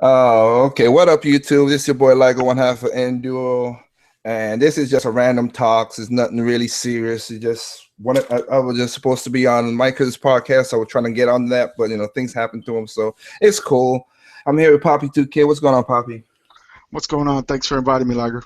Oh, okay. What up, YouTube? This is your boy Ligo, one half of Enduro, and this is just a random talks. It's nothing really serious. It just I was just supposed to be on Micah's podcast. I was trying to get on that, but things happened to him, so it's cool. I'm here with Poppy 2K. What's going on, Poppy? What's going on? Thanks for inviting me, Liger.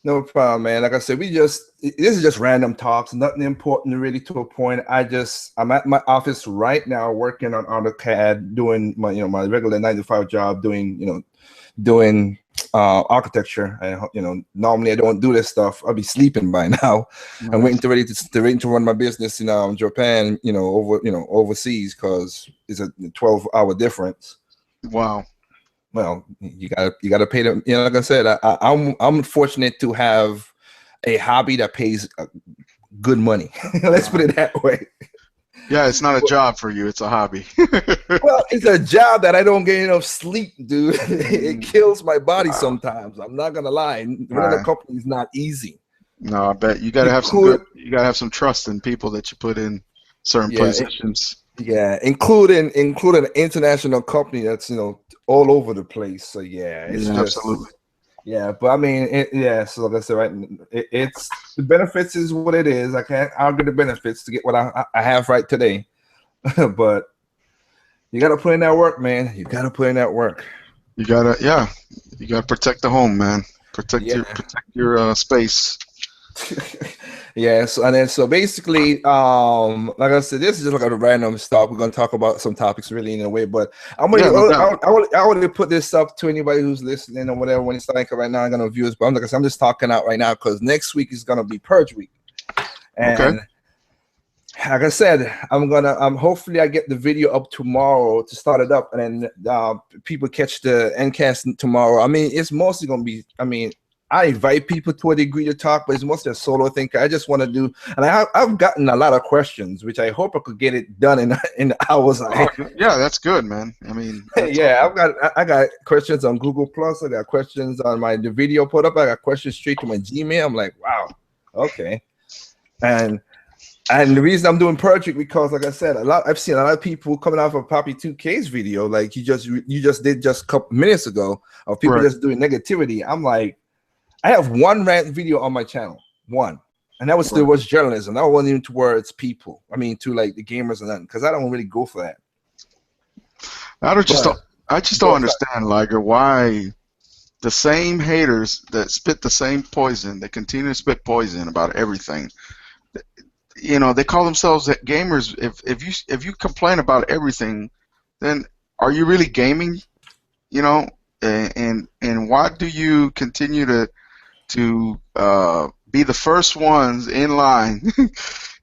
No problem, man. Like I said, this is just random talks, nothing important really to a point. I'm at my office right now working on AutoCAD, doing my regular 9 to 5 job, doing architecture. And normally I don't do this stuff. I'll be sleeping by now. Nice. I'm waiting to run my business in Japan, overseas, because it's a 12-hour difference. Wow. Well, you gotta pay them. Like I said, I'm fortunate to have a hobby that pays good money. Let's put it that way. Yeah, it's not a job for you; it's a hobby. Well, it's a job that I don't get enough sleep, dude. It kills my body sometimes. I'm not gonna lie. Running a company is not easy. No, I bet you gotta have some trust in people that you put in certain positions. Including an international company that's all over the place. So it's just absolutely. Yeah, but I mean, so like I said, right, it's the benefits is what it is. I can't argue the benefits to get what I have right today. But you got to put in that work, man. You got to put in that work. You gotta protect the home, man. Protect your space. So basically, like I said, this is just like a random stuff. We're gonna talk about some topics really in a way, but I want to put this up to anybody who's listening or whatever. When it's like right now, I'm gonna view this, but I'm just talking out right now because next week is gonna be Purge Week, and like I said, hopefully I get the video up tomorrow to start it up, and then people catch the endcast tomorrow. I mean, it's mostly gonna be. I invite people to a degree to talk, but it's mostly a solo thing. I just want to do, and I've gotten a lot of questions, which I hope I could get it done in the hours. Yeah, that's good, man. I mean, I got questions on Google Plus. I got questions on the video put up. I got questions straight to my Gmail. I'm like, wow, okay. And the reason I'm doing Project because, like I said, I've seen a lot of people coming off of Poppy 2K's video, like you just did just a couple minutes ago, of people just doing negativity. I'm like, I have one rant video on my channel, one, and that was still was journalism. That wasn't even towards people. I mean, to like the gamers and nothing, because I don't really go for that. I just don't understand, Liger, why the same haters that spit the same poison, they continue to spit poison about everything. They call themselves gamers. If you complain about everything, then are you really gaming? And why do you continue to be the first ones in line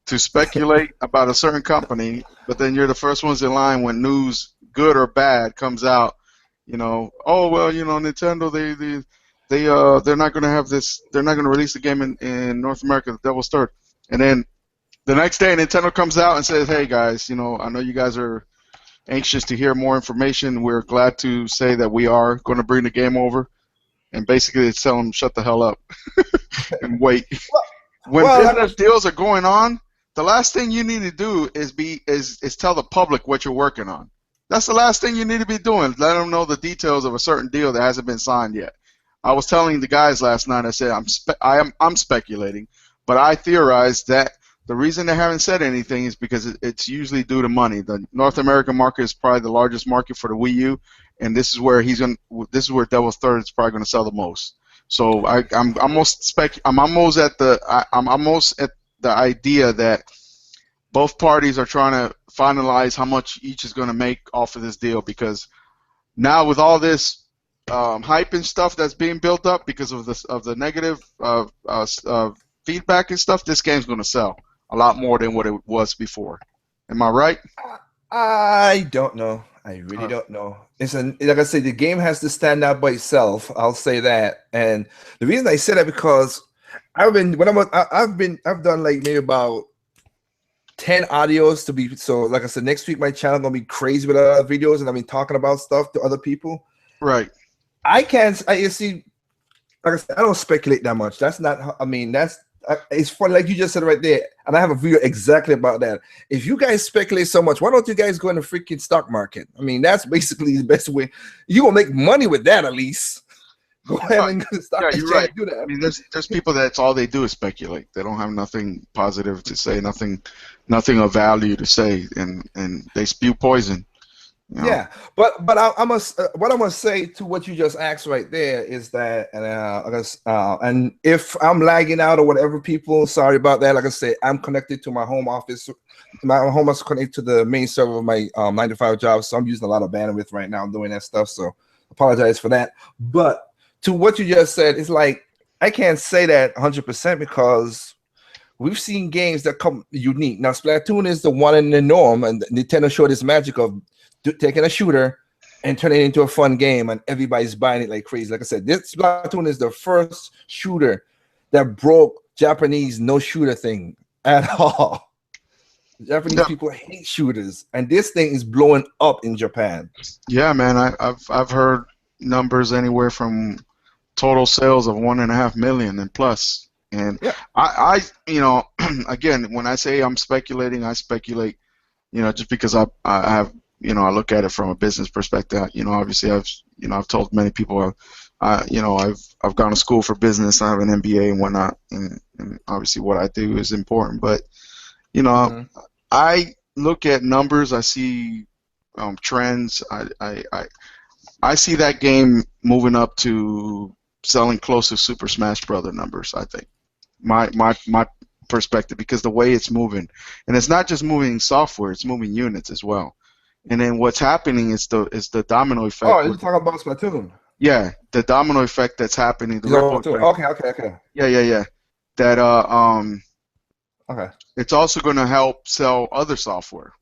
to speculate about a certain company, but then you're the first ones in line when news, good or bad, comes out. Nintendo they're not going to have this. They're not going to release the game in North America, The Devil's Third, and then the next day Nintendo comes out and says, "Hey guys, I know you guys are anxious to hear more information. We're glad to say that we are going to bring the game over." And basically, it's telling them shut the hell up and wait. When business deals are going on, the last thing you need to do is tell the public what you're working on. That's the last thing you need to be doing. Let them know the details of a certain deal that hasn't been signed yet. I was telling the guys last night. I said I'm speculating, but I theorized that the reason they haven't said anything is because it's usually due to money. The North American market is probably the largest market for the Wii U, and this is where Devil's Third is probably going to sell the most. So I'm almost at the idea that both parties are trying to finalize how much each is going to make off of this deal, because now with all this hype and stuff that's being built up because of the negative feedback and stuff, this game's going to sell a lot more than what it was before. Am I right? I don't know. I really don't know. Like I said, the game has to stand out by itself. I'll say that. And the reason I say that because I've done like maybe about 10 audios to be. So like I said, next week my channel gonna be crazy with a lot of videos, and I've been talking about stuff to other people. Right. You see, like I said, I don't speculate that much. That's not. I mean, that's it's funny, like you just said right there, and I have a video exactly about that. If you guys speculate so much, why don't you guys go in the freaking stock market? I mean, that's basically the best way. You will make money with that at least. Go ahead and start. Yeah, you're right. Do that. I mean, there's people that's all they do is speculate. They don't have nothing positive to say, nothing of value to say, and they spew poison. You know? Yeah, but I must what I must say to what you just asked right there is that, and if I'm lagging out or whatever, people, sorry about that. Like I said, I'm connected to my home office. My home is connected to the main server of my 9 to 5 job, so I'm using a lot of bandwidth right now doing that stuff. So apologize for that. But to what you just said, it's like I can't say that 100% because we've seen games that come unique. Now, Splatoon is the one in the norm, and Nintendo showed this magic of taking a shooter and turning it into a fun game, and everybody's buying it like crazy. Like I said, this Splatoon is the first shooter that broke Japanese no shooter thing at all. Japanese people hate shooters, and this thing is blowing up in Japan. Yeah, man, I've heard numbers anywhere from total sales of 1.5 million and plus. And I you know, again, when I say I'm speculating, I speculate, you know, just because I have, you know, I look at it from a business perspective. You know, obviously I've told many people, you know, I've gone to school for business. I have an MBA and whatnot, and obviously what I do is important. But you know, I look at numbers. I see trends. I see that game moving up to selling close to Super Smash Brother numbers. I think my perspective, because the way it's moving, and it's not just moving software; it's moving units as well. And then what's happening is the domino effect. Oh, you're talking about Splatoon. Yeah, the domino effect that's happening. The ripple effect. Okay. Yeah. That Okay. It's also going to help sell other software,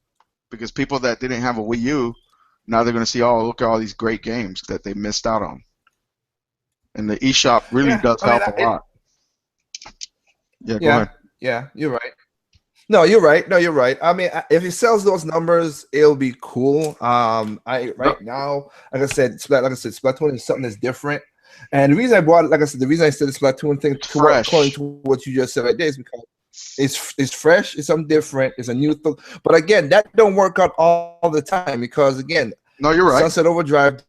because people that didn't have a Wii U, now they're going to see, oh, look at all these great games that they missed out on. And the eShop really does help a lot. Yeah, go ahead. Yeah, you're right. No, you're right. No, you're right. I mean, if it sells those numbers, it'll be cool. Now, like I said, Splatoon is something that's different. And the reason I brought it, like I said, the reason I said the Splatoon thing, according to what you just said right there, is because it's fresh, it's something different, it's a new thing. But again, that don't work out all the time, because again, no, you're right. Sunset Overdrive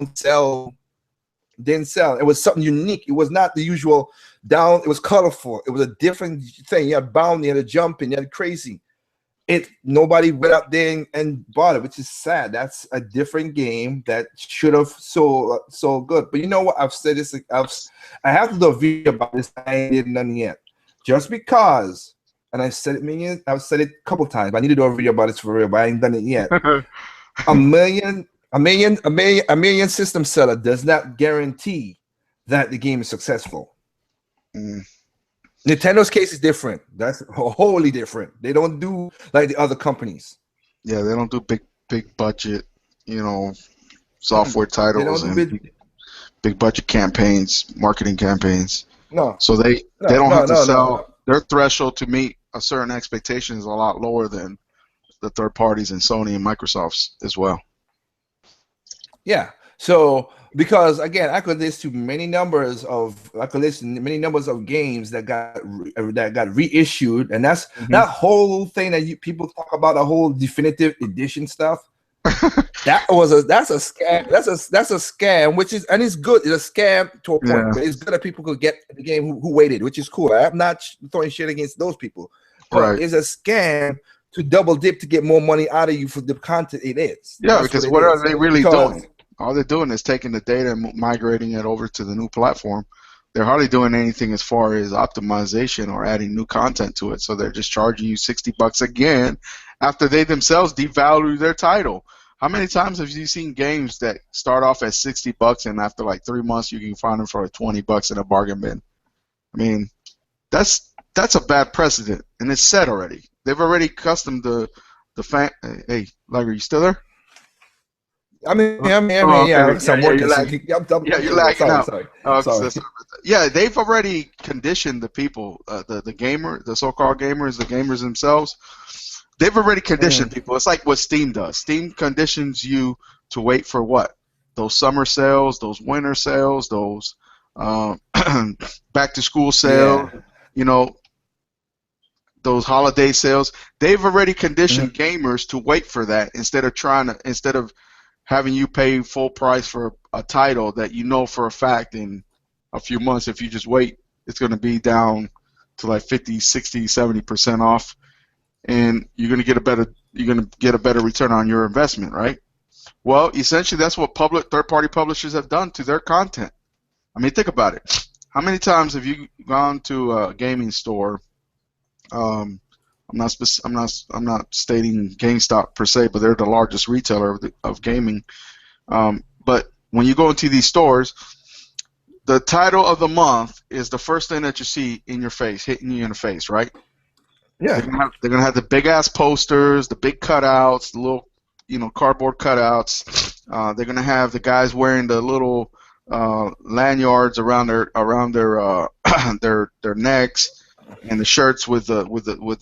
didn't sell. It was something unique. It was not the usual down. It was colorful. It was a different thing. You had bounding, you had jumping, you had crazy. Nobody went out there and bought it, which is sad. That's a different game that should have sold good. But you know what? I've said this. I have to do a video about this. I ain't did none yet. Just because, and I've said it a couple times. I need to do a video about this for real, but I ain't done it yet. A million system seller does not guarantee that the game is successful. Nintendo's case is different. That's wholly different. They don't do like the other companies. Yeah, they don't do big budget, you know, software titles and big budget campaigns, marketing campaigns. No. So they don't have to sell. No. Their threshold to meet a certain expectation is a lot lower than the third parties and Sony and Microsoft's as well. Yeah. So because again, I could list many numbers of games that got reissued, and that's that whole thing that people talk about, the whole definitive edition stuff. that's a scam. That's a scam, which is, and it's good. It's a scam to a point. Yeah. But it's good that people could get the game who waited, which is cool. I'm not throwing shit against those people. But right. It's a scam to double dip to get more money out of you for the content it is. Yeah, because what are they really doing? All they're doing is taking the data and migrating it over to the new platform. They're hardly doing anything as far as optimization or adding new content to it. So they're just charging you $60 again after they themselves devalue their title. How many times have you seen games that start off at $60 and after like 3 months you can find them for like $20 in a bargain bin? I mean, that's a bad precedent, and it's set already. They've already accustomed the fan. Hey, Liger, you still there? Yeah, I'm working. You're lagging out. Sorry. Yeah, they've already conditioned the people, the so-called gamers, the gamers themselves. They've already conditioned people. It's like what Steam does. Steam conditions you to wait for what? Those summer sales, those winter sales, those back-to-school sales. Yeah. You know, those holiday sales. They've already conditioned gamers to wait for that instead of having you pay full price for a title that you know for a fact in a few months, if you just wait, it's going to be down to like 50, 60, 70% off, and you're going to get a better return on your investment, right? Well, essentially that's what third-party publishers have done to their content. I mean, think about it. How many times have you gone to a gaming store? I'm not stating GameStop per se, but they're the largest retailer of gaming. But when you go into these stores, the title of the month is the first thing that you see in your face, hitting you in the face, right? Yeah. They're gonna have the big ass posters, the big cutouts, the little, cardboard cutouts. They're gonna have the guys wearing the little lanyards around their their necks, and the shirts with the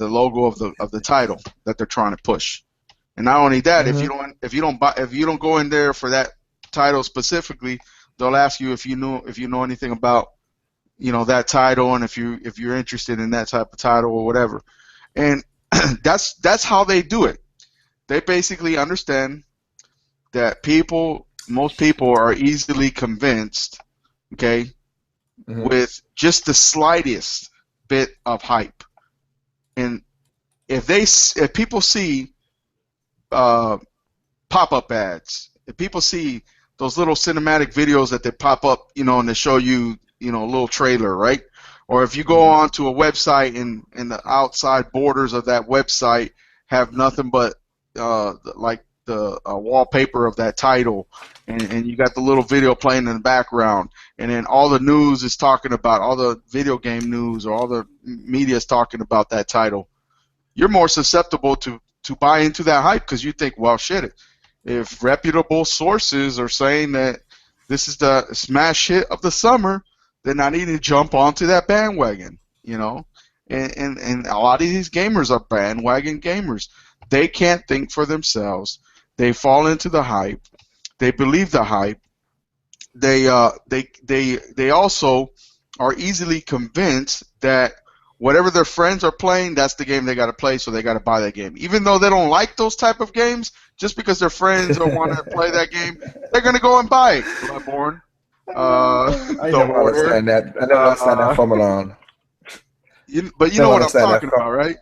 logo of the title that they're trying to push. And not only that, if you don't go in there for that title specifically, they'll ask you if you know anything about that title, and if you're interested in that type of title or whatever. And that's how they do it. They basically understand that most people are easily convinced, okay, with just the slightest bit of hype. And if people see pop-up ads, if people see those little cinematic videos that they pop up, and they show you, a little trailer, right? Or if you go onto a website and the outside borders of that website have nothing but like the wallpaper of that title, and you got the little video playing in the background, and then all the news is talking about, all the video game news or all the media is talking about that title, you're more susceptible to buy into that hype, because you think, well, shit, if reputable sources are saying that this is the smash hit of the summer, then I need to jump onto that bandwagon, And a lot of these gamers are bandwagon gamers. They can't think for themselves. They fall into the hype. They believe the hype. They also are easily convinced that whatever their friends are playing, that's the game they got to play, so they got to buy that game. Even though they don't like those type of games, just because their friends don't want to play that game, they're going to go and buy it. Bloodborne. I never understand that. I never understand that phenomenon. But you know what I'm talking about, right?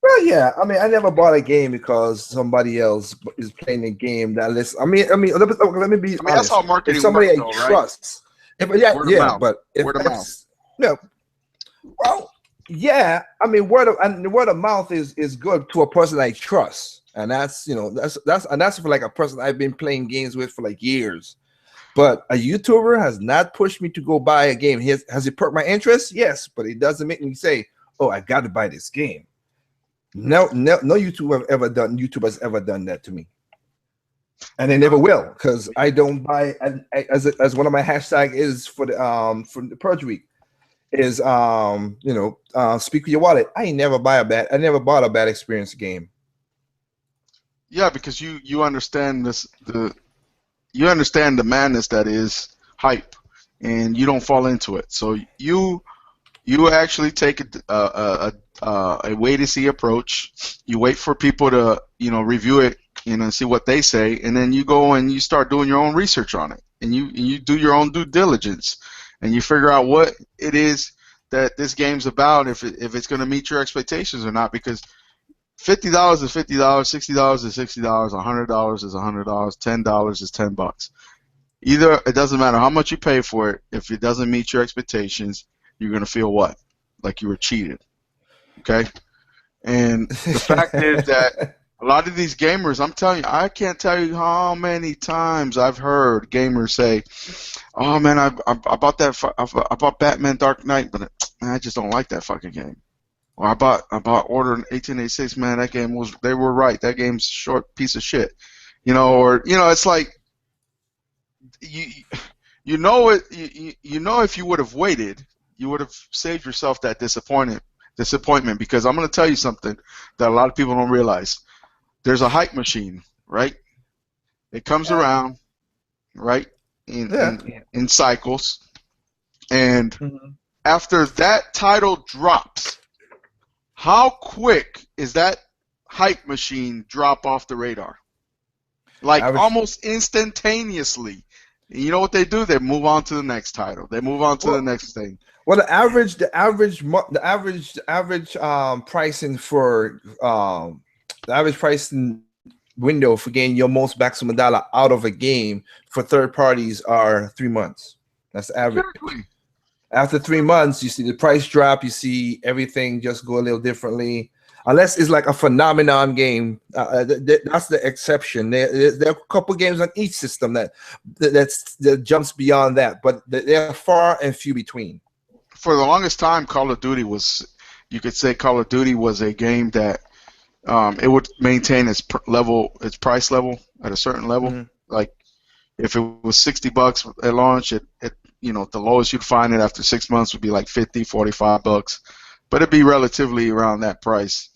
Well, yeah. I mean, I never bought a game because somebody else is playing a game that list. Let me be honest. That's how marketing if somebody works, though, trusts. Right? But if word of mouth. No. Well, yeah. I mean, word of mouth is good to a person I trust, and that's for like a person I've been playing games with for like years. But a YouTuber has not pushed me to go buy a game. Has it perked my interest? Yes, but it doesn't make me say, "Oh, I got to buy this game." No YouTuber has ever done that to me, and they never will, because I don't buy. As one of my hashtag is for the Purge Week is speak with your wallet. I never bought a bad experience game. Yeah, because you understand this you understand the madness that is hype, and you don't fall into it. So you actually take a wait to see approach. You wait for people to review it, see what they say, and then you go and you start doing your own research on it, and you do your own due diligence, and you figure out what it is that this game's about, if it's going to meet your expectations or not, because $50 is $50, $60 is $60, $100 is $100, $10 is $10. Either it doesn't matter how much you pay for it. If it doesn't meet your expectations, you're gonna feel what? Like you were cheated. Okay? And the fact is that a lot of these gamers, I'm telling you, I can't tell you how many times I've heard gamers say, "Oh man, I bought I bought Batman Dark Knight, but man, I just don't like that fucking game." Or I bought Order 1886, man, that game they were right. That game's a short piece of shit. It's like you know if you would have waited, you would have saved yourself that disappointment, because I'm going to tell you something that a lot of people don't realize. There's a hype machine, right? It comes around, right, in cycles, and after that title drops, how quick is that hype machine drop off the radar? Like almost instantaneously. You know what they do? They move on to the next title. They move on to the next thing. Well, the average pricing for the average pricing window for getting your most maximum dollar out of a game for third parties are 3 months. That's the average. Exactly. After 3 months, you see the price drop. You see everything just go a little differently. Unless it's like a phenomenon game, that's the exception. There are a couple games on each system that jumps beyond that, but they're far and few between. For the longest time, Call of Duty was, you could say Call of Duty was a game that it would maintain its price level at a certain level. Mm-hmm. Like if it was $60 at launch, it you know, the lowest you'd find it after 6 months would be like $50, $45, but it'd be relatively around that price.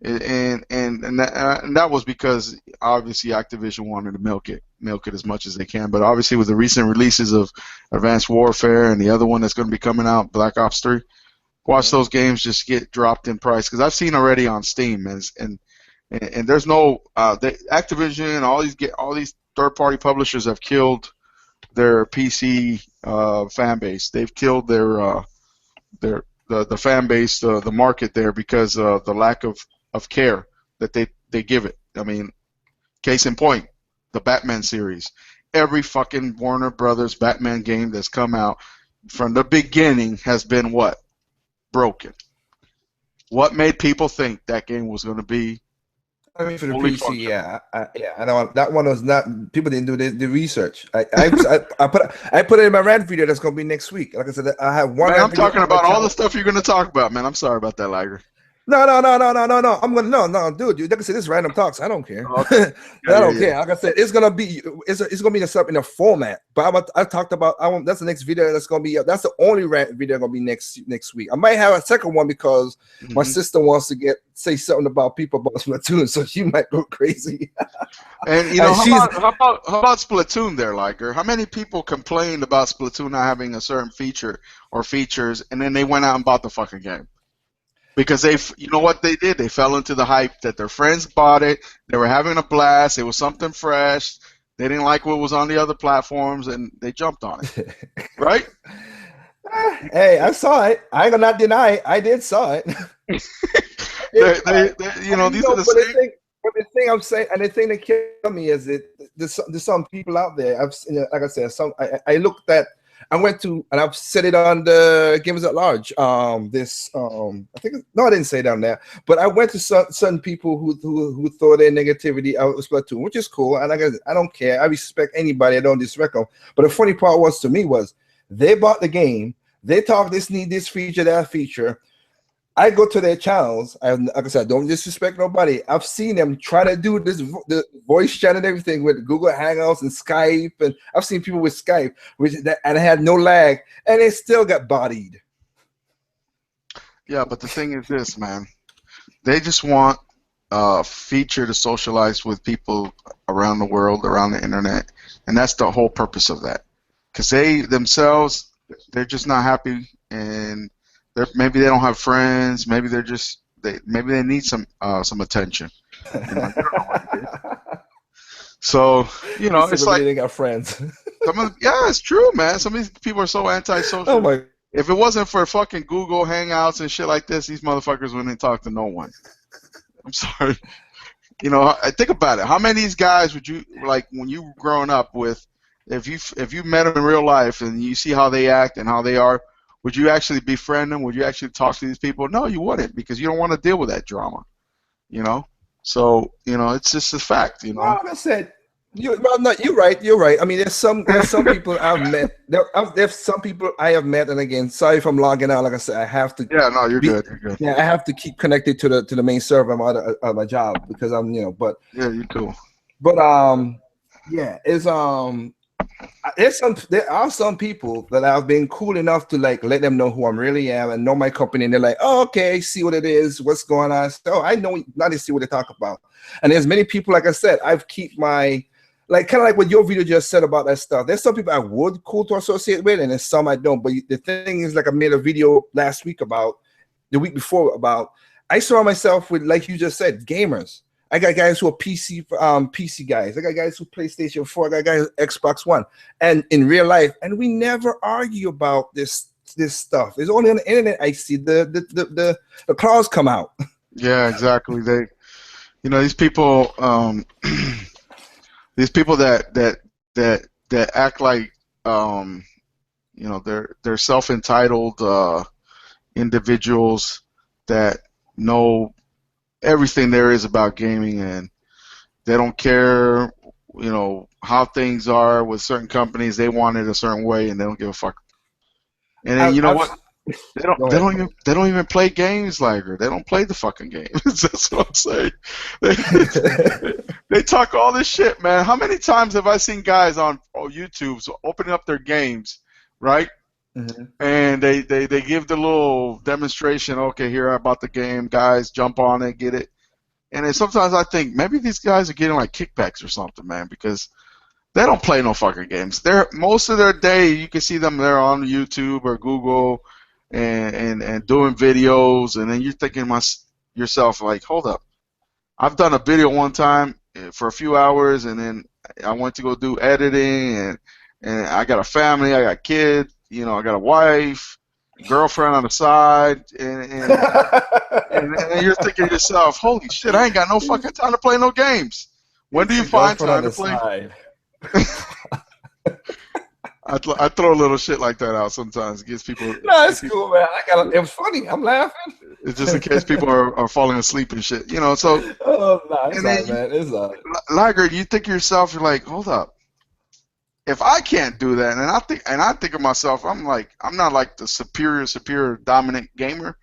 And that was because obviously Activision wanted to milk it as much as they can. But obviously with the recent releases of Advanced Warfare and the other one that's going to be coming out, Black Ops 3, watch those games just get dropped in price, because I've seen already on Steam and there's no Activision and all these third-party publishers have killed their PC fan base. They've killed the fan base, the market there, because of the lack of care that they give it. I mean, case in point, the Batman series. Every fucking Warner Brothers Batman game that's come out from the beginning has been what? Broken. What made people think that game was going to be? I mean, for the PC, yeah, I know that one was not. People didn't do the research. I put it in my rant video that's going to be next week. Like I said, I have one. Man, I'm talking about all the stuff you're going to talk about, man. I'm sorry about that, Liger. No. I'm gonna dude. Like I said, this is random talks. I don't care. Okay. I don't care. Like I said, it's gonna be in a format. But I talked about. That's the next video that's gonna be. That's the only rant video gonna be next week. I might have a second one because my sister wants to say something about people about Splatoon, so she might go crazy. And you know, how about Splatoon there, Liger? How many people complained about Splatoon not having a certain feature or features, and then they went out and bought the fucking game? Because you know what they did? They fell into the hype that their friends bought it. They were having a blast. It was something fresh. They didn't like what was on the other platforms, and they jumped on it. Right? Hey, I saw it. I ain't gonna deny it. I did saw it. You know, these are the same. But the thing I'm saying, and the thing that killed me is that there's some people out there. Like I said, I looked at. I went to, and I've said it on the Gamers at Large. I think I didn't say it on there, but I went to certain people who throw their negativity out of Splatoon, which is cool, and I don't care. I respect anybody. I don't disrespect them. But the funny part was they bought the game. They talk this need this feature, that feature. I go to their channels. Like I said, don't disrespect nobody. I've seen them try to do the voice chat and everything with Google Hangouts and Skype, and I've seen people with Skype and had no lag, and they still got bodied. Yeah, but the thing is this, man. They just want a feature to socialize with people around the world, around the internet, and that's the whole purpose of that. Because they themselves, they're just not happy, and maybe they don't have friends. Maybe they're just maybe they need some attention. You know, so you know, it's like they got friends. Yeah, it's true, man. Some of these people are so antisocial. Oh my! If it wasn't for fucking Google Hangouts and shit like this, these motherfuckers wouldn't talk to no one. I'm sorry. You know, I think about it. How many of these guys would you like when you were growing up with? If you met them in real life and you see how they act and how they are. Would you actually befriend them? Would you actually talk to these people? No, you wouldn't, because you don't want to deal with that drama, you know? So, you know, it's just a fact, you know? Well, like I said, you're right. I mean, there's some people I've met. There's some people I have met, and again, sorry if I'm logging out. Like I said, I have to. Yeah, no, you're good. You're good. Yeah, I have to keep connected to the main server of my job because I'm, you know, but. Yeah, you do. But, yeah, there are some people that I've been cool enough to like let them know who I really am and know my company, and they're like, oh, okay, see what it is, what's going on. So I know now they see what they talk about. And there's many people, like I said, I've keep my like kind of like what your video just said about that stuff. There's some people I would cool to associate with, and there's some I don't. But the thing is, like I made a video the week before about I surround myself with, like you just said, gamers. I got guys who are PC guys. I got guys who PlayStation 4. I got guys who Xbox One. And in real life, and we never argue about this stuff. It's only on the internet I see the claws come out. Yeah, exactly. These people, that act like, they're self-entitled individuals that know everything there is about gaming, and they don't care, how things are with certain companies. They want it a certain way, and they don't give a fuck. And then you know what? They don't even play games, Liger. They don't play the fucking games. That's what I'm saying. They talk all this shit, man. How many times have I seen guys on YouTube opening up their games, right? Mm-hmm. And they give the little demonstration. Okay, here about the game, guys, jump on it, get it. And then sometimes I think maybe these guys are getting like kickbacks or something, man, because they don't play no fucking games. Most of their day, you can see them there on YouTube or Google and doing videos, and then you're thinking yourself like, hold up, I've done a video one time for a few hours, and then I went to go do editing, and I got a family, I got kids, I got a wife, girlfriend on the side, and you're thinking to yourself, holy shit, I ain't got no fucking time to play no games. When do you find time to play? I throw a little shit like that out sometimes. It gives people. No, it's cool, man. It was funny. I'm laughing. It's just in case people are falling asleep and shit, So. Oh no, it's all right, man. It's all right. Liger, you think to yourself, you're like, hold up. If I can't do that, and I think of myself, I'm not like the superior dominant gamer,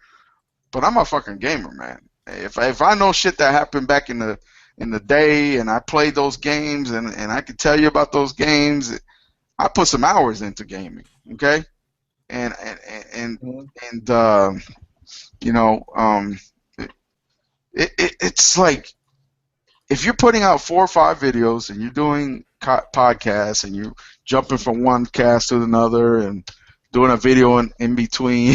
but I'm a fucking gamer, man. If I know shit that happened back in the day, and I played those games, and I can tell you about those games, I put some hours into gaming, okay? It's like if you're putting out 4 or 5 videos and you're doing podcasts and you're jumping from one cast to another and doing a video in between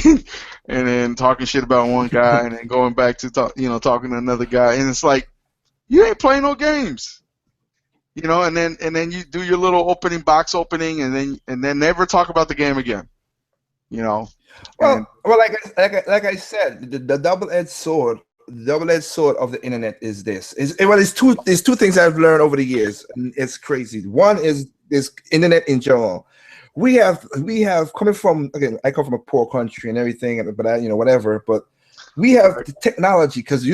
and then talking shit about one guy and then going back to talking to another guy, and it's like you ain't playing no games. And then you do your little box opening, and then never talk about the game again. Well, like I said, the double-edged sword of the internet is this. There's two things I've learned over the years, and it's crazy. One is internet in general. We have coming from, again, I come from a poor country and everything, but whatever. But we have the technology, because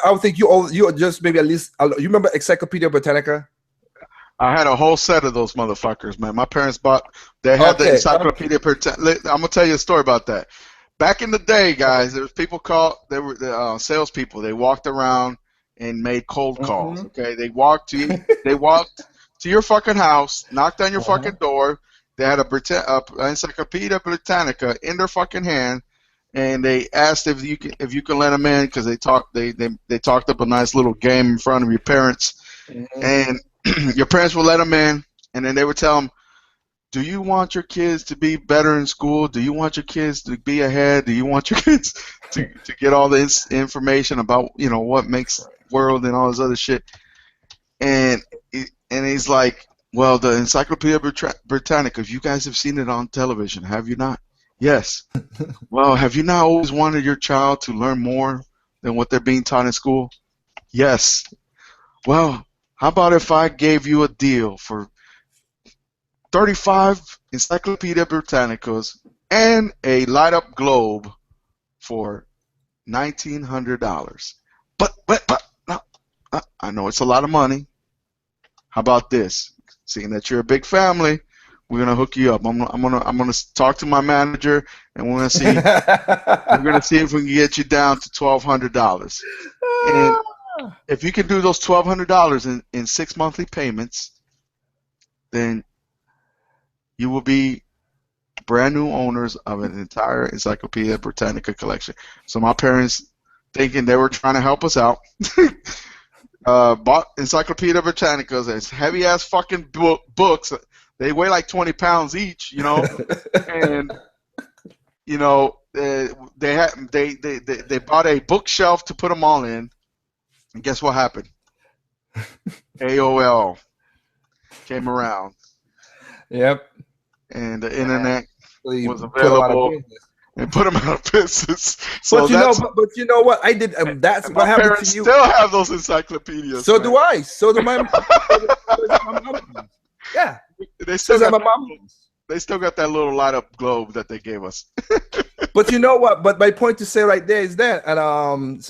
I would think you just maybe at least you remember Encyclopedia Britannica. I had a whole set of those motherfuckers, man. My parents they had the Encyclopedia Britannica. I'm gonna tell you a story about that. Back in the day, guys, there was people they were the salespeople. They walked around and made cold calls. Mm-hmm. Okay, they walked to your fucking house, knocked on your fucking door. They had a Encyclopedia Britannica in their fucking hand, and they asked if you can let them in, because they talked up a nice little game in front of your parents, and your parents would let them in, and then they would tell them, do you want your kids to be better in school? Do you want your kids to be ahead? Do you want your kids to get all this information about what makes world and all this other shit? And he's like, well, the Encyclopedia Britannica, if you guys have seen it on television, have you not? Yes. Well, have you not always wanted your child to learn more than what they're being taught in school? Yes. Well, how about if I gave you a deal for 35 Encyclopedia Britannicas and a light-up globe for $1,900? But no, I know it's a lot of money. How about this? Seeing that you're a big family, we're gonna hook you up. I'm gonna talk to my manager, and we're gonna see if we can get you down to $1,200. And if you can do those $1,200 in 6 monthly payments, then you will be brand new owners of an entire Encyclopedia Britannica collection. So my parents, thinking they were trying to help us out, bought Encyclopedia Britannicas. It's heavy ass fucking books. They weigh like 20 pounds each, and they bought a bookshelf to put them all in, and guess what happened? AOL came around. Yep. And the internet was put them out of available business. and put them out of business. So but you know what I did? That's what happened to you. Still have those encyclopedias. So do I. So do my. Yeah. They still got my mom. They still got that little light up globe that they gave us. But you know what? But my point to say right there is that, and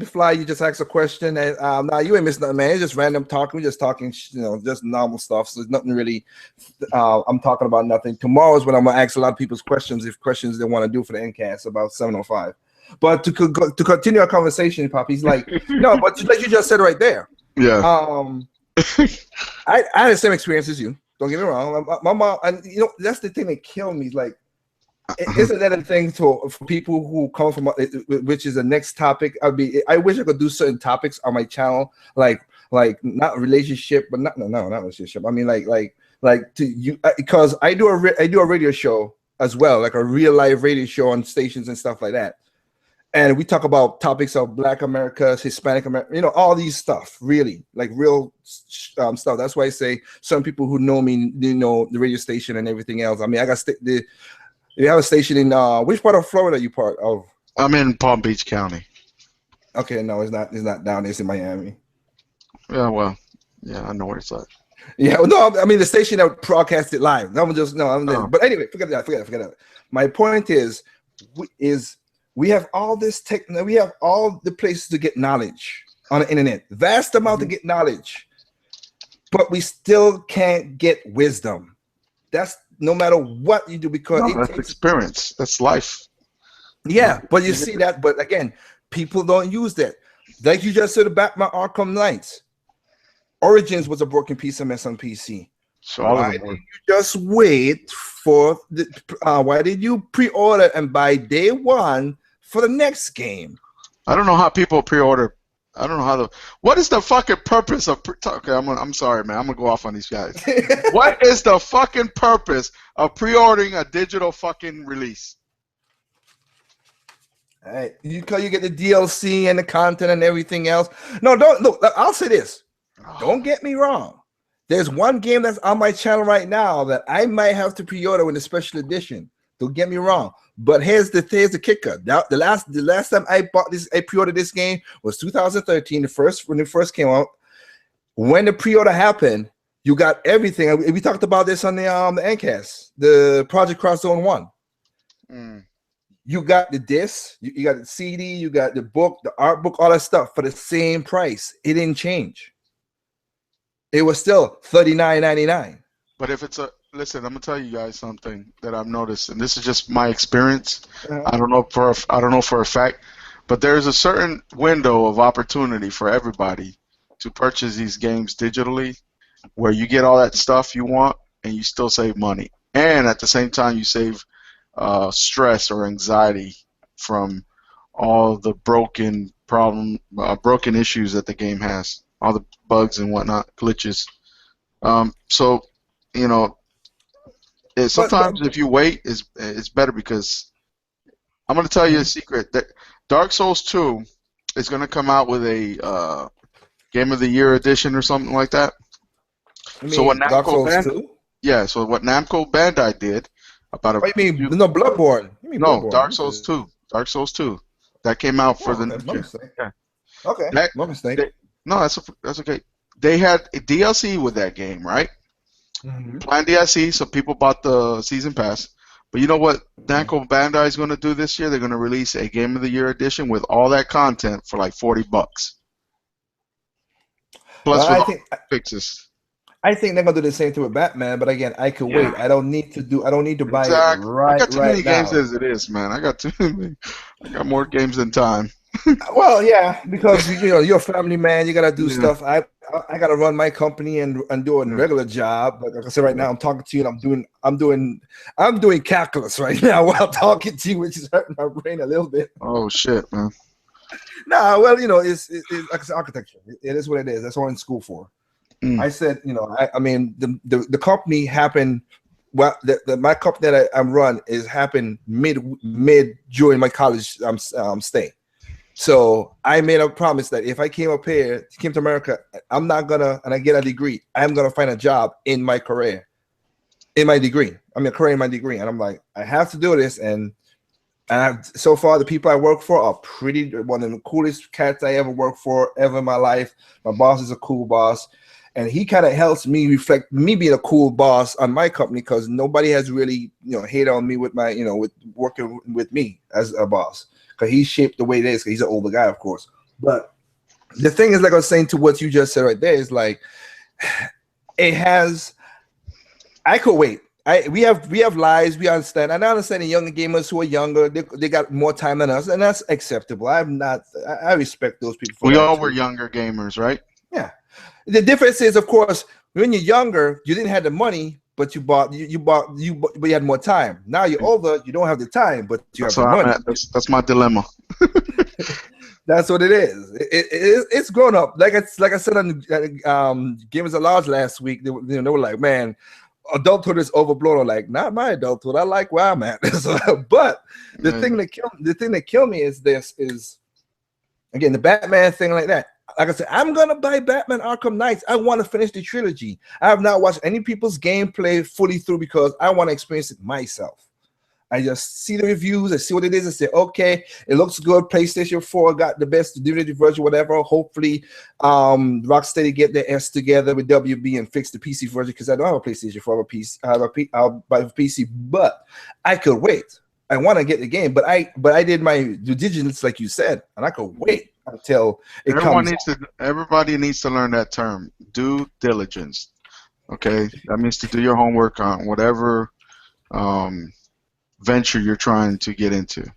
Fly, you just asked a question, and now you ain't missing nothing, man. It's just random talking. We're just talking, just normal stuff. So there's nothing really. I'm talking about nothing. Tomorrow is when I'm gonna ask a lot of people's questions, if questions they want to do for the endcast about 7:05. But to continue our conversation, Poppy's like, no, but like you just said right there. Yeah. I had the same experience as you. Don't get me wrong. My mom, and that's the thing that killed me. Like, isn't that a thing for people who come from, which is the next topic? I wish I could do certain topics on my channel, like not relationship, but not relationship. I mean, like to you, because I do a radio show as well, like a real live radio show on stations and stuff like that. And we talk about topics of Black America, Hispanic America, all these stuff, really, like real stuff. That's why I say some people who know me, the radio station and everything else. I mean, I got you have a station in which part of Florida are you part of? I'm in Palm Beach County. Okay, no, it's not down. It's in Miami. Yeah, well, yeah, I know where it's at. Yeah, well, no, I mean the station that broadcasted live. But anyway, forget that. My point is we have all this we have all the places to get knowledge on the internet, vast amount to get knowledge, but we still can't get wisdom. That's no matter what you do, because that's experience. That's life. Yeah, but you see that. But again, people don't use that. Like you just said about my Arkham Knights. Origins was a broken piece of mess on PC. So why did you just wait for the? Why did you pre-order and buy day one for the next game? I don't know how people pre-order. I don't know how what is the fucking purpose of okay, I'm sorry, man. I'm gonna go off on these guys. What is the fucking purpose of pre-ordering a digital fucking release? Hey, you get the DLC and the content and everything else. No, don't look. I'll say this. Don't get me wrong. There's one game that's on my channel right now that I might have to pre-order with a special edition. Don't get me wrong. But here's the kicker. The last time I pre-ordered this game was 2013. When it first came out. When the pre-order happened, you got everything. We talked about this on the Endcast, the Project Cross Zone 1. Mm. You got the disc, you got the CD, you got the book, the art book, all that stuff for the same price. It didn't change. It was still $39.99. But if it's listen, I'm gonna tell you guys something that I've noticed, and this is just my experience. I don't know for a fact, but there's a certain window of opportunity for everybody to purchase these games digitally, where you get all that stuff you want and you still save money, and at the same time you save stress or anxiety from all the broken issues that the game has, all the bugs and whatnot, glitches. So sometimes if you wait, it's better, because I'm going to tell you a secret that Dark Souls 2 is going to come out with a Game of the Year edition or something like that. So what Namco Bandai did about a. What do you mean? No, Bloodborne. You mean no, Bloodborne. Dark Souls 2. Dark Souls 2. That came out for the next year. Yeah. Okay. No mistake. No, that's okay. They had a DLC with that game, right? Mm-hmm. Planned DLC, so people bought the season pass. But you know what Namco Bandai is going to do this year? They're going to release a Game of the Year edition with all that content for like $40. Plus fixes. I think they're gonna do the same thing with Batman, but again, I could wait. I don't need to buy it right. I got too many now. games as it is, man. I got more games than time. Well, yeah, because you're a family man. You gotta do stuff. I gotta run my company and do a regular job. Like I said, right now I'm talking to you, and I'm doing calculus right now while talking to you, which is hurting my brain a little bit. Oh shit, man. Nah, well, it's architecture. It is what it is. That's what I'm in school for. I said, I mean, the company happened well, my company that I'm run is happened mid during my college stay. So I made a promise that if I came to America, I'm not gonna, and I get a degree, I'm gonna find a job in my career, in my degree. I mean, a career in my degree, and I'm like, I have to do this. And so far, the people I work for are one of the coolest cats I ever worked for ever in my life. My boss is a cool boss. And he kind of helps me reflect me being a cool boss on my company, because nobody has really, hated on me with my, with working with me as a boss, because he shaped the way it is, because he's an older guy, of course. But the thing is, like I was saying to what you just said right there, is like, I could wait. We have lives, we understand. And I understand the younger gamers who are younger, they got more time than us, and that's acceptable. I respect those people. We all were younger gamers, right? Yeah. The difference is, of course, when you're younger, you didn't have the money, but but you had more time. Now you're older, you don't have the time, but you have the money. That's my dilemma. That's what it is. It's grown up. Like I said on Gamers at Large last week, they were like, man, adulthood is overblown. I'm like, not my adulthood. I like where I'm at. But the thing that killed me is again, the Batman thing like that. Like I said, I'm gonna buy Batman Arkham Knights. I want to finish the trilogy. I have not watched any people's gameplay fully through, because I want to experience it myself. I just see the reviews, I see what it is, I say, okay, it looks good. PlayStation 4 got the best divinity version, whatever. Hopefully, Rocksteady get their S together with WB and fix the PC version, because I don't have a PlayStation 4, I'll buy a PC, but I could wait. I want to get the game, but I did my due diligence, like you said, and I could wait until it comes. Everybody needs to learn that term, due diligence. Okay, that means to do your homework on whatever venture you're trying to get into.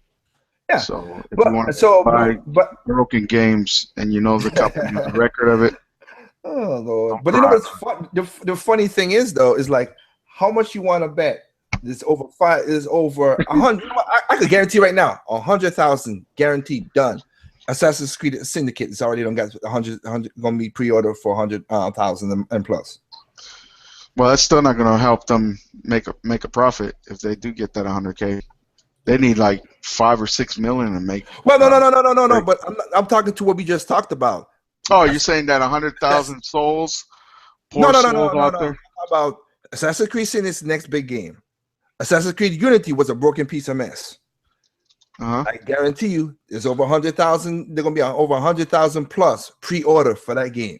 Yeah. So if you want to buy broken games and you know the company, the record of it. Oh Lord! But you know what's fun? The funny thing is, though, is like how much you want to bet. It's over 100. I could guarantee right now 100,000 guaranteed done. Assassin's Creed Syndicate is already done. Got 100 going to be pre-ordered for 100,000 and plus. Well, that's still not going to help them make a profit if they do get that 100K. They need like 5 or 6 million to make. Well, no. But I'm talking to what we just talked about. Oh, you're saying that 100,000 souls? No. How about Assassin's Creed Syndicate next big game? Assassin's Creed Unity was a broken piece of mess. I guarantee you, there's over 100,000. They're gonna be over 100,000 plus pre-order for that game.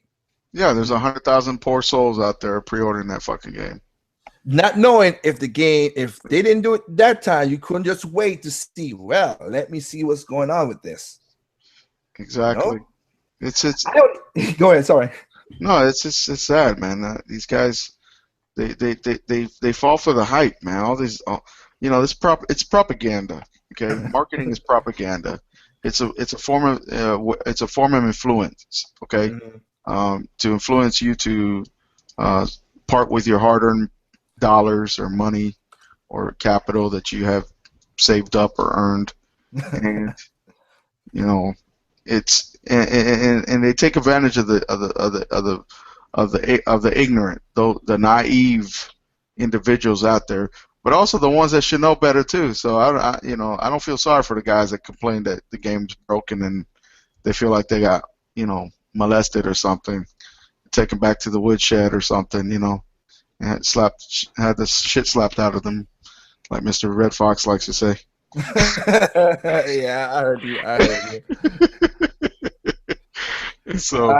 Yeah, there's 100,000 poor souls out there pre-ordering that fucking game. Not knowing if they didn't do it that time, you couldn't just wait to see. Well, let me see what's going on with this. Exactly. You know? Go ahead. Sorry. No, it's sad, man. These guys. They fall for the hype, man. All these, it's propaganda. Okay, marketing is propaganda. It's a form of influence. Okay, to influence you to part with your hard-earned dollars or money or capital that you have saved up or earned, and and they take advantage of the ignorant, the naive individuals out there, but also the ones that should know better too. So I don't feel sorry for the guys that complain that the game's broken and they feel like they got molested or something, taken back to the woodshed or something, and had the shit slapped out of them, like Mr. Red Fox likes to say. Yeah, I heard you. So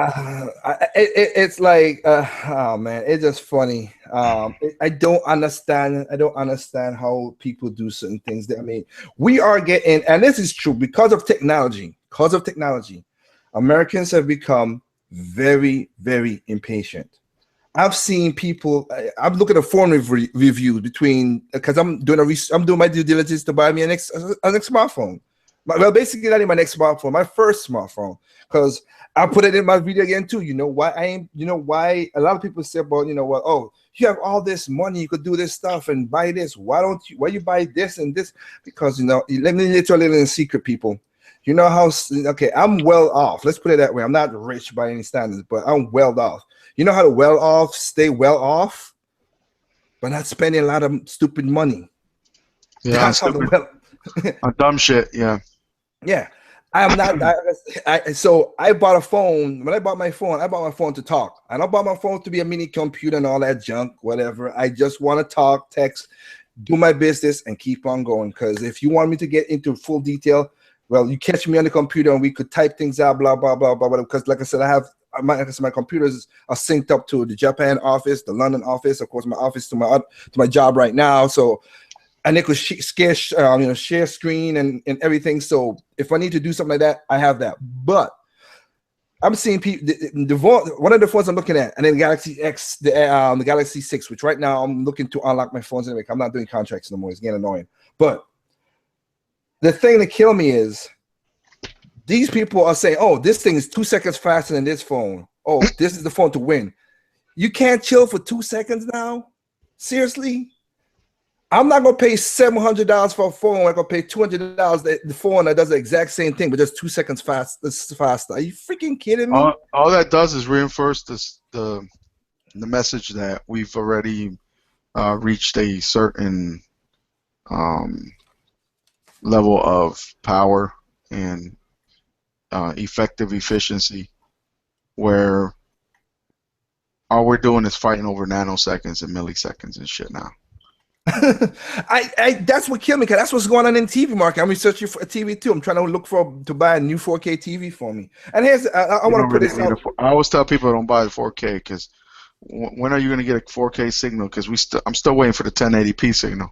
it's like oh man, it's just funny. I don't understand how people do certain things. I mean, we are getting, and this is true because of technology. Americans have become very, very impatient. I've seen people. I'm looking at foreign reviews because I'm doing my due diligence to buy me a next smartphone. Well, basically not in my next smartphone, my first smartphone, because I put it in my video again too. You know why a lot of people say about, oh, you have all this money, you could do this stuff and buy this. Why you buy this and this? Because let me let you a little secret, people. You know how I'm well off. Let's put it that way. I'm not rich by any standards, but I'm well off. You know how to well off stay well off? but not spending a lot of stupid money. Yeah, That's how on dumb shit. Yeah. Yeah. I am not. So I bought a phone. When I bought my phone to talk. I don't buy my phone to be a mini computer and all that junk, whatever. I just want to talk, text, do my business, and keep on going. Because if you want me to get into full detail, well, you catch me on the computer and we could type things out, blah, blah, blah, blah, blah. Because like I said, my computers are synced up to the Japan office, the London office, of course, my office to my job right now. So, and it could share screen and everything. So if I need to do something like that, I have that. But I'm seeing people. One of the phones I'm looking at, and then Galaxy X, the Galaxy 6, which right now I'm looking to unlock my phones anyway. I'm not doing contracts no more. It's getting annoying. But the thing that kills me is these people are saying, "Oh, this thing is 2 seconds faster than this phone. Oh, this is the phone to win." You can't chill for 2 seconds now? Seriously? I'm not gonna pay $700 for a phone. I'm gonna pay $200 the phone that does the exact same thing, but just 2 seconds faster. Are you freaking kidding me? All that does is reinforce the message that we've already reached a certain level of power and effective efficiency, where all we're doing is fighting over nanoseconds and milliseconds and shit now. That's what killed me, because that's what's going on in the TV market. I'm researching for a TV too. I'm trying to look to buy a new 4K TV for me. And here's I want to put this out. I always tell people don't buy the 4K, because when are you going to get a 4K signal? Because I'm still waiting for the 1080p signal.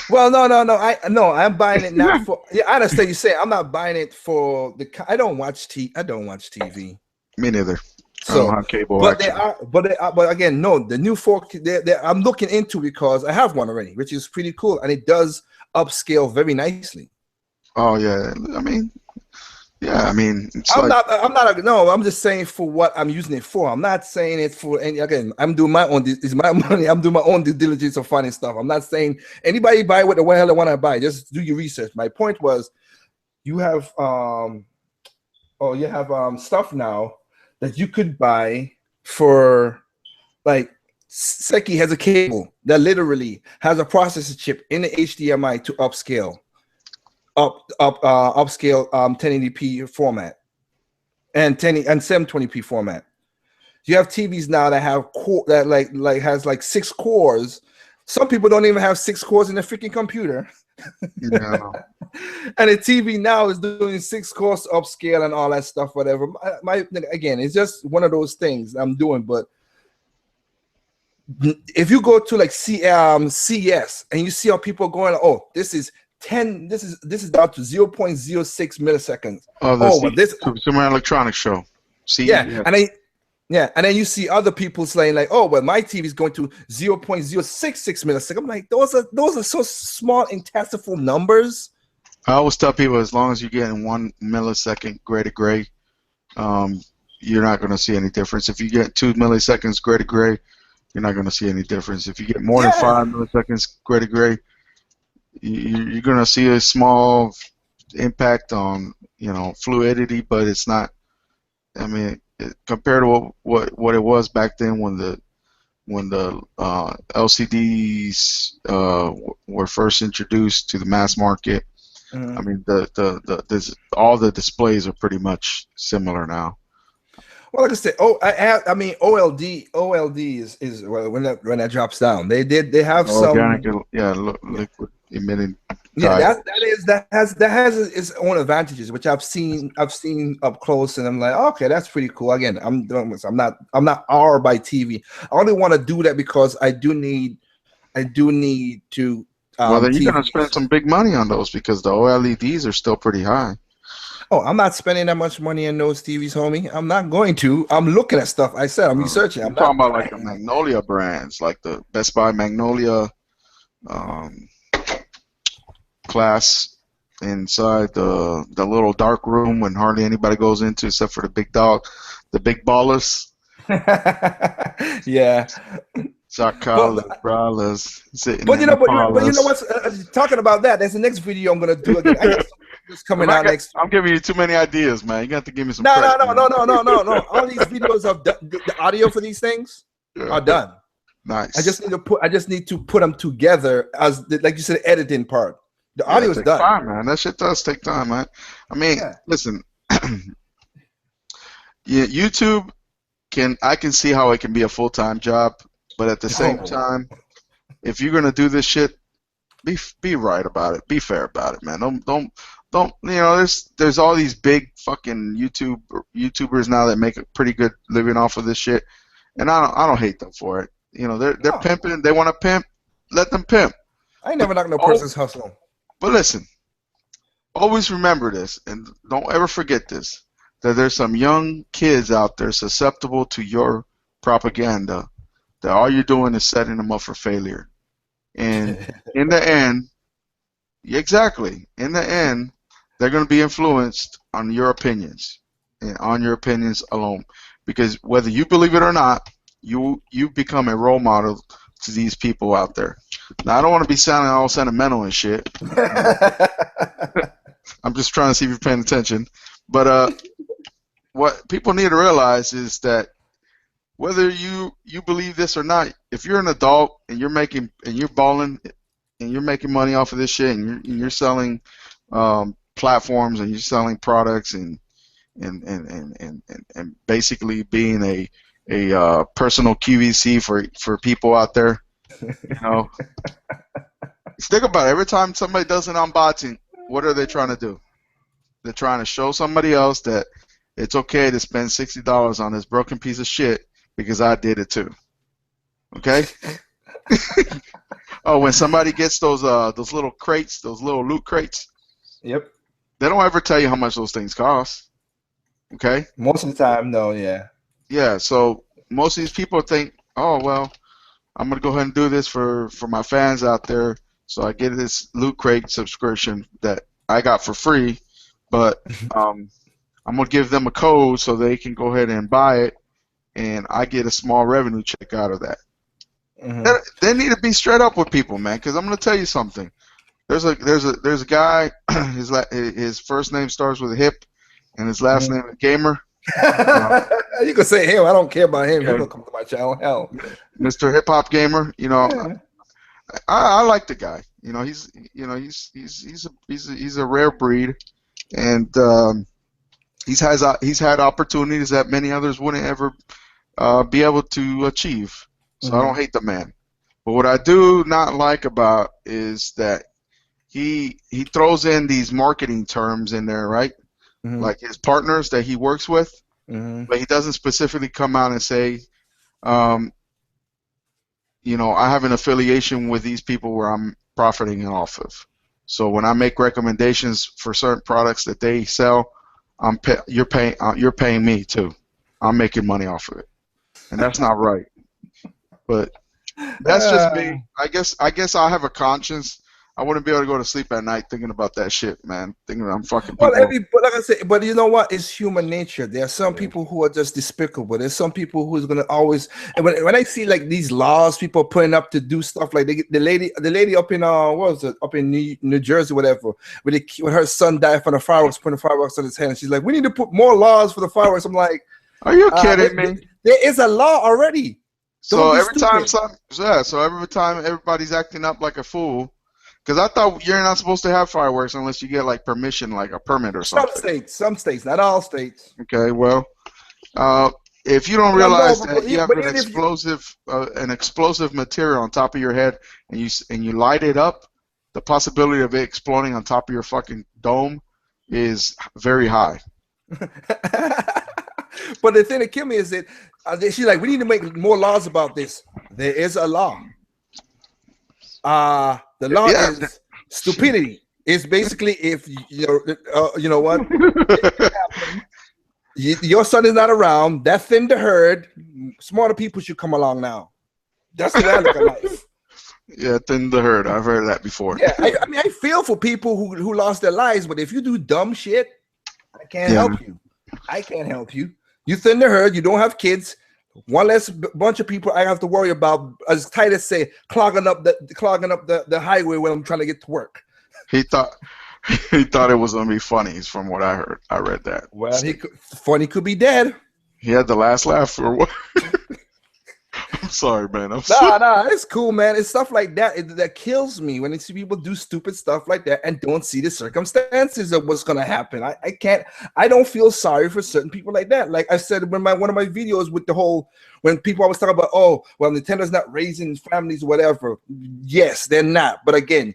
Well, no. I'm buying it not for. Yeah, I understand you say. I'm not buying it for the. I don't watch TV. Me neither. So, I don't have cable. But again, no. The new 4K. I'm looking into, because I have one already, which is pretty cool, and it does upscale very nicely. Oh yeah, I mean, I'm just saying for what I'm using it for. I'm not saying it for any. Again, I'm doing my own. It's my money. I'm doing my own due diligence of finding stuff. I'm not saying anybody buy what the hell they want to buy. Just do your research. My point was, you have stuff now that you could buy for, like, Seki has a cable that literally has a processor chip in the HDMI to upscale. Upscale 1080p format and 720p format. You have TVs now that have has 6 cores. Some people don't even have 6 cores in their freaking computer. No. And the TV now is doing 6 cores upscale and all that stuff, whatever. Again, it's just one of those things I'm doing. But if you go to like CS and you see how people are going, oh, this is down to 0.06 milliseconds. This Consumer Electronics Show. And then you see other people saying like, oh, well, my TV is going to 0.066 milliseconds. I'm like, those are so small intestinal numbers. I always tell people, as long as you get in 1 millisecond gray to gray, you're not going to see any difference. If you get 2 milliseconds gray to gray, you're not going to see any difference. If you get more than 5 milliseconds gray to gray, you're going to see a small impact on, fluidity, but it's not. I mean, compared to what it was back then when the LCDs were first introduced to the mass market. I mean, all the displays are pretty much similar now. Well, like I said, OLED is when that drops down. They have organic, liquid emitting. Yeah, that has its own advantages, which I've seen up close, and I'm like, okay, that's pretty cool. Again, I'm not R by TV. I only want to do that because I do need to. Well, then you're gonna spend some big money on those, because the OLEDs are still pretty high. Oh, I'm not spending that much money on those TVs, homie. I'm not going to. I'm looking at stuff. I said I'm researching. I'm talking about like the Magnolia brands, like the Best Buy Magnolia class inside the little dark room when hardly anybody goes into except for the big dog, the big ballers. Yeah. Shot collars, bralers, sitting. But you know what's talking about that? There's the next video I'm gonna do again. It's coming out next. I'm giving you too many ideas, man. You got to give me some. No. All these videos of the audio for these things are done. Nice. I just need to put them together as like you said, editing part. The audio is done. Time, man. That shit does take time, man. I mean, listen, yeah, YouTube I can see how it can be a full-time job, but at the same time, if you're gonna do this shit, be right about it. Be fair about it, man. Don't. You know, there's all these big fucking YouTubers now that make a pretty good living off of this shit, and I don't hate them for it. You know, they're pimping. They want to pimp. Let them pimp. I ain't never knocked no person's hustle. But listen, always remember this, and don't ever forget this, that there's some young kids out there susceptible to your propaganda, that all you're doing is setting them up for failure. And in the end, in the end, they're going to be influenced on your opinions, and on your opinions alone. Because whether you believe it or not, you become a role model to these people out there. Now, I don't want to be sounding all sentimental and shit. I'm just trying to see if you're paying attention. But what people need to realize is that whether you believe this or not, if you're an adult and you're balling and you're making money off of this shit, and you're selling platforms, and you're selling products, and basically being a personal QVC for people out there, you know. Think about it. Every time somebody does an unboxing, what are they trying to do? They're trying to show somebody else that it's okay to spend $60 on this broken piece of shit because I did it too. Okay? Oh, when somebody gets those little crates, those little loot crates. Yep. They don't ever tell you how much those things cost. Okay? Most of the time, no, yeah. Yeah, so most of these people think, oh, well, I'm going to go ahead and do this for my fans out there, so I get this loot crate subscription that I got for free, but I'm going to give them a code so they can go ahead and buy it, and I get a small revenue check out of that. Mm-hmm. They need to be straight up with people, man, because I'm going to tell you something. There's a guy, his first name starts with a hip, and his last name is Gamer. You can say him. I don't care about him. Okay. He'll come to my channel. Hell, Mr. Hip Hop Gamer. You know, I like the guy. You know, he's a rare breed, and he's had opportunities that many others wouldn't ever be able to achieve. So I don't hate the man. But what I do not like about is that he throws in these marketing terms in there, right? Like his partners that he works with, but he doesn't specifically come out and say, you know, I have an affiliation with these people where I'm profiting off of. So when I make recommendations for certain products that they sell, you're paying me too. I'm making money off of it, and that's not right. Like that's just me. I guess I have a conscience. I wouldn't be able to go to sleep at night thinking about that shit, man. Thinking that I'm fucking. Well, but like I said, but you know what? It's human nature. There are some people who are just despicable. There's some people who's gonna always. And when I see like these laws, people putting up to do stuff like the lady up in what was it, up in New Jersey, whatever, when her son died from the fireworks, putting the fireworks on his hand. She's like, we need to put more laws for the fireworks. I'm like, are you kidding me? There is a law already. So every time everybody's acting up like a fool. Because I thought you're not supposed to have fireworks unless you get like permission, like a permit or something. Some states, not all states. Okay, well, if you don't realize that you have an explosive material on top of your head and you light it up, the possibility of it exploding on top of your fucking dome is very high. But the thing that killed me is that she's like, we need to make more laws about this. There is a law. The law is stupidity. It's basically if you know what, your son is not around. That thin the herd. Smarter people should come along now. That's the way I look at life. Yeah, thin the herd. I've heard that before. Yeah, I mean, I feel for people who lost their lives, but if you do dumb shit, I can't help you. I can't help you. You thin the herd. You don't have kids. One less bunch of people I have to worry about, as Titus say, clogging up the highway when I'm trying to get to work. He thought it was gonna be funny, from what I heard. I read that. Well, funny could be dead. He had the last laugh for what? I'm sorry, man. I'm sorry. Nah, it's cool, man. It's stuff like that that kills me when I see people do stupid stuff like that and don't see the circumstances of what's gonna happen. I can't. I don't feel sorry for certain people like that. Like I said when one of my videos with the whole when people always talk about, oh, well, Nintendo's not raising families, whatever. Yes, they're not. But again,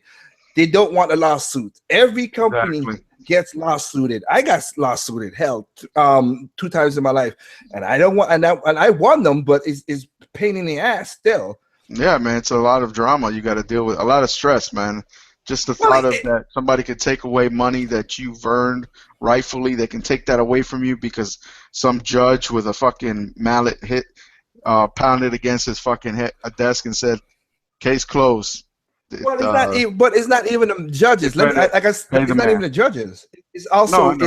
they don't want a lawsuit. Every company gets lawsuited. I got lawsuited, hell, 2 times in my life, and I don't want, and I won them, but it's pain in the ass still. Yeah, man, it's a lot of drama you got to deal with, a lot of stress, man. Just the thought of that somebody could take away money that you've earned rightfully, they can take that away from you because some judge with a fucking mallet pounded against his fucking desk and said, "Case closed." Well, it's not even the judges. It's not even the judges. It's also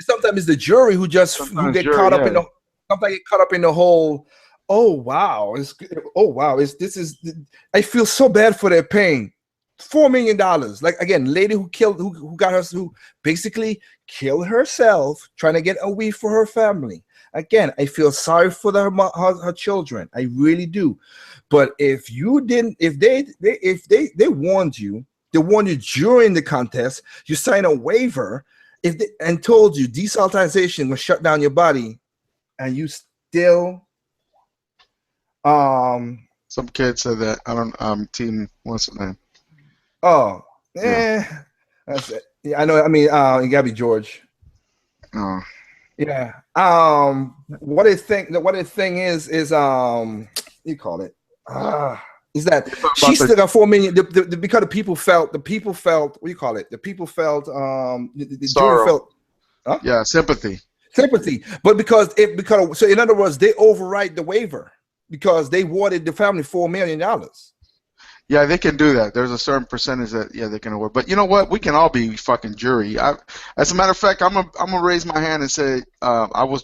sometimes it's the jury who get caught up in the whole. Oh wow! I feel so bad for their pain. $4 million. Like again, lady who basically killed herself trying to get a weed for her family. Again, I feel sorry for her children. I really do. But if they warned you, during the contest, you sign a waiver, and told you desaltization will shut down your body, and you still, some kid said that. I don't. Team, what's the name? Oh, that's it. Yeah, I know. I mean, it gotta be George. Oh. Yeah. What the thing is you call it. Is that she still got 4 million because the people felt what do you call it? The people felt the jury felt sympathy. But because so in other words, they override the waiver because they awarded the family $4 million. Yeah, they can do that. There's a certain percentage that they can award. But you know what? We can all be fucking jury. As a matter of fact, I'm gonna raise my hand and say I was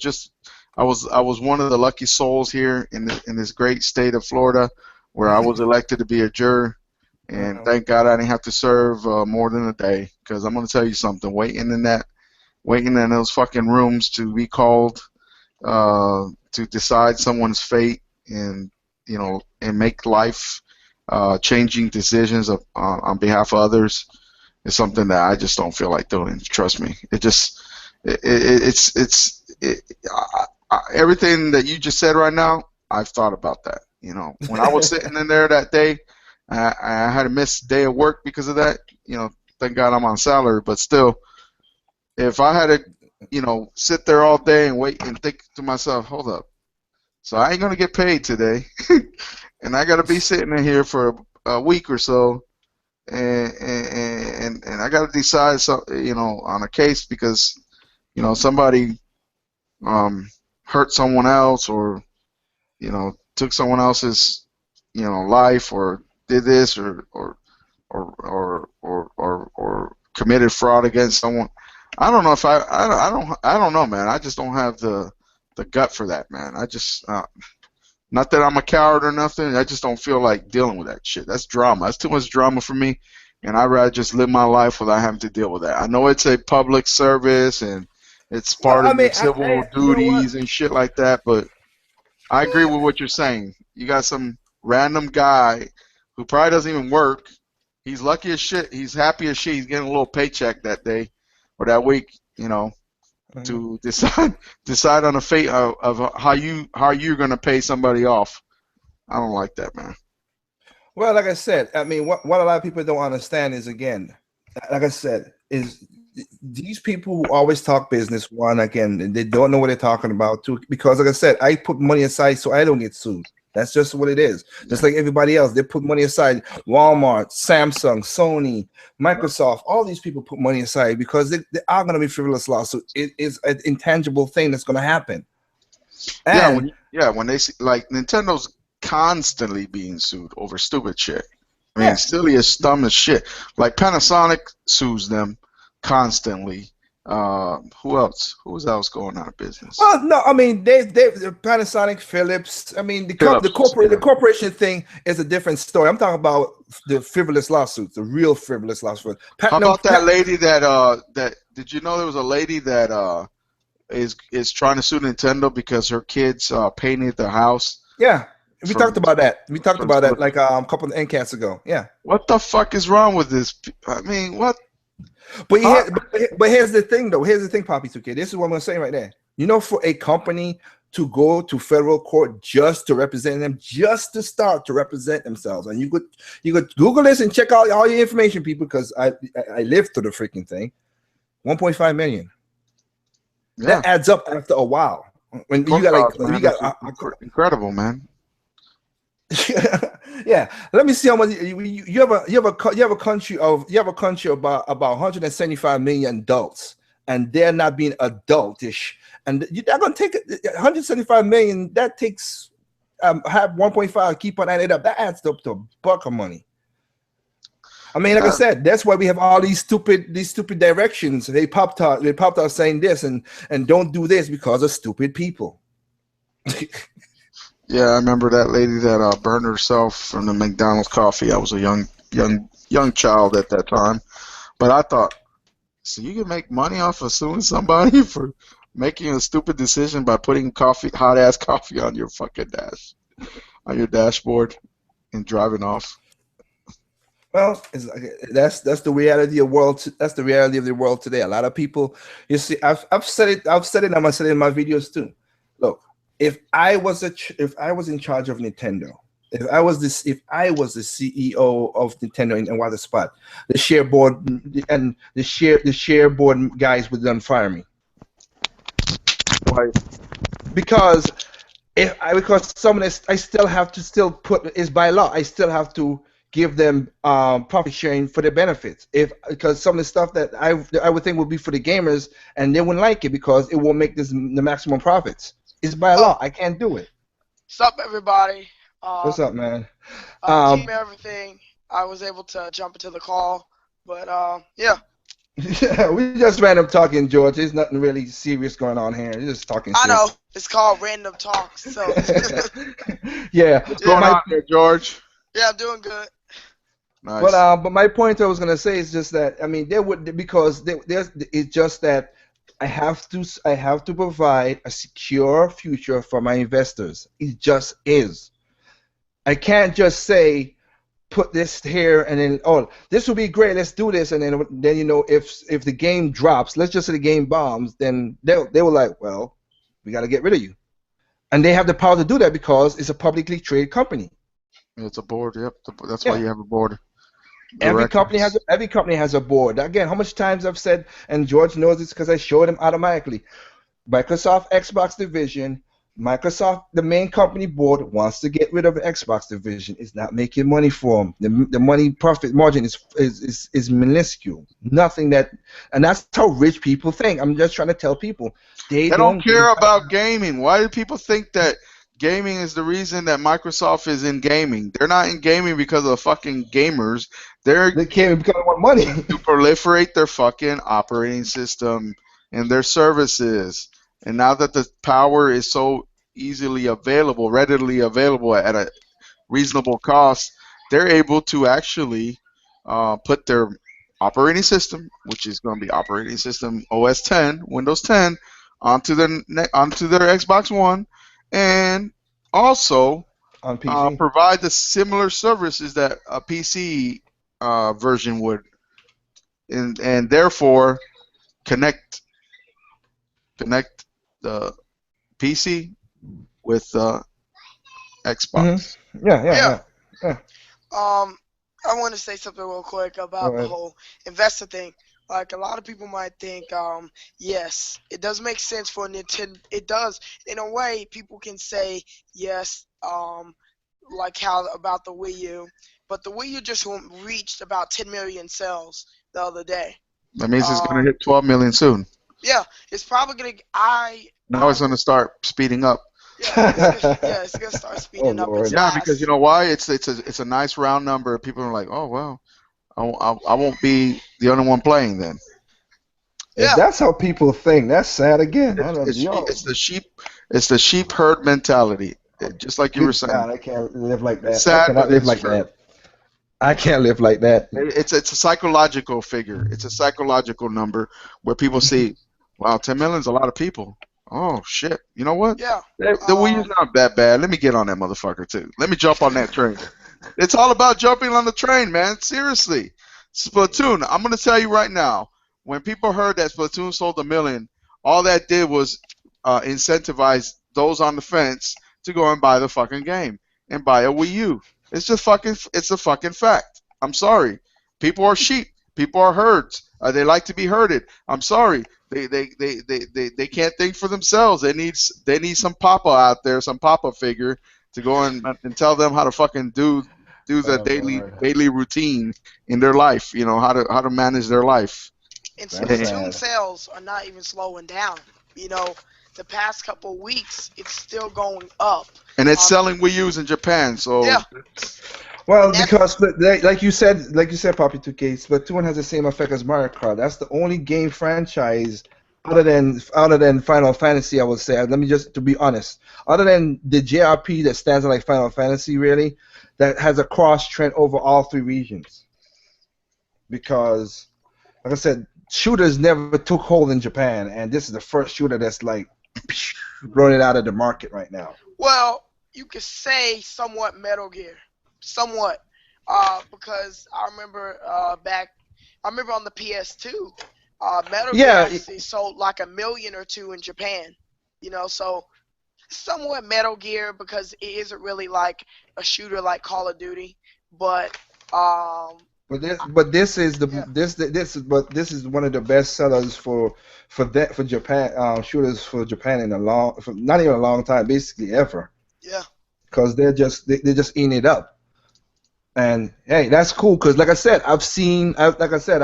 one of the lucky souls here in this great state of Florida, where I was elected to be a juror, and thank God I didn't have to serve more than a day. Because I'm gonna tell you something, waiting in those fucking rooms to be called to decide someone's fate and make life changing decisions on behalf of others is something that I just don't feel like doing. Trust me. Everything that you just said right now, I've thought about that. When I was sitting in there that day, I had to miss a day of work because of that. Thank God I'm on salary, but still, if I had to, sit there all day and wait and think to myself, hold up, so I ain't gonna get paid today, and I gotta be sitting in here for a week or so, and I gotta decide on a case because somebody hurt someone else or took someone else's life or did this or committed fraud against someone. I don't know if I don't know, man. I just don't have the gut for that, man. I just not that I'm a coward or nothing. I just don't feel like dealing with that shit. That's drama. That's too much drama for me, and I'd rather just live my life without having to deal with that. I know it's a public service and it's part of your civil duties and shit like that, but I agree with what you're saying. You got some random guy who probably doesn't even work. He's lucky as shit. He's happy as shit. He's getting a little paycheck that day or that week, to decide on the fate of how you're gonna pay somebody off. I don't like that, man. Well, like I said, I mean, what a lot of people don't understand is, again, like I said, is these people who always talk business, again, they don't know what they're talking about, too, because, like I said, I put money aside so I don't get sued. That's just what it is. Just like everybody else, they put money aside. Walmart, Samsung, Sony, Microsoft, all these people put money aside because they are going to be frivolous lawsuits. It is an intangible thing that's going to happen. And when they see, like, Nintendo's constantly being sued over stupid shit. I mean, silly as dumb as shit. Like Panasonic sues them constantly. Who else? Who's else going out of business? Well, no, I mean they Panasonic, Philips. I mean the corporation thing is a different story. I'm talking about the frivolous lawsuits, the real frivolous lawsuits. How about that lady that did you know there was a lady that is trying to sue Nintendo because her kids painted the house? Yeah. We talked about that. We talked about that like a couple of endcasts ago. Yeah. What the fuck is wrong with this? I mean, what? But here's the thing, though. Here's the thing, Poppy 2K. This is what I'm gonna say right there. You know, for a company to go to federal court just to represent them, just to start to represent themselves, and you could Google this and check out all your information, people, because I lived through the freaking thing. 1.5 million. Yeah. That adds up after a while. When you got incredible, man. Yeah, let me see how much you have a country about 175 million adults, and they're not being adultish, and they're gonna take 175 million. That takes have 1.5. Keep on adding it up. That adds up to a buck of money. I mean, like I said, that's why we have all these stupid directions. They popped out saying this and don't do this because of stupid people. Yeah, I remember that lady that burned herself from the McDonald's coffee. I was a young child at that time, but I thought, so you can make money off of suing somebody for making a stupid decision by putting hot ass coffee on your fucking dashboard and driving off. Well, that's the reality of world. That's the reality of the world today. A lot of people, you see, I've said it. I'm gonna say it in my videos too. Look, if I was in charge of Nintendo, if I was the CEO of Nintendo and Water Spot, the share board and the share board guys would then fire me. Why? Because some of this I still have to put is by law. I still have to give them profit sharing for their benefits. Because some of the stuff that I would think would be for the gamers, and they wouldn't like it because it won't make the maximum profits. It's by law. I can't do it. What's up, everybody? What's up, man? Team everything. I was able to jump into the call, but yeah. Yeah, we just random talking, George. There's nothing really serious going on here. We're just talking. I know. It's called random talks. So. Yeah. What's going on there, George? Yeah, I'm doing good. Nice. But my point I was gonna say is just that it's just that I have to provide a secure future for my investors. It just is. I can't just say put this here and then this will be great. Let's do this, and then you know if the game drops, let's just say the game bombs, then they were like, well, we got to get rid of you, and they have the power to do that because it's a publicly traded company. It's a board. Yep, that's why you have a board. Every company has a board. Again, how much times I've said, and George knows this because I showed him automatically. Microsoft Xbox division, Microsoft, the main company board, wants to get rid of the Xbox division. It's not making money for them. The money profit margin is minuscule. Nothing that, and that's how rich people think. I'm just trying to tell people they don't care about gaming. Why do people think that gaming is the reason that Microsoft is in gaming? They're not in gaming because of fucking gamers. They came because they want money to proliferate their fucking operating system and their services. And now that the power is so readily available at a reasonable cost, they're able to actually put their operating system, which is going to be operating system OS 10, Windows 10, onto their Xbox One, and also on PC. Provide the similar services that a PC version would, and therefore connect the PC with Xbox. Mm-hmm. Yeah. I want to say something real quick about the whole investor thing. Like, a lot of people might think, yes, it does make sense for Nintendo. It does. In a way, people can say, yes, like how about the Wii U. But the Wii U just reached about 10 million sales the other day. That means it's going to hit 12 million soon. Yeah, it's probably going to... Now it's going to start speeding up. Yeah, it's going to start speeding up. Yeah, because you know why? It's a nice round number. People are like, oh, well, I won't be the only one playing then. Yeah. If that's how people think, that's sad again. It's the sheep herd mentality. Just like you were saying. God, I can't live like that. Sad, I cannot live like that. I can't live like that. It's a psychological figure. It's a psychological number where people see, wow, 10 million is a lot of people. Oh shit! You know what? Yeah. The Wii U's not that bad. Let me get on that motherfucker too. Let me jump on that train. It's all about jumping on the train, man. Seriously. Splatoon, I'm going to tell you right now, when people heard that Splatoon sold 1 million, all that did was incentivize those on the fence to go and buy the fucking game and buy a Wii U. It's a fucking fact. I'm sorry. People are sheep. People are herds. They like to be herded. I'm sorry. They can't think for themselves. They need some papa out there, some papa figure to go and tell them how to fucking do the daily routine in their life. You know how to manage their life. And Splatoon sales are not even slowing down. You know, the past couple of weeks, it's still going up. And it's selling Wii U's in Japan. So yeah. Well, because like you said, Poppy 2K, Splatoon has the same effect as Mario Kart. That's the only game franchise other than Final Fantasy, I would say. Let me just to be honest, other than the JRP that stands like Final Fantasy, really, that has a cross trend over all 3 regions. Because, like I said, shooters never took hold in Japan, and this is the first shooter that's like blowing it out of the market right now. Well, you could say somewhat Metal Gear. Somewhat, because I remember on the PS2, Metal Gear actually sold like 1 million or 2 in Japan. You know, so somewhat Metal Gear because it isn't really like a shooter like Call of Duty, but this is one of the best sellers for Japan shooters for Japan in not even a long time, basically ever. Yeah. Because they're just eating it up. And hey, that's cool because, like I said, I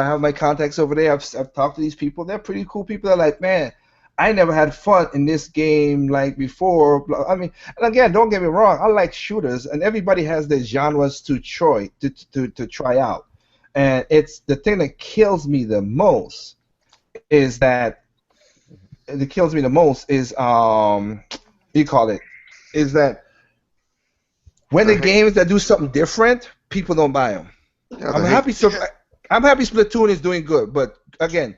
have my contacts over there. I've talked to these people. They're pretty cool people. They're like, man, I never had fun in this game like before. I mean, and again, don't get me wrong. I like shooters, and everybody has their genres to try out. And it's the thing that kills me the most is what do you call it? Is that when the games that do something different, people don't buy them. Yeah, I'm happy Splatoon is doing good, but again,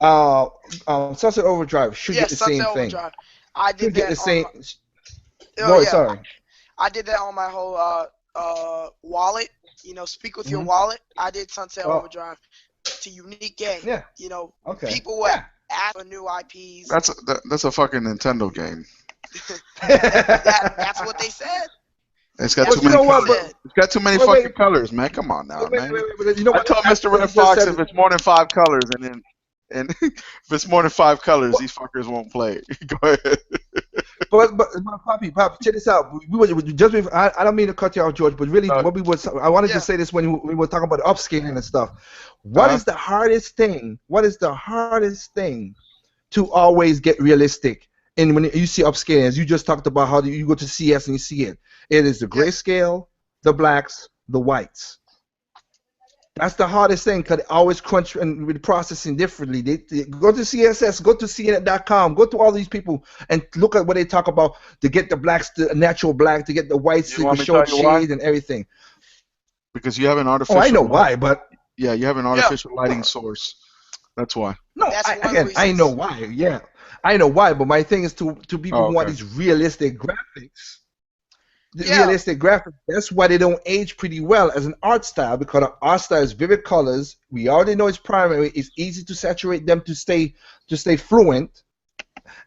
Sunset Overdrive should get the same thing. I did that. Sorry. I did that on my whole wallet. You know, speak with your wallet. I did Sunset Overdrive. It's a unique game. Yeah. You know, people would ask for new IPs. That's a fucking Nintendo game. That's what they said. It's got too many colors. It's got too many fucking colors, man. Come on now, man. I told Mr. Red Fox if it's more than 5 colors, and if it's more than 5 colors, these fuckers won't play. Go ahead. But Poppy, check this out. I don't mean to cut you off, George, but really, I wanted to say this when we were talking about upscaling and stuff. What is the hardest thing? What is the hardest thing to always get realistic? And when you see upscaling, as you just talked about how you go to CS and you see it, it is the grayscale, the blacks, the whites. That's the hardest thing because they always crunch and with processing differently. They go to CSS, go to CNN.com, go to all these people and look at what they talk about to get the blacks to natural black, to get the whites to show shade and everything. Because you have an artificial. Oh, I know why, but yeah, you have an artificial lighting source. That's why. No, I know why. Yeah, I know why. But my thing is to people who want these realistic graphics. Realistic graphics. That's why they don't age pretty well as an art style because our art style is vivid colors. We already know it's primary. It's easy to saturate them to stay fluent,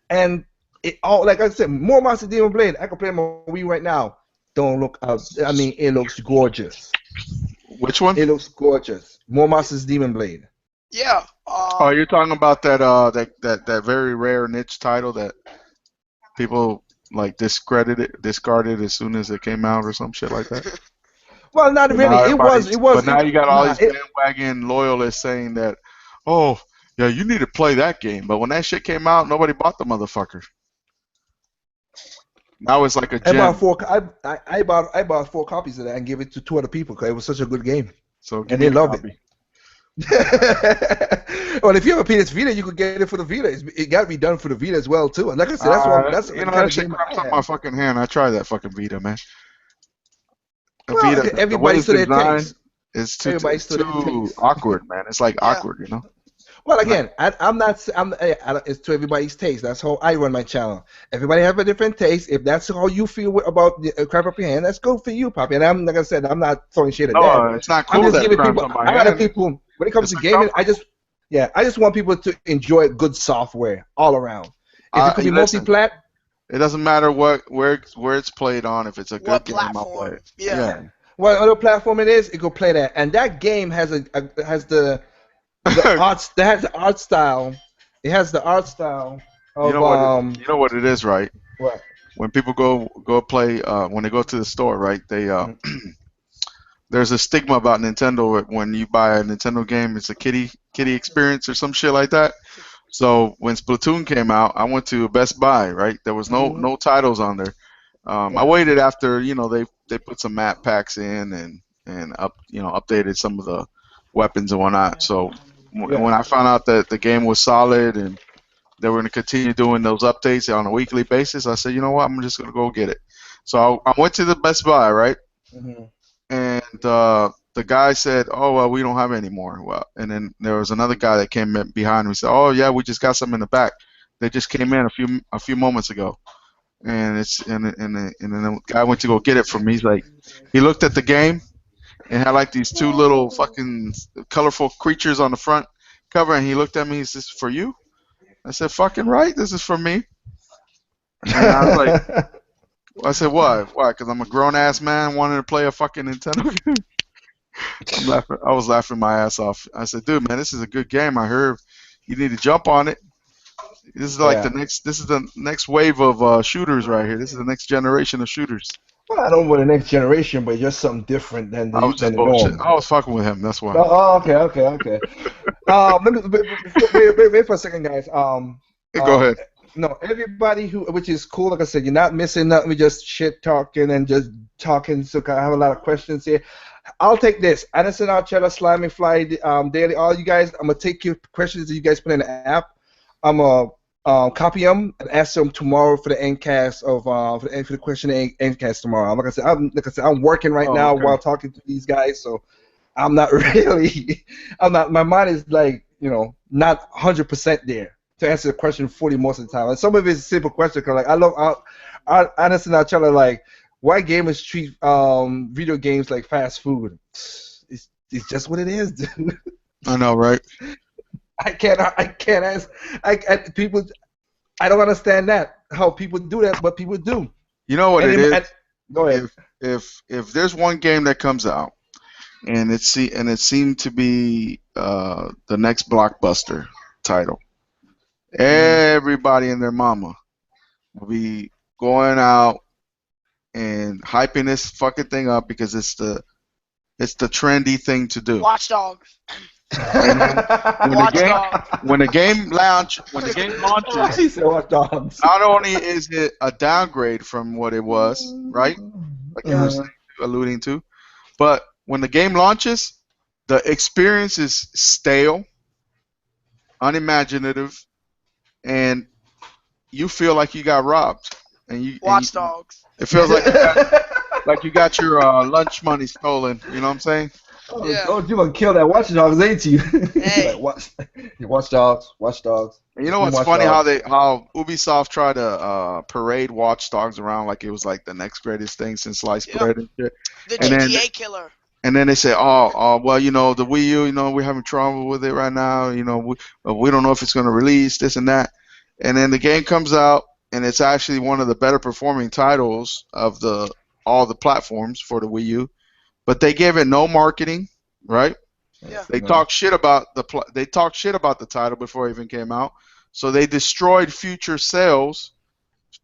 and it all like I said, more Master Demon Blade. I can play my Wii right now. Don't look up. I mean, it looks gorgeous. Which one? It looks gorgeous. More Master's Demon Blade. Yeah. You're talking about that very rare niche title that people like discarded as soon as it came out or some shit like that. Well, not really. It was. But now you got all these bandwagon loyalists saying that, oh, yeah, you need to play that game. But when that shit came out, nobody bought the motherfucker. Now it's like a gem. I bought 4 copies of that and gave it to 2 other people because it was such a good game. So and they loved it. Well, if you have a PS Vita, you could get it for the Vita. It got to be done for the Vita as well too. And like I said, that's that shit craps on my fucking hand. I tried that fucking Vita, man. Vita, everybody's to their taste. It's too awkward, man. It's like awkward, you know. Well, again, I'm not. It's to everybody's taste. That's how I run my channel. Everybody have a different taste. If that's how you feel about the crap up your hand, that's good for you, Poppy. And I'm like I said, I'm not throwing shit at that. No, it's not I'm cool just that giving cramps people. on my I got hand. people when it comes It's to gaming. uncomfortable. I just want people to enjoy good software all around. If it could be Listen, multi-plat, it doesn't matter where it's played on. If it's a good What game, I'll play platform? it. Yeah. Yeah. what other platform it is, it could play that. And that game has has the arts. That has the art style. It has the art style You of know what? You know what it is, right? what? When people go play, when they go to the store, right? They there's a stigma about Nintendo when you buy a Nintendo game. It's a kiddie experience or some shit like that. So when Splatoon came out, I went to Best Buy. Right, there was no titles on there. I waited after they put some map packs in and updated some of the weapons and whatnot. So when I found out that the game was solid and they were going to continue doing those updates on a weekly basis, I said, you know what, I'm just going to go get it. So I went to the Best Buy, right? Mm-hmm. And the guy said, "Oh well, we don't have any more." Well, and then there was another guy that came in behind me. Said, "Oh yeah, we just got some in the back. They just came in a few moments ago." And then the guy went to go get it for me. He's like, he looked at the game and had like these two little fucking colorful creatures on the front cover, and he looked at me. He says, "For you?" I said, "Fucking right, this is for me." And I was like, I said, "Why? Why? Because I'm a grown ass man wanting to play a fucking Nintendo game." I'm laughing. I was laughing my ass off. I said, "Dude, man, this is a good game. I heard you need to jump on it. This is like the next. This is the next wave of shooters right here. This is the next generation of shooters." Well, I don't know the next generation, but just something different than I was just the bullshit. norm. I was fucking with him. That's why. Oh, okay. Let me wait for a second, guys. Go ahead. No, everybody which is cool. Like I said, you're not missing nothing. We just shit talking and just talking. So I have a lot of questions here. I'll take this. Anderson, Archetta, Slimy Fly, Daily. All you guys, I'm gonna take your questions that you guys put in the app. I'm gonna copy them and ask them tomorrow for the endcast of for the question endcast tomorrow. Like I said, I'm working right now while talking to these guys, so I'm not really. I'm not. My mind is like not 100% there to answer the question fully most of the time. And some of it's a simple question because like I love Anderson, Archella, like. Why gamers treat video games like fast food? It's just what it is, dude. I know, right? I can't ask. People. I don't understand that how people do that, but people do. You know what it is? Go ahead. If there's one game that comes out and it seemed to be the next blockbuster title, everybody and their mama will be going out and hyping this fucking thing up because it's the trendy thing to do. Watch Dogs. When the game launches, She said Watch Dogs. not only is it a downgrade from what it was, right? Like you were alluding to, but when the game launches, the experience is stale, unimaginative, and you feel like you got robbed. Watch Dogs. It feels like you got your lunch money stolen. You know what I'm saying? Oh, you gonna kill that Watch Dogs, ain't you? Hey. Watch Dogs. And you know what's funny? How Ubisoft tried to parade Watch Dogs around like it was like the next greatest thing since sliced bread and shit. The GTA killer. And then they say, well, the Wii U, we're having trouble with it right now. We don't know if it's gonna release this and that. And then the game comes out, and it's actually one of the better performing titles of all the platforms for the Wii U. But they gave it no marketing, right? Yeah. They talked shit about the title before it even came out. So they destroyed future sales.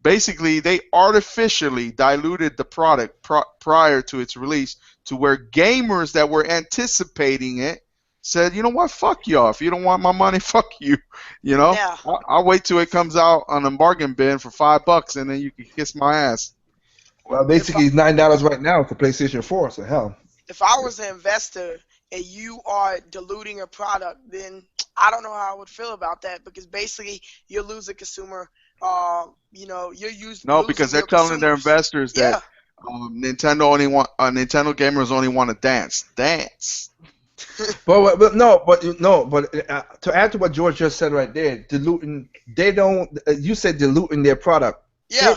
Basically, they artificially diluted the product prior to its release to where gamers that were anticipating it said, you know what, fuck y'all. If you don't want my money, fuck you. Yeah. I'll wait till it comes out on a bargain bin for $5 and then you can kiss my ass. Well, basically, it's $9 right now for PlayStation 4. So hell. If I was an investor and you are diluting a product, then I don't know how I would feel about that because basically you're losing consumer. You're using. No, because they're telling their investors that Nintendo gamers only want to dance. But no, to add to what George just said right there, diluting. They don't. You said diluting their product. Yeah.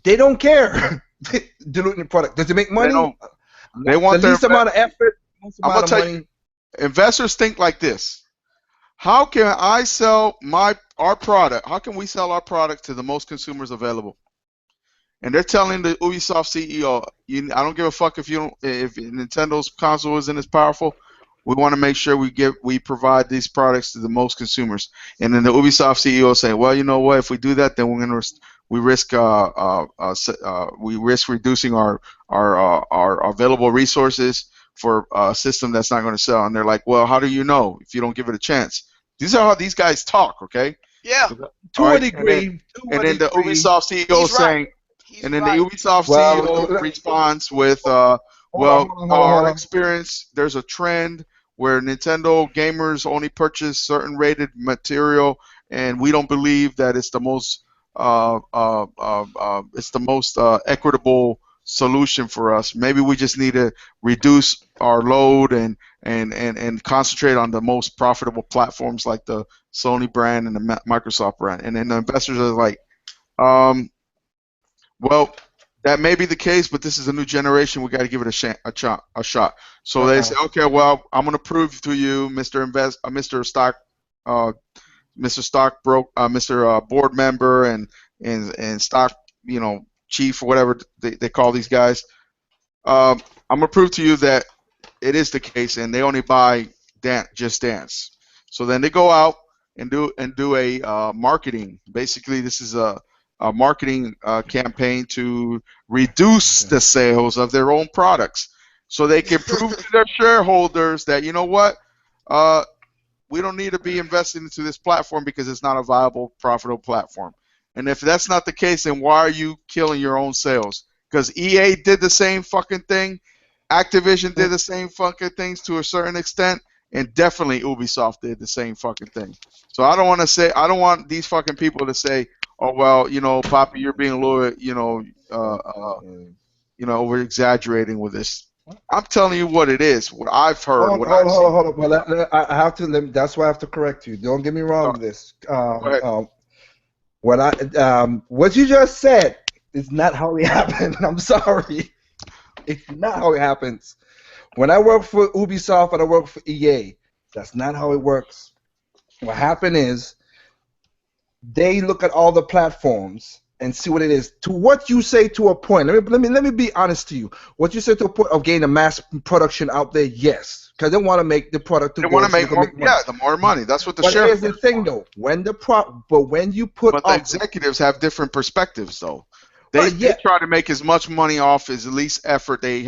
They don't care. Diluting the product. Does it make money? They don't. They want the least amount of effort, least I'm amount gonna of tell money. you, investors think like this. How can I sell our product? How can we sell our product to the most consumers available? And they're telling the Ubisoft CEO, I don't give a fuck if Nintendo's console isn't as powerful. We want to make sure we provide these products to the most consumers. And then the Ubisoft CEO saying, well, you know what? If we do that, then we risk reducing our available resources for a system that's not going to sell. And they're like, well, how do you know if you don't give it a chance? These are how these guys talk, okay? Yeah. To a degree. And then the Ubisoft CEO is saying. And then the Ubisoft CEO responds with, our experience, there's a trend where Nintendo gamers only purchase certain rated material, and we don't believe that it's the most equitable solution for us. Maybe we just need to reduce our load and concentrate on the most profitable platforms like the Sony brand and the Microsoft brand. And then the investors are like, well, that may be the case, but this is a new generation. We got to give it a shot. So they say, okay, well, I'm going to prove to you, Mr. Board member and stock, chief or whatever they call these guys. I'm going to prove to you that it is the case, and they only buy Just Dance. So then they go out and do a marketing. Basically, this is a marketing campaign to reduce the sales of their own products, so they can prove to their shareholders that, you know what, we don't need to be investing into this platform because it's not a viable, profitable platform. And if that's not the case, then why are you killing your own sales? Because EA did the same fucking thing, Activision did the same fucking things to a certain extent, and definitely Ubisoft did the same fucking thing. So I don't want these fucking people to say, oh, well, Poppy, you're being a little, we're exaggerating with this. I'm telling you what it is, what I've heard. Hold on. Well, I have to. That's why I have to correct you. Don't get me wrong with this. What you just said is not how it happened. I'm sorry. It's not how it happens. When I work for Ubisoft and I work for EA, that's not how it works. What happened is they look at all the platforms and see what it is. To what you say to a point. Let me be honest to you. What you say to a point of getting a mass production out there, yes, because they want to make the product. They want to make more. Yeah, the more money. That's what the share. But here's the thing, though. When the executives have different perspectives, though. They try to make as much money off as least effort they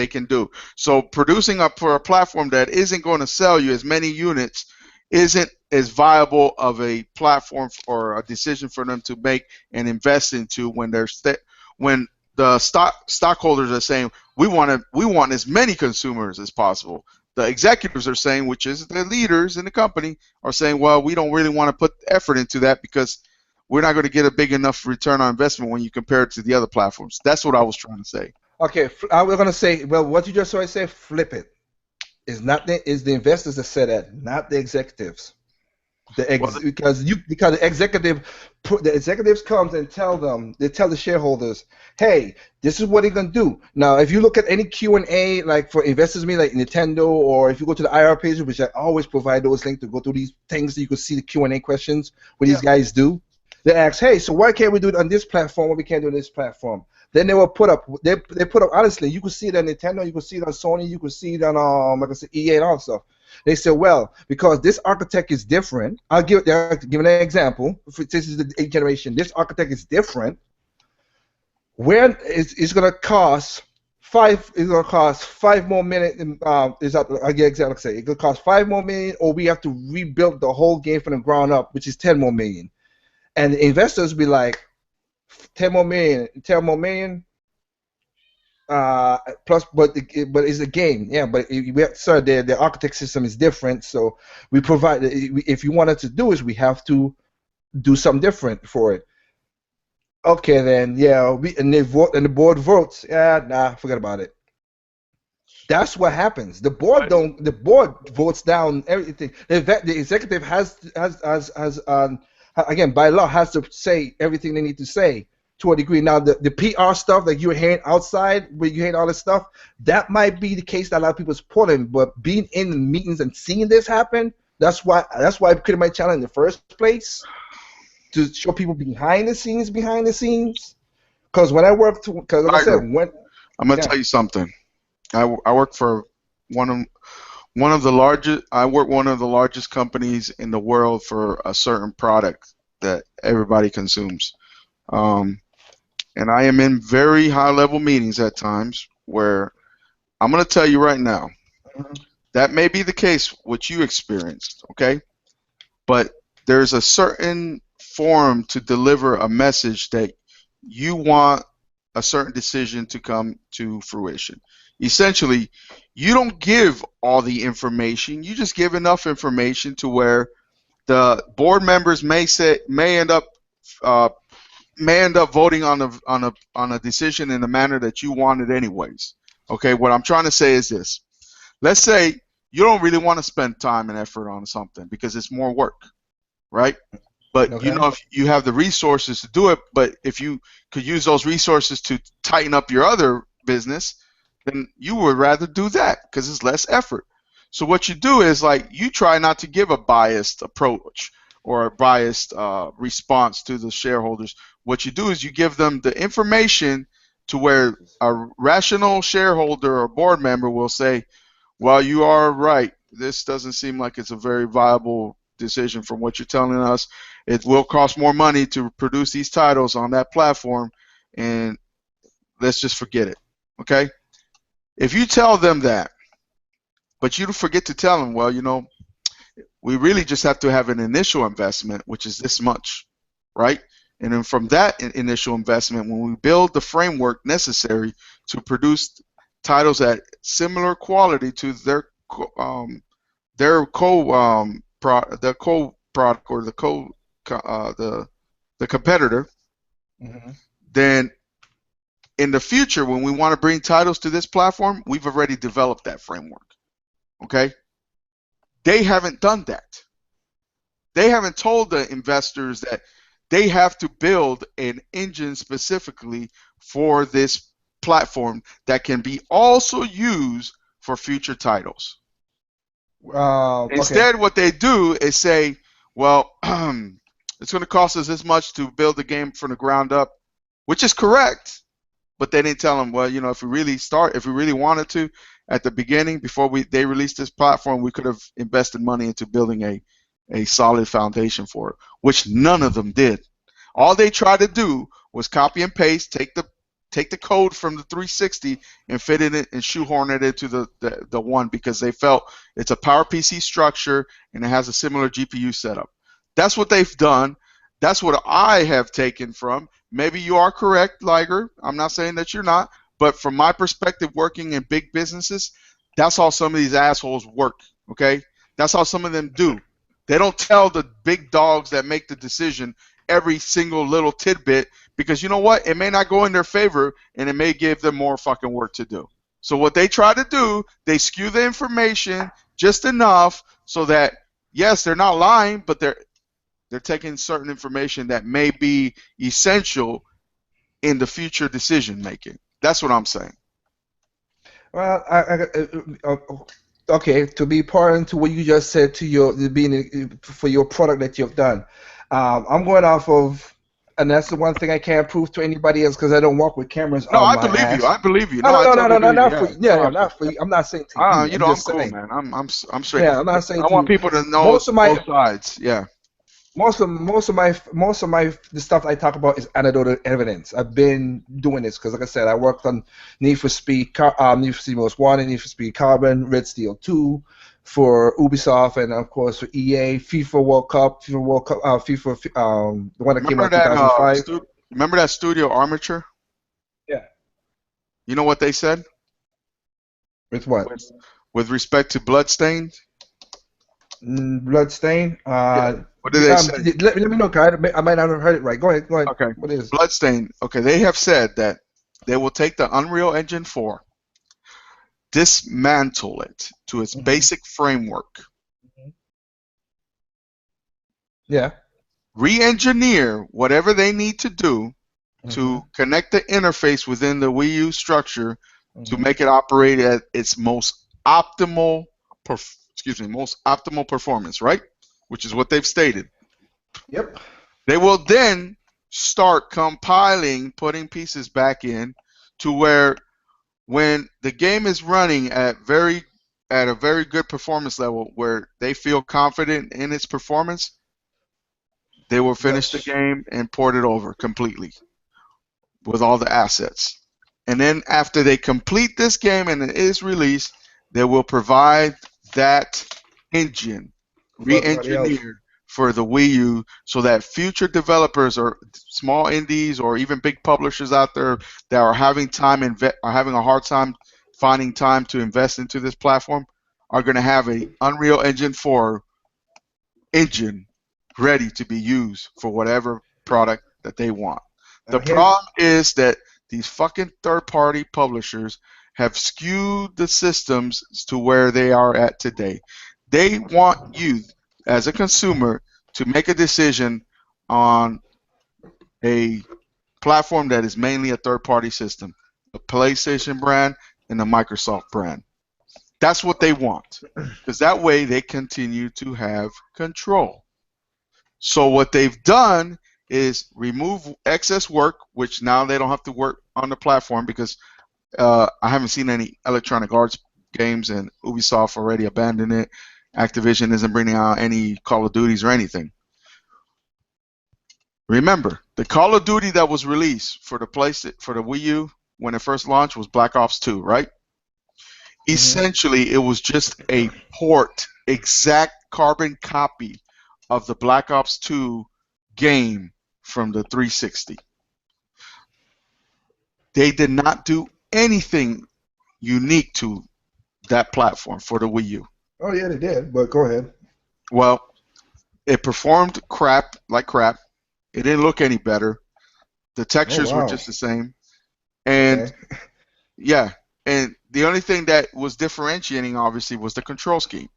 can do. So producing for a platform that isn't going to sell you as many units isn't as viable of a platform or a decision for them to make and invest into when the stockholders are saying we want as many consumers as possible. The executives are saying, which is the leaders in the company, are saying, well, we don't really want to put effort into that because we're not going to get a big enough return on investment when you compare it to the other platforms. That's what I was trying to say. Okay, we're going to say, well, what you just always say, flip it. It's the investors that say that, not the executives. Because the executives comes and tell the shareholders, hey, this is what they're gonna do. Now, if you look at any Q&A, like for investors, like Nintendo, or if you go to the IR page, which I always provide those links to go through these things, so you can see the Q&A questions what these guys do. They ask, hey, so why can't we do it on this platform when we can't do it on this platform? Then they will put up. They put up. Honestly, you can see it on Nintendo, you can see it on Sony, you can see it on like I said, EA and all stuff. They said, well, because this architect is different. I'll give an example. This is the 8th generation. This architect is different. Where it's going to cost five? It's going to cost 5 more minutes. I'll get exactly say. It could cost 5 more million, or we have to rebuild the whole game from the ground up, which is 10 more million. And the investors be like, 10 more million. Plus, but it's a game, yeah. But the architect system is different, so we provide. If you wanted to do it, we have to do something different for it. Okay, then, yeah. And they vote, and the board votes. Yeah, nah, forget about it. That's what happens. The board don't. The board votes down everything. The executive has again by law has to say everything they need to say to a degree. Now the PR stuff that you're hearing outside, where you're hearing all this stuff, that might be the case that a lot of people is pulling. But being in the meetings and seeing this happen, that's why I created my channel in the first place, to show people behind the scenes. Because when I work, because like I said, I'm gonna tell you something. I work for one of the largest. I work one of the largest companies in the world for a certain product that everybody consumes, and I am in very high-level meetings at times where I'm going to tell you right now that may be the case what you experienced, okay? But there's a certain form to deliver a message that you want a certain decision to come to fruition. Essentially, you don't give all the information. You just give enough information to where the board members may end up voting on a decision in the manner that you wanted anyways. Okay, what I'm trying to say is this. Let's say you don't really want to spend time and effort on something because it's more work, right? But you know, if you have the resources to do it, but if you could use those resources to tighten up your other business, then you would rather do that because it's less effort. So what you do is, like, you try not to give a biased approach or a biased response to the shareholders. What you do is you give them the information to where a rational shareholder or board member will say, well, you are right. This doesn't seem like it's a very viable decision from what you're telling us. It will cost more money to produce these titles on that platform, and let's just forget it, okay? If you tell them that, but you forget to tell them, well, you know, we really just have to have an initial investment, which is this much, right? And then from that initial investment, when we build the framework necessary to produce titles at similar quality to their co-product or the competitor, then in the future, when we want to bring titles to this platform, we've already developed that framework. Okay? They haven't done that. They haven't told the investors that they have to build an engine specifically for this platform that can be also used for future titles. Instead, what they do is say, well, it's going to cost us this much to build the game from the ground up, which is correct. But they didn't tell them, well, you know, if we really wanted to, at the beginning, before they released this platform, we could have invested money into building a solid foundation for it, which none of them did. All they tried to do was copy and paste, take the code from the 360 and fit it in and shoehorn it into the one, because they felt it's a PowerPC structure and it has a similar GPU setup. That's what they've done. That's what I have taken from. Maybe you are correct, Liger. I'm not saying that you're not. But from my perspective, working in big businesses, that's how some of these assholes work, okay? That's how some of them do. They don't tell the big dogs that make the decision every single little tidbit, because you know what? It may not go in their favor, and it may give them more fucking work to do. So what they try to do, they skew the information just enough so that, yes, they're not lying, but they're taking certain information that may be essential in the future decision making. That's what I'm saying. Well, okay, to be part into what you just said to your for your product that you've done, I'm going off of, and that's the one thing I can't prove to anybody else because I don't walk with cameras on my ass. I believe you. No, not for you. Yeah, not for you. I'm not saying to you. You know, I'm cool, man. I'm straight. Yeah, I'm not saying. I want people to know both sides. Yeah. Most of the stuff I talk about is anecdotal evidence. I've been doing this because, like I said, I worked on Need for Speed Most Wanted, Need for Speed Carbon, Red Steel 2 for Ubisoft, and of course for EA, FIFA World Cup, the one that came out in 2005. Remember that Studio Armature? Yeah. You know what they said? With what? With respect to Bloodstained? Bloodstained? Yeah. What did they say? Let me know, guys. I might not have heard it right. Go ahead. Okay. What is Bloodstained? Okay, they have said that they will take the Unreal Engine 4, dismantle it to its basic framework. Yeah. Re-engineer whatever they need to do to connect the interface within the Wii U structure to make it operate at its most optimal performance, right? Which is what they've stated. Yep. They will then start compiling, putting pieces back in to where when the game is running at a very good performance level where they feel confident in its performance, they will finish the game and port it over completely with all the assets. And then after they complete this game and it is released, they will provide that engine re-engineered for the Wii U so that future developers or small indies or even big publishers out there that are having a hard time finding time to invest into this platform are going to have a Unreal Engine 4 engine ready to be used for whatever product that they want. The problem is that these fucking third-party publishers have skewed the systems to where they are at today. They want you, as a consumer, to make a decision on a platform that is mainly a third-party system, a PlayStation brand and a Microsoft brand. That's what they want, because that way they continue to have control. So what they've done is remove excess work, which now they don't have to work on the platform because I haven't seen any Electronic Arts games, and Ubisoft already abandoned it. Activision isn't bringing out any Call of Duties or anything. Remember, the Call of Duty that was released for the Wii U when it first launched was Black Ops 2, right? Essentially, it was just a exact carbon copy of the Black Ops 2 game from the 360. They did not do anything unique to that platform for the Wii U. Oh yeah, they did, but go ahead. Well, it performed like crap. It didn't look any better. The textures were just the same. And yeah, and the only thing that was differentiating obviously was the control scheme.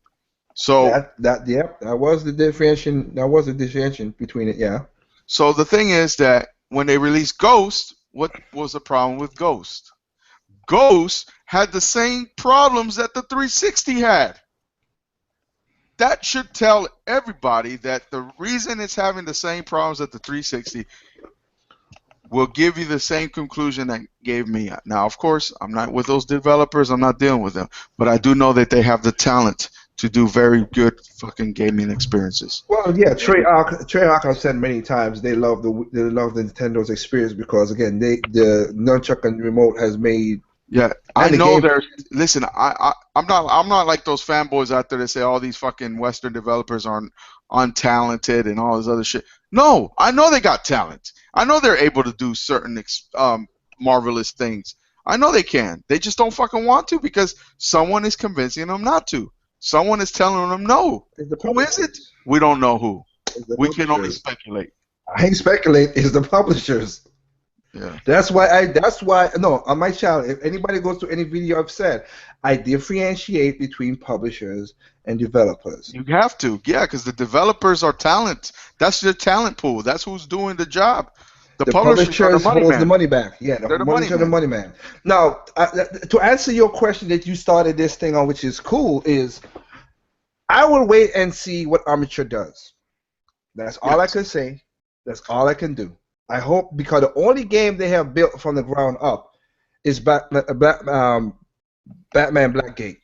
So that was the differentiation. That was the differentiation between it. Yeah. So the thing is that when they released Ghost, what was the problem with Ghost? Ghost had the same problems that the 360 had. That should tell everybody that the reason it's having the same problems that the 360 will give you the same conclusion that gave me. Now, of course, I'm not with those developers. I'm not dealing with them. But I do know that they have the talent to do very good fucking gaming experiences. Well, yeah, Trey Ark has said many times they love the Nintendo's experience because again, the nunchuck and remote has made. Yeah, I know there's. Listen, I'm not like those fanboys out there that say all these fucking Western developers are untalented and all this other shit. No, I know they got talent. I know they're able to do certain marvelous things. I know they can. They just don't fucking want to because someone is convincing them not to. Someone is telling them no. Who is it? We don't know who. We can only speculate. I ain't speculate. It's the publishers. Yeah. That's why no, on my channel, if anybody goes to any video I've said, I differentiate between publishers and developers. You have to, yeah, because the developers are talent. That's your talent pool. That's who's doing the job. The publishers hold the money back. Yeah, the money man. Now, to answer your question that you started this thing on, which is cool, is I will wait and see what Armature does. That's all I can say. That's all I can do. I hope, because the only game they have built from the ground up is Batman Blackgate.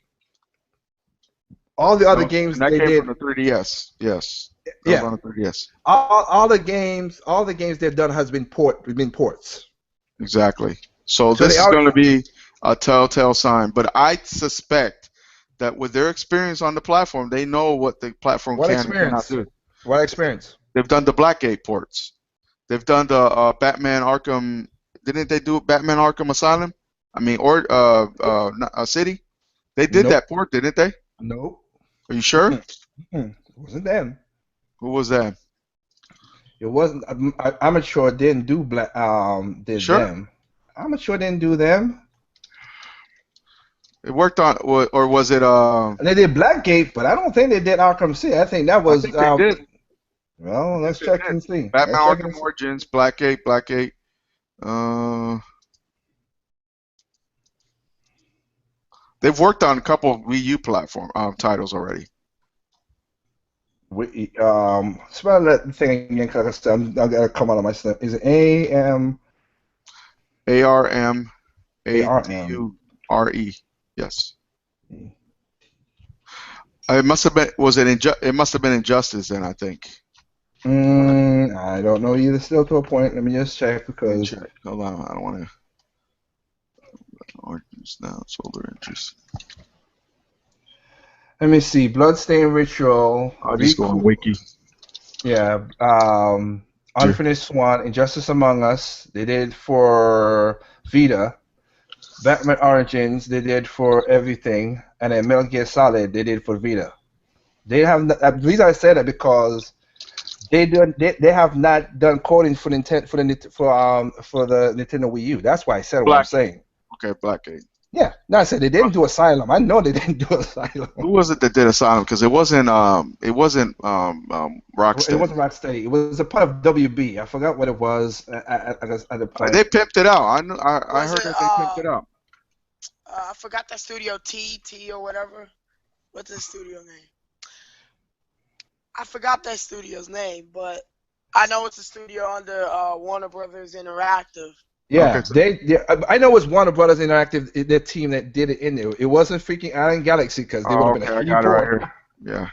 All the other games that they came did from the 3DS. Yes. Yeah. On the 3DS. All the games they've done has been ports. Exactly. So this is going to be a telltale sign. But I suspect that with their experience on the platform, they know what the platform can and cannot do. What experience? They've done the Blackgate ports. They've done the Batman Arkham. Didn't they do Batman Arkham Asylum? I mean, or City. They did that port, didn't they? Nope. Are you sure? It wasn't them. Who was that? It wasn't. I'm sure didn't do them. I'm sure didn't do them. It worked on, or was it? They did Blackgate, but I don't think they did Arkham City. I think that was. I think they did. Well, let's check and see. Batman Arkham Origins, Blackgate. They've worked on a couple of Wii U platform titles already. Spell that thing again, because I gotta come out of my stuff. Is it ARM? ARMADURE. Yes. It must have been. It must have been Injustice then, I think. I don't know either. Still to a point. Let me just check because. Hold on, I don't want to. Origins now, shoulder interest. Let me see. Bloodstained Ritual. I'll just go on Wiki. Yeah. Unfinished Swan. Injustice Among Us. They did for Vita. Batman Origins. They did for everything. And then Metal Gear Solid. They did for Vita. They have. The reason I said that because they have not done coding for the Nintendo Wii U. That's why I said what I'm saying. Okay, Blackgate. Yeah, no, I said they didn't do Asylum. I know they didn't do Asylum. Who was it that did Asylum? Because it wasn't Rocksteady. It wasn't Rocksteady. It was a part of WB. I forgot what it was at the point. They pimped it out. I heard that they pimped it out. I forgot that studio T or whatever. What's the studio name? I forgot that studio's name, but I know it's a studio under Warner Brothers Interactive. Yeah, okay, I know it was Warner Brothers Interactive, their team that did it in there. It wasn't freaking Iron Galaxy because they would have been. I got it right here. Yeah,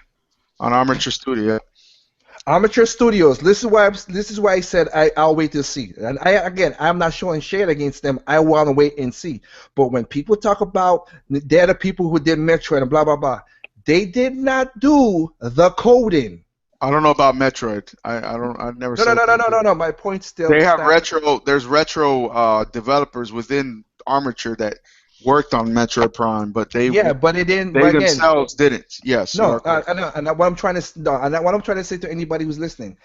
on Armature Studio. Armature Studios. This is why I said I'll wait to see. And I'm not showing shade against them. I want to wait and see. But when people talk about they're the people who did Metroid and blah blah blah, they did not do the coding. I don't know about Metroid. I've never. No. My point still. They have retro. There's retro developers within Armature that worked on Metroid Prime, but they. Yeah, but it didn't. They themselves didn't. Yes. No, and what I'm trying to say to anybody who's listening,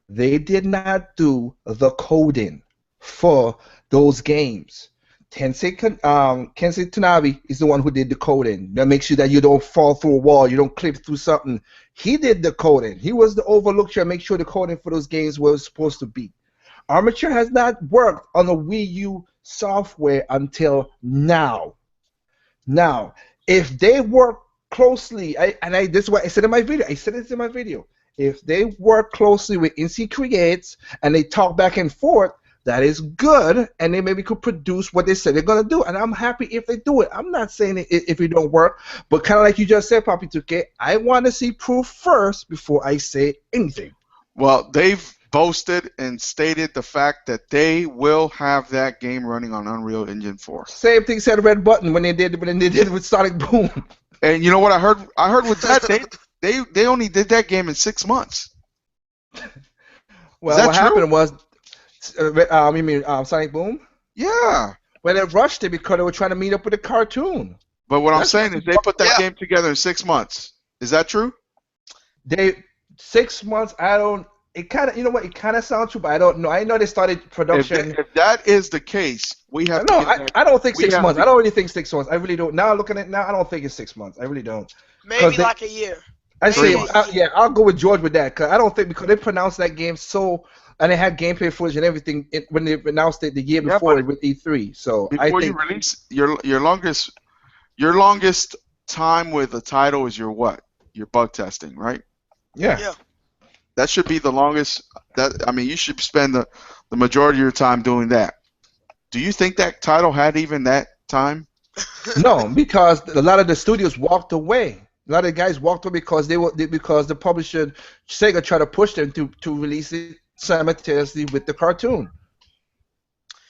they did not do the coding for those games. Kensei Tanabe is the one who did the coding. That makes sure that you don't fall through a wall, you don't clip through something. He did the coding. He was the overlooker and make sure the coding for those games was supposed to be. Armature has not worked on the Wii U software until now. Now, if they work closely, this is what I said in my video. If they work closely with NC Creates and they talk back and forth, that is good, and they maybe could produce what they said they're going to do, and I'm happy if they do it. I'm not saying if it don't work, but kind of like you just said, Papi 2K, I want to see proof first before I say anything. Well, they've boasted and stated the fact that they will have that game running on Unreal Engine 4. Same thing said Red Button when they did with Sonic Boom. And you know what I heard? I heard with that they only did that game in 6 months. Well, what happened was. You mean Sonic Boom? Yeah. Well, they rushed it because they were trying to meet up with a cartoon. But what I'm saying is they put that game together in 6 months. Is that true? 6 months. It kind of, you know what? It kind of sounds true, but I don't know. I know they started production. If that is the case, we have. No, I don't think 6 months. I don't really think 6 months. I really don't. Now looking at it now, I don't think it's 6 months. I really don't. Maybe like a year. I say, I'll go with George with that because I don't think because they pronounced that game so. And they had gameplay footage and everything when they announced it the year before with E3. So before you release your longest time with a title is your what? Your bug testing, right? Yeah. That should be the longest. You should spend the majority of your time doing that. Do you think that title had even that time? No, because a lot of the studios walked away. A lot of the guys walked away because because the publisher Sega tried to push them to release it simultaneously with the cartoon.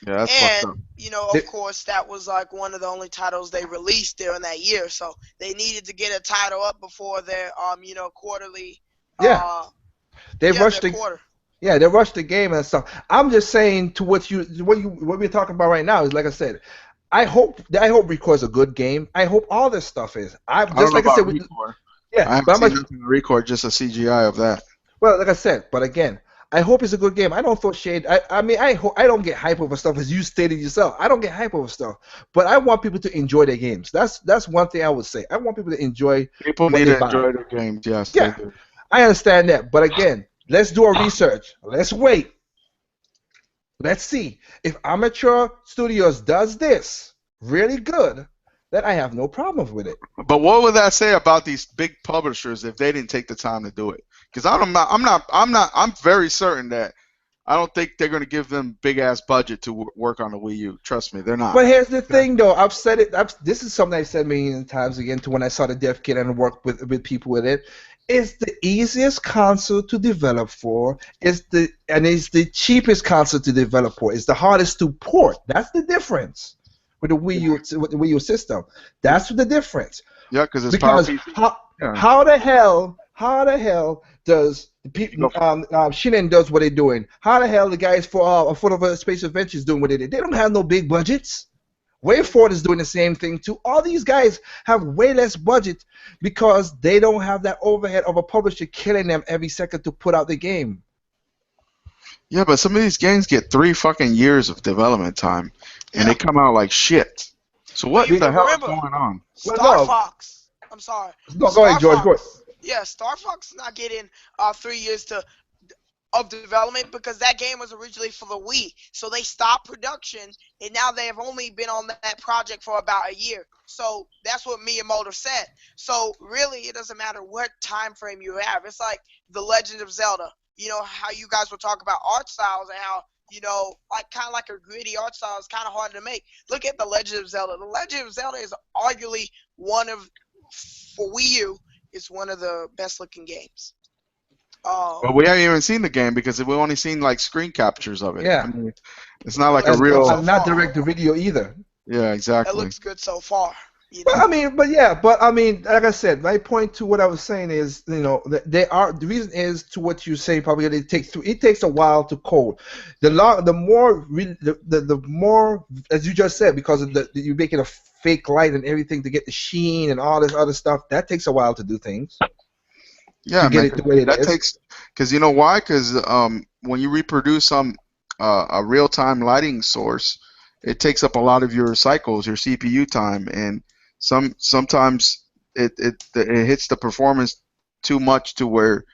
Yeah, that's fucked up. Of course, that was like one of the only titles they released during that year, so they needed to get a title up before their quarterly. They rushed the quarter. Yeah, they rushed the game and stuff. I'm just saying to what we're talking about right now is like I said. I hope Recore is a good game. I hope all this stuff is. I haven't seen nothing on Recore, just a CGI of that. Well, like I said, but again, I hope it's a good game. I don't throw shade. I mean, I don't get hype over stuff, as you stated yourself. I don't get hype over stuff, but I want people to enjoy their games. That's one thing I would say. I want people to enjoy. People need to enjoy their games. Yes, yeah, they do. I understand that, but again, let's do our research. Let's wait. Let's see if Amateur Studios does this really good. Then I have no problem with it. But what would that say about these big publishers if they didn't take the time to do it? Because I'm very certain that I don't think they're going to give them big ass budget to work on the Wii U. Trust me, they're not. But here's the thing, though. I've said it. This is something I said many times again to when I saw the dev kit and worked with people with it. It's the easiest console to develop for. It's the cheapest console to develop for. It's the hardest to port. That's the difference with the Wii U system. That's the difference. Yeah, because how the hell does Shinen does what they're doing? How the hell the guys for Foot of Space Adventures doing what they did? They don't have no big budgets. WayForward is doing the same thing too. All these guys have way less budget because they don't have that overhead of a publisher killing them every second to put out the game. Yeah, but some of these games get 3 fucking years of development time, and they come out like shit. So what the hell is going on? Star Fox. I'm sorry. No, go ahead, George. Go ahead. Yeah, Star Fox is not getting 3 years of development because that game was originally for the Wii. So they stopped production, and now they have only been on that project for about a year. So that's what Miyamoto said. So really, it doesn't matter what time frame you have. It's like The Legend of Zelda. You know, how you guys were talking about art styles and how, you know, like kind of like a gritty art style is kind of hard to make. Look at The Legend of Zelda. The Legend of Zelda is arguably for Wii U, is one of the best looking games. But we haven't even seen the game because we've only seen like screen captures of it. Yeah. I mean, it's not like a real. Not direct to video either. Yeah, exactly. It looks good so far. You know? But I mean, like I said, my point to what I was saying is, you know, the reason is to what you say probably it takes a while to code. The more, as you just said, because of you're making a fake light and everything to get the sheen and all this other stuff, that takes a while to do things. Yeah, man, that takes, because you know why? Because when you reproduce a real-time lighting source, it takes up a lot of your cycles, your CPU time, and sometimes it hits the performance too much to where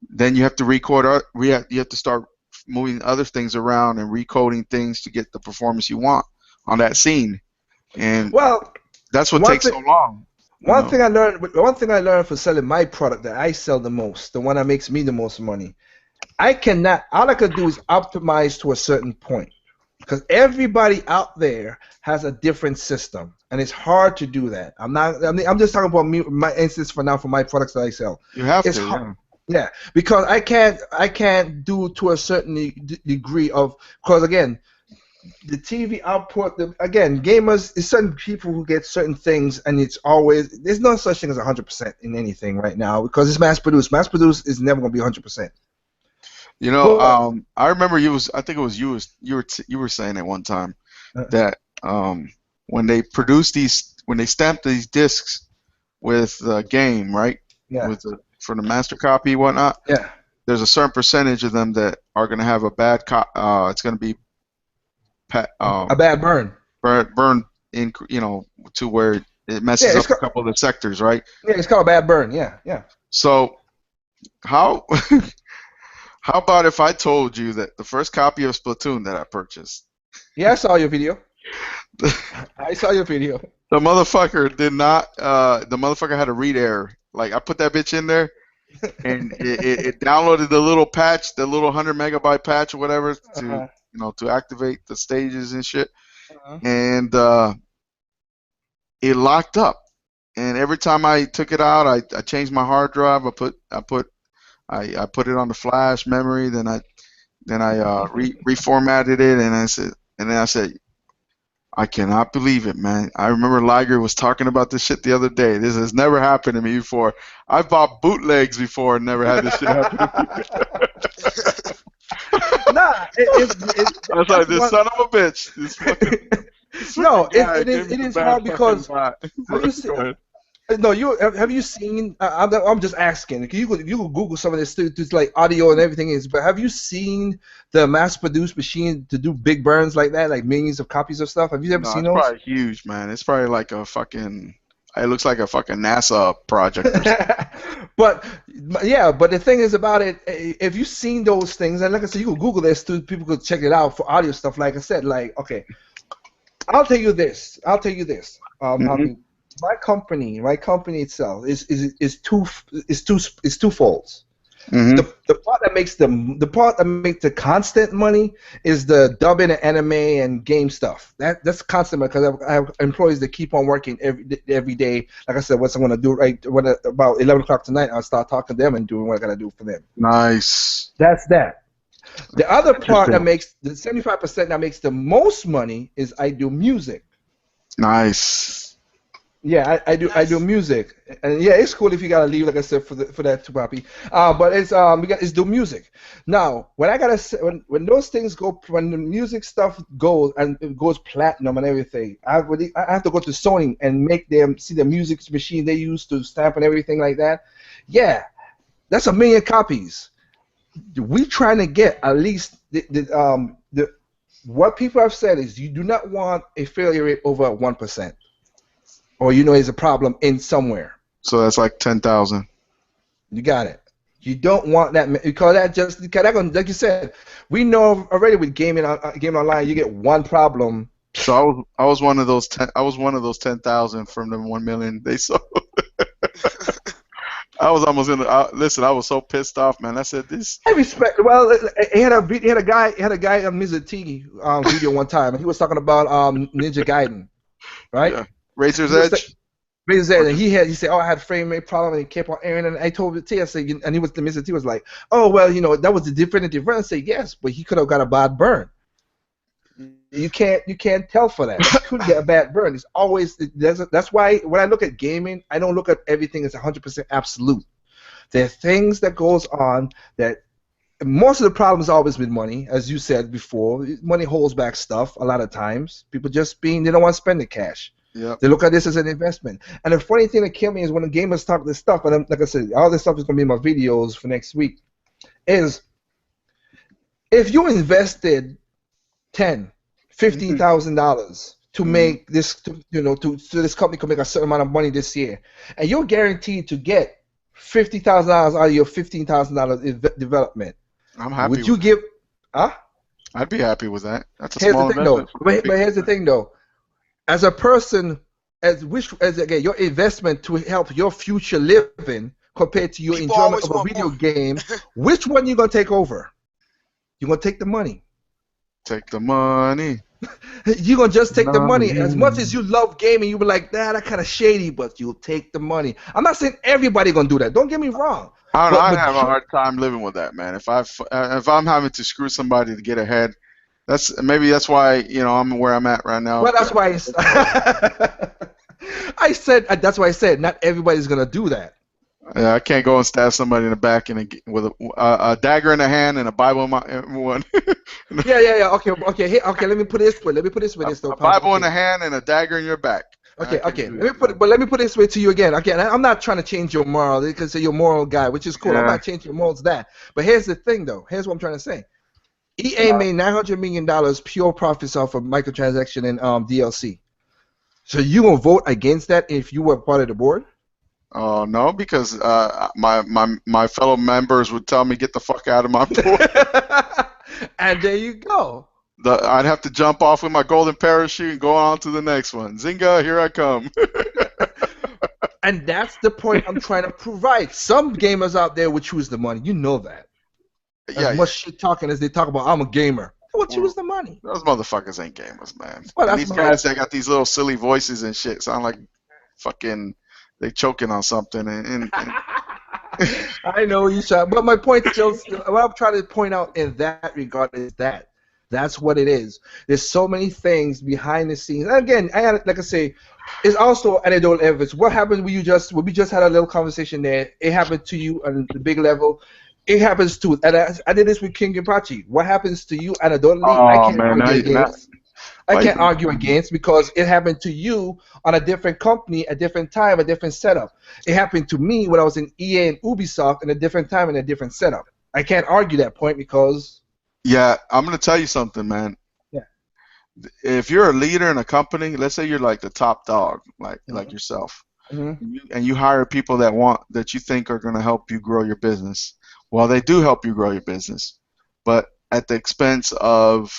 then you have to you have to start moving other things around and recoding things to get the performance you want on that scene, and that's what takes so long. One thing I learned for selling my product that I sell the most, the one that makes me the most money, all I can do is optimize to a certain point. Because everybody out there has a different system, and it's hard to do that. I'm just talking about my instance for now for my products that I sell. You have to, yeah, because I can't do to a certain degree of, because again, the TV output, gamers is certain people who get certain things, and there's no such thing as 100% in anything right now because it's mass produced. Mass produced is never going to be 100%. You know, I remember I think it was you were saying at one time that when they stamp these discs with the game, right? Yeah. For the master copy and whatnot. Yeah. There's a certain percentage of them that are going to have a bad it's going to be a bad burn. Burn in, you know, to where it messes up a couple of the sectors, right? Yeah, it's called a bad burn. Yeah. So how about if I told you that the first copy of Splatoon that I purchased? Yeah, I saw your video. I saw your video. The motherfucker did not. The motherfucker had a read error. Like I put that bitch in there, and it downloaded the little patch, the little 100 megabyte patch or whatever to activate the stages and shit, and it locked up. And every time I took it out, I changed my hard drive. I put it on the flash memory. Then I reformatted it, and then I said, I cannot believe it, man. I remember Liger was talking about this shit the other day. This has never happened to me before. I bought bootlegs before and never had this shit happen to me. I was like, this son of a bitch. No, it is hard because No, have you seen? I'm just asking. You could Google some of this too, just like audio and everything is. But have you seen the mass-produced machine to do big burns like that, like millions of copies of stuff? Have you ever No, seen it's those? probably huge, man. It's probably like a fucking. It looks like a fucking NASA project or something. But yeah, but the thing is about it, if you've seen those things, and like I said, you could Google this too. People could check it out for audio stuff. Like I said, like okay, I'll tell you this. I Mm-hmm. mean, my company itself is twofold. Mm-hmm. The part that makes the constant money is the dubbing and anime and game stuff. That's constant because I have employees that keep on working every day. Like I said, what I'm gonna do about 11 o'clock tonight, I'll start talking to them and doing what I gotta do for them. Nice. That's that. The other part that Interesting. makes the 75% that makes the most money is I do music. Nice. Yeah, I do Nice. music, and yeah, it's cool if you gotta leave, like I said, for that too, Poppy. But it's do music. Now, when I gotta say, when those things go, when the music stuff goes and it goes platinum and everything, I have to go to Sony and make them see the music machine they use to stamp and everything like that. Yeah, that's 1 million copies. We trying to get at least the what people have said is you do not want a failure rate over 1%. Or there's a problem in somewhere. So that's like 10,000. You got it. You don't want that because like you said, we know already with gaming online, you get one problem. So I was one of those 10. I was one of those 10,000 from the 1 million they sold. I was almost in the. Listen, I was so pissed off, man. I said this. I respect. Well, he had a guy on Mr. T video one time, and he was talking about Ninja Gaiden, right? Yeah. Razor's Edge. Razor's Edge, and he said, oh, I had frame rate problem, and it kept on airing, and I told T, I said, and Mr. T was like, oh, well, that was the definitive run. I said, yes, but he could have got a bad burn. You can't tell for that. You could get a bad burn. It's always that's why when I look at gaming, I don't look at everything as 100% absolute. There are things that goes on that most of the problem is always with money, as you said before. Money holds back stuff a lot of times. People they don't want to spend the cash. Yep. They look at this as an investment. And the funny thing that killed me is when the gamers talk this stuff, and like I said, all this stuff is going to be in my videos for next week, is if you invested $15,000 to make this, so this company can make a certain amount of money this year, and you're guaranteed to get $50,000 out of your $15,000 development. I'm happy. Would you give? Huh? I'd be happy with that. That's a Here's small the thing, though. investment. But here's the thing, though. As a person, again, your investment to help your future living compared to your People enjoyment always of a want video more. game, which one you gonna take over? You gonna take the money. Take the money. You gonna just take the money. As much as you love gaming, you be like, that kind of shady, but you'll take the money. I'm not saying everybody gonna do that. Don't get me wrong. I don't know. I But have a hard time living with that, man. If I'm having to screw somebody to get ahead, that's why I'm where I'm at right now. Well, that's why I said that's why I said not everybody's gonna do that. Yeah, I can't go and stab somebody in the back with a dagger in the hand and a Bible in one. Yeah. Okay. Let me put it this way. A Bible in the hand and a dagger in your back. Okay. Let me put it this way to you again. Okay, I'm not trying to change your moral because you're a moral guy, which is cool. Yeah. I'm not changing your morals that. But here's the thing, though. Here's what I'm trying to say. EA made $900 million pure profits off of microtransaction and DLC. So you gonna vote against that if you were part of the board? Oh no, because my fellow members would tell me get the fuck out of my board. And there you go. I'd have to jump off with my golden parachute and go on to the next one. Zynga, here I come. And that's the point I'm trying to provide. Some gamers out there would choose the money. You know that. As much shit talking as they talk about, I'm a gamer. They will choose the money. Those motherfuckers ain't gamers, man. Well, these guys that got these little silly voices and shit sound like fucking they choking on something. And I know you shot, but my point is, what I'm trying to point out in that regard is that's what it is. There's so many things behind the scenes. And again, like I say, it's also anecdotal evidence. What happened when we just had a little conversation there? It happened to you on the big level. It happens to, and I did this with King and Pachi. What happens to you anecdotally? Oh I can't man, I can't argue against, because it happened to you on a different company, a different time, a different setup. It happened to me when I was in EA and Ubisoft in a different time and a different setup. I can't argue that point because. Yeah, I'm gonna tell you something, man. Yeah. If you're a leader in a company, let's say you're like the top dog, like yourself, and you hire people that you think are gonna help you grow your business. Well, they do help you grow your business, but at the expense of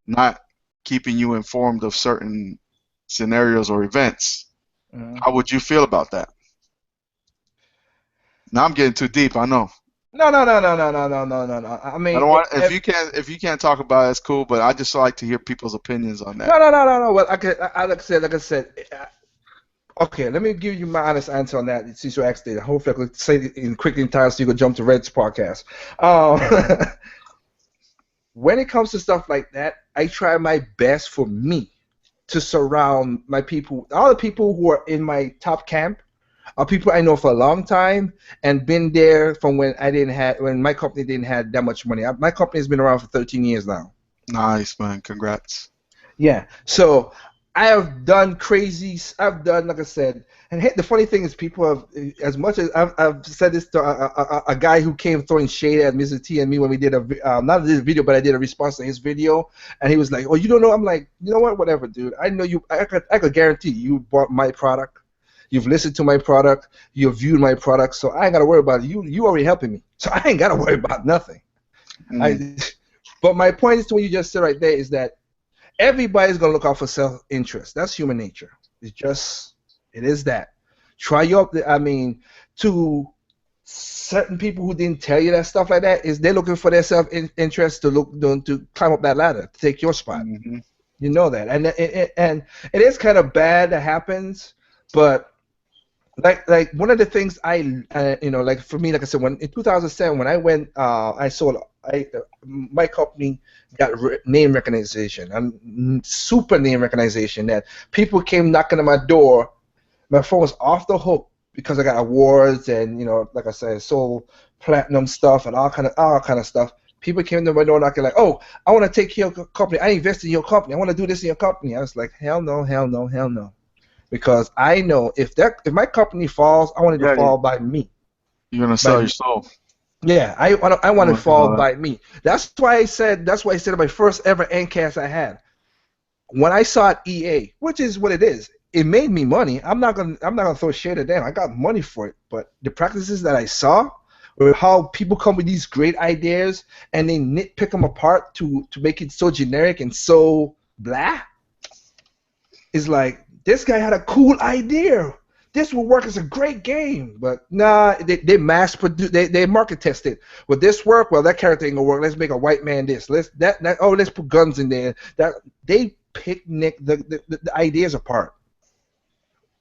not keeping you informed of certain scenarios or events. How would you feel about that? Now I'm getting too deep, I know. No. I mean, I don't want, if you can't talk about it, it's cool, but I just like to hear people's opinions on that. No. Well, like I said, okay, let me give you my honest answer on that. Since you asked it, hopefully I could say it in quickly in time so you could jump to Red's podcast. When it comes to stuff like that, I try my best for me to surround my people. All the people who are in my top camp are people I know for a long time and been there from when my company didn't have that much money. My company has been around for 13 years now. Nice, man. Congrats. Yeah. So I have done crazy. I've done, like I said, and the funny thing is, people have, as much as I've said this to a guy who came throwing shade at Mr. T and me when we did not this video, but I did a response to his video, and he was like, "Oh, you don't know?" I'm like, "You know what? Whatever, dude. I know you. I could guarantee you bought my product. You've listened to my product. You've viewed my product. So I ain't gotta worry about it. You already helping me. So I ain't gotta worry about nothing." But my point is to what you just said right there is that everybody's gonna look out for self-interest. That's human nature. It is that. To certain people who didn't tell you that stuff like that, is they're looking for their self-interest to climb up that ladder, to take your spot. You know that, and it is kind of bad that happens, but like one of the things like for me, like I said, when in 2007 when I went, my company got name recognition and super name recognition that people came knocking on my door. My phone was off the hook because I got awards and like I said, sold platinum stuff and all kind of stuff. People came to my door knocking like, "Oh, I want to take your company. I invest in your company. I want to do this in your company." I was like, "Hell no, hell no, hell no," because I know if my company falls, I want it to fall by me. You're gonna sell your soul. Yeah, I want to fall by me. That's why I said my first ever endcast I had. When I saw EA, which is what it is, it made me money. I'm not gonna throw shade at them. I got money for it. But the practices that I saw were how people come with these great ideas and they nitpick them apart to make it so generic and so blah. It's like, this guy had a cool idea. This will work as a great game, but nah, they mass produce, they market test it. Will this work? Well, that character ain't gonna work. Let's make a white man this. Let's put guns in there. That they picnic the ideas apart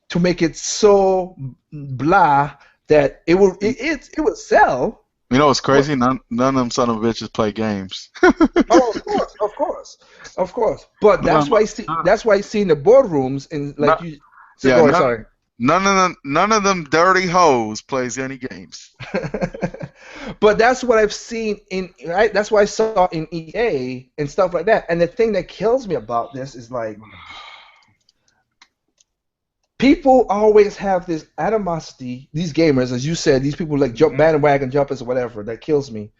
to make it so blah that it will sell. You know what's crazy? None of them son of bitches play games. Oh, of course. But that's why I see in the boardrooms and like sorry. None of them dirty hoes plays any games. But that's what I've seen that's what I saw in EA and stuff like that. And the thing that kills me about this is like, people always have this animosity, these gamers, as you said, these people like bandwagon jumpers or whatever, that kills me.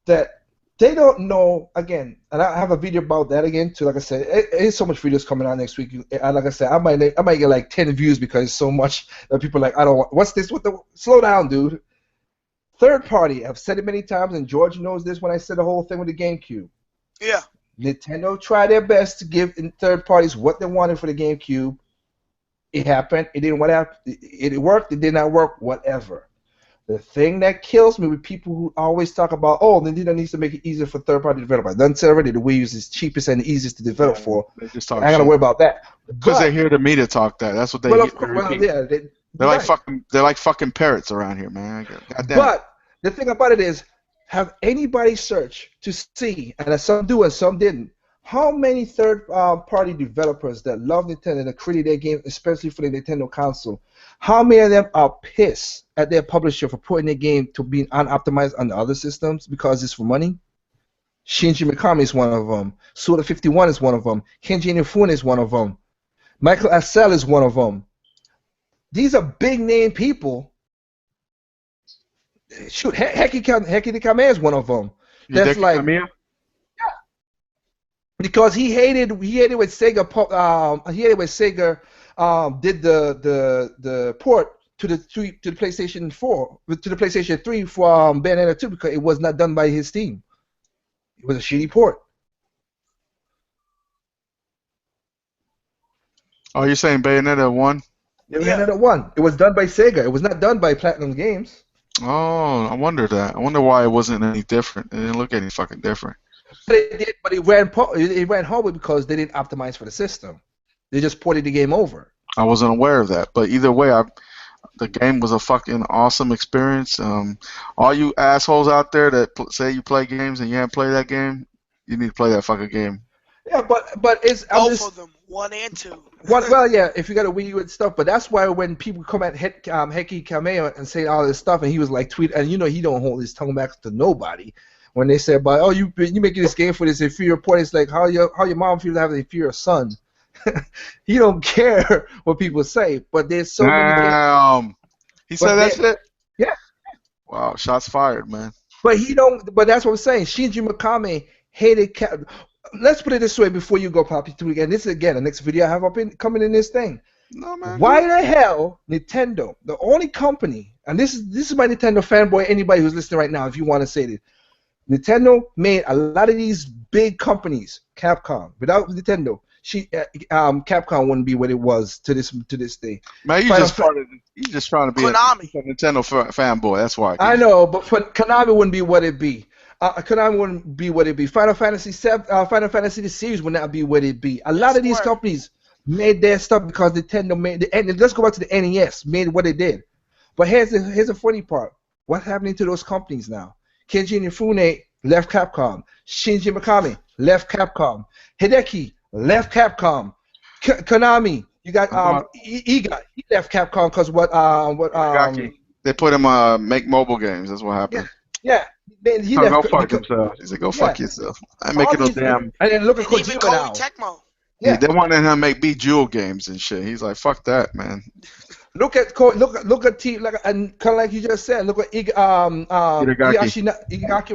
That they don't know, again, and I have a video about that again too. Like I said, there's so much videos coming out next week. And like I said, I might get like 10 views because it's so much that people are like, I don't want, what's this? Slow down, dude. Third party, I've said it many times, and George knows this when I said the whole thing with the GameCube. Yeah. Nintendo tried their best to give third parties what they wanted for the GameCube. It happened. It didn't work. It worked. It did not work. Whatever. The thing that kills me with people who always talk about, oh, Nintendo needs to make it easier for third-party developers. Done said already, the Wii U is cheapest and easiest to develop for. They just talk I gotta worry about that. Because they're here to me to talk that. That's what they. Well, of course, yeah, they're like fucking parrots around here, man. But the thing about it is, have anybody searched to see, and some do and some didn't, how many third-party developers that love Nintendo that created their game, especially for the Nintendo console, how many of them are pissed at their publisher for putting their game to being unoptimized on the other systems because it's for money? Shinji Mikami is one of them. Suda 51 is one of them. Kenji Inafune is one of them. Michael Assel is one of them. These are big name people. Shoot, Heki Kame is one of them. That's like Kamiya? Because he hated when Sega did the port to the PlayStation 4 to the PlayStation 3 from Bayonetta 2 because it was not done by his team. It was a shitty port. Oh, you're saying Bayonetta 1? Yeah, Bayonetta 1. It was done by Sega. It was not done by Platinum Games. Oh, I wonder that. I wonder why it wasn't any different. It didn't look any fucking different. But it ran horrible because they didn't optimize for the system. They just ported the game over. I wasn't aware of that. But either way, the game was a fucking awesome experience. All you assholes out there that say you play games and you haven't played that game, you need to play that fucking game. Yeah, but it's both of them, 1 and 2. Well, yeah, if you got a Wii U and stuff, but that's why when people come at Heki Kameo and say all this stuff, and he was like tweet, and he don't hold his tongue back to nobody. When they say about, oh, you making this game for this inferior point, it's like how your mom feels to have an inferior son. He don't care what people say, but there's so many games. He said that shit? Yeah. Wow, shots fired, man. But he don't. But that's what I'm saying. Shinji Mikami hated. Let's put it this way before you go, Poppy. Again, this is the next video I have coming in this thing. No, man. Why the hell Nintendo, the only company, and this is my Nintendo fanboy, anybody who's listening right now, if you want to say this, Nintendo made a lot of these big companies, Capcom. Without Nintendo, Capcom wouldn't be what it was to this day. Man, you're just trying to be Konami. a Nintendo fanboy. That's why. I know, but Konami wouldn't be what it be. Konami wouldn't be what it be. Final Fantasy the series would not be what it be. A lot of these companies made their stuff because Nintendo made let's go back to the NES, made what it did. But here's the funny part. What's happening to those companies now? Kenji Inafune left Capcom. Shinji Mikami left Capcom. Hideki left Capcom. Konami, you got Iga, he left Capcom because they put him make mobile games. That's what happened. Yeah. Man, he go fuck himself. He said, "Go fuck yourself." I'm making no damn. And then look at Kojima now. Tecmo. Yeah, they wanted him to make Bejeweled games and shit. He's like, "Fuck that, man." Look at team and kind of like you just said. Look at Igaki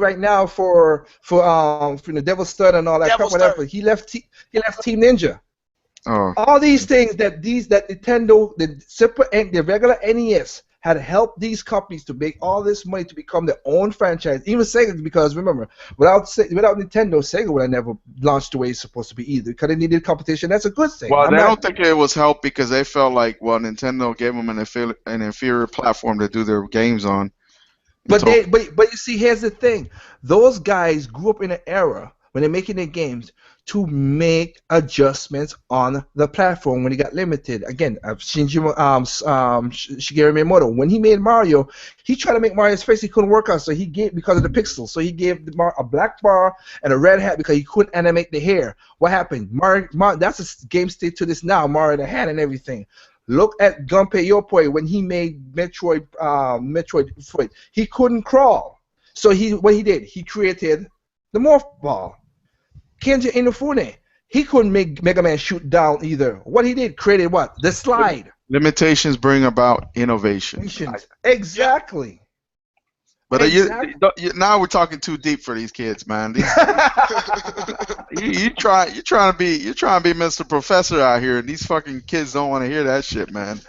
right now for the Devil's Stud and all that crap. Whatever. He left Team Ninja. Oh. All these things that Nintendo, the regular NES had helped these companies to make all this money to become their own franchise. Even Sega, because remember, without Nintendo, Sega would have never launched the way it's supposed to be either. Because they needed competition. That's a good thing. Well, they don't think it was help because they felt like, well, Nintendo gave them an inferior platform to do their games on. But you see, here's the thing: those guys grew up in an era when they're making their games to make adjustments on the platform when it got limited. Again, Shigeru Miyamoto, when he made Mario, he tried to make Mario's face, he couldn't work out, so he gave, because of the pixels, so he gave a black bar and a red hat because he couldn't animate the hair. What happened? Mario, that's a game state to this now, Mario the hat and everything. Look at Gunpei Yokoi when he made Metroid, he couldn't crawl. So what he did, he created the Morph Ball. Kenji Inafune, he couldn't make Mega Man shoot down either. What he did, created what? The slide. Limitations bring about innovation. Exactly. But now we're talking too deep for these kids, man. You're trying to be Mr. Professor out here, and these fucking kids don't want to hear that shit, man.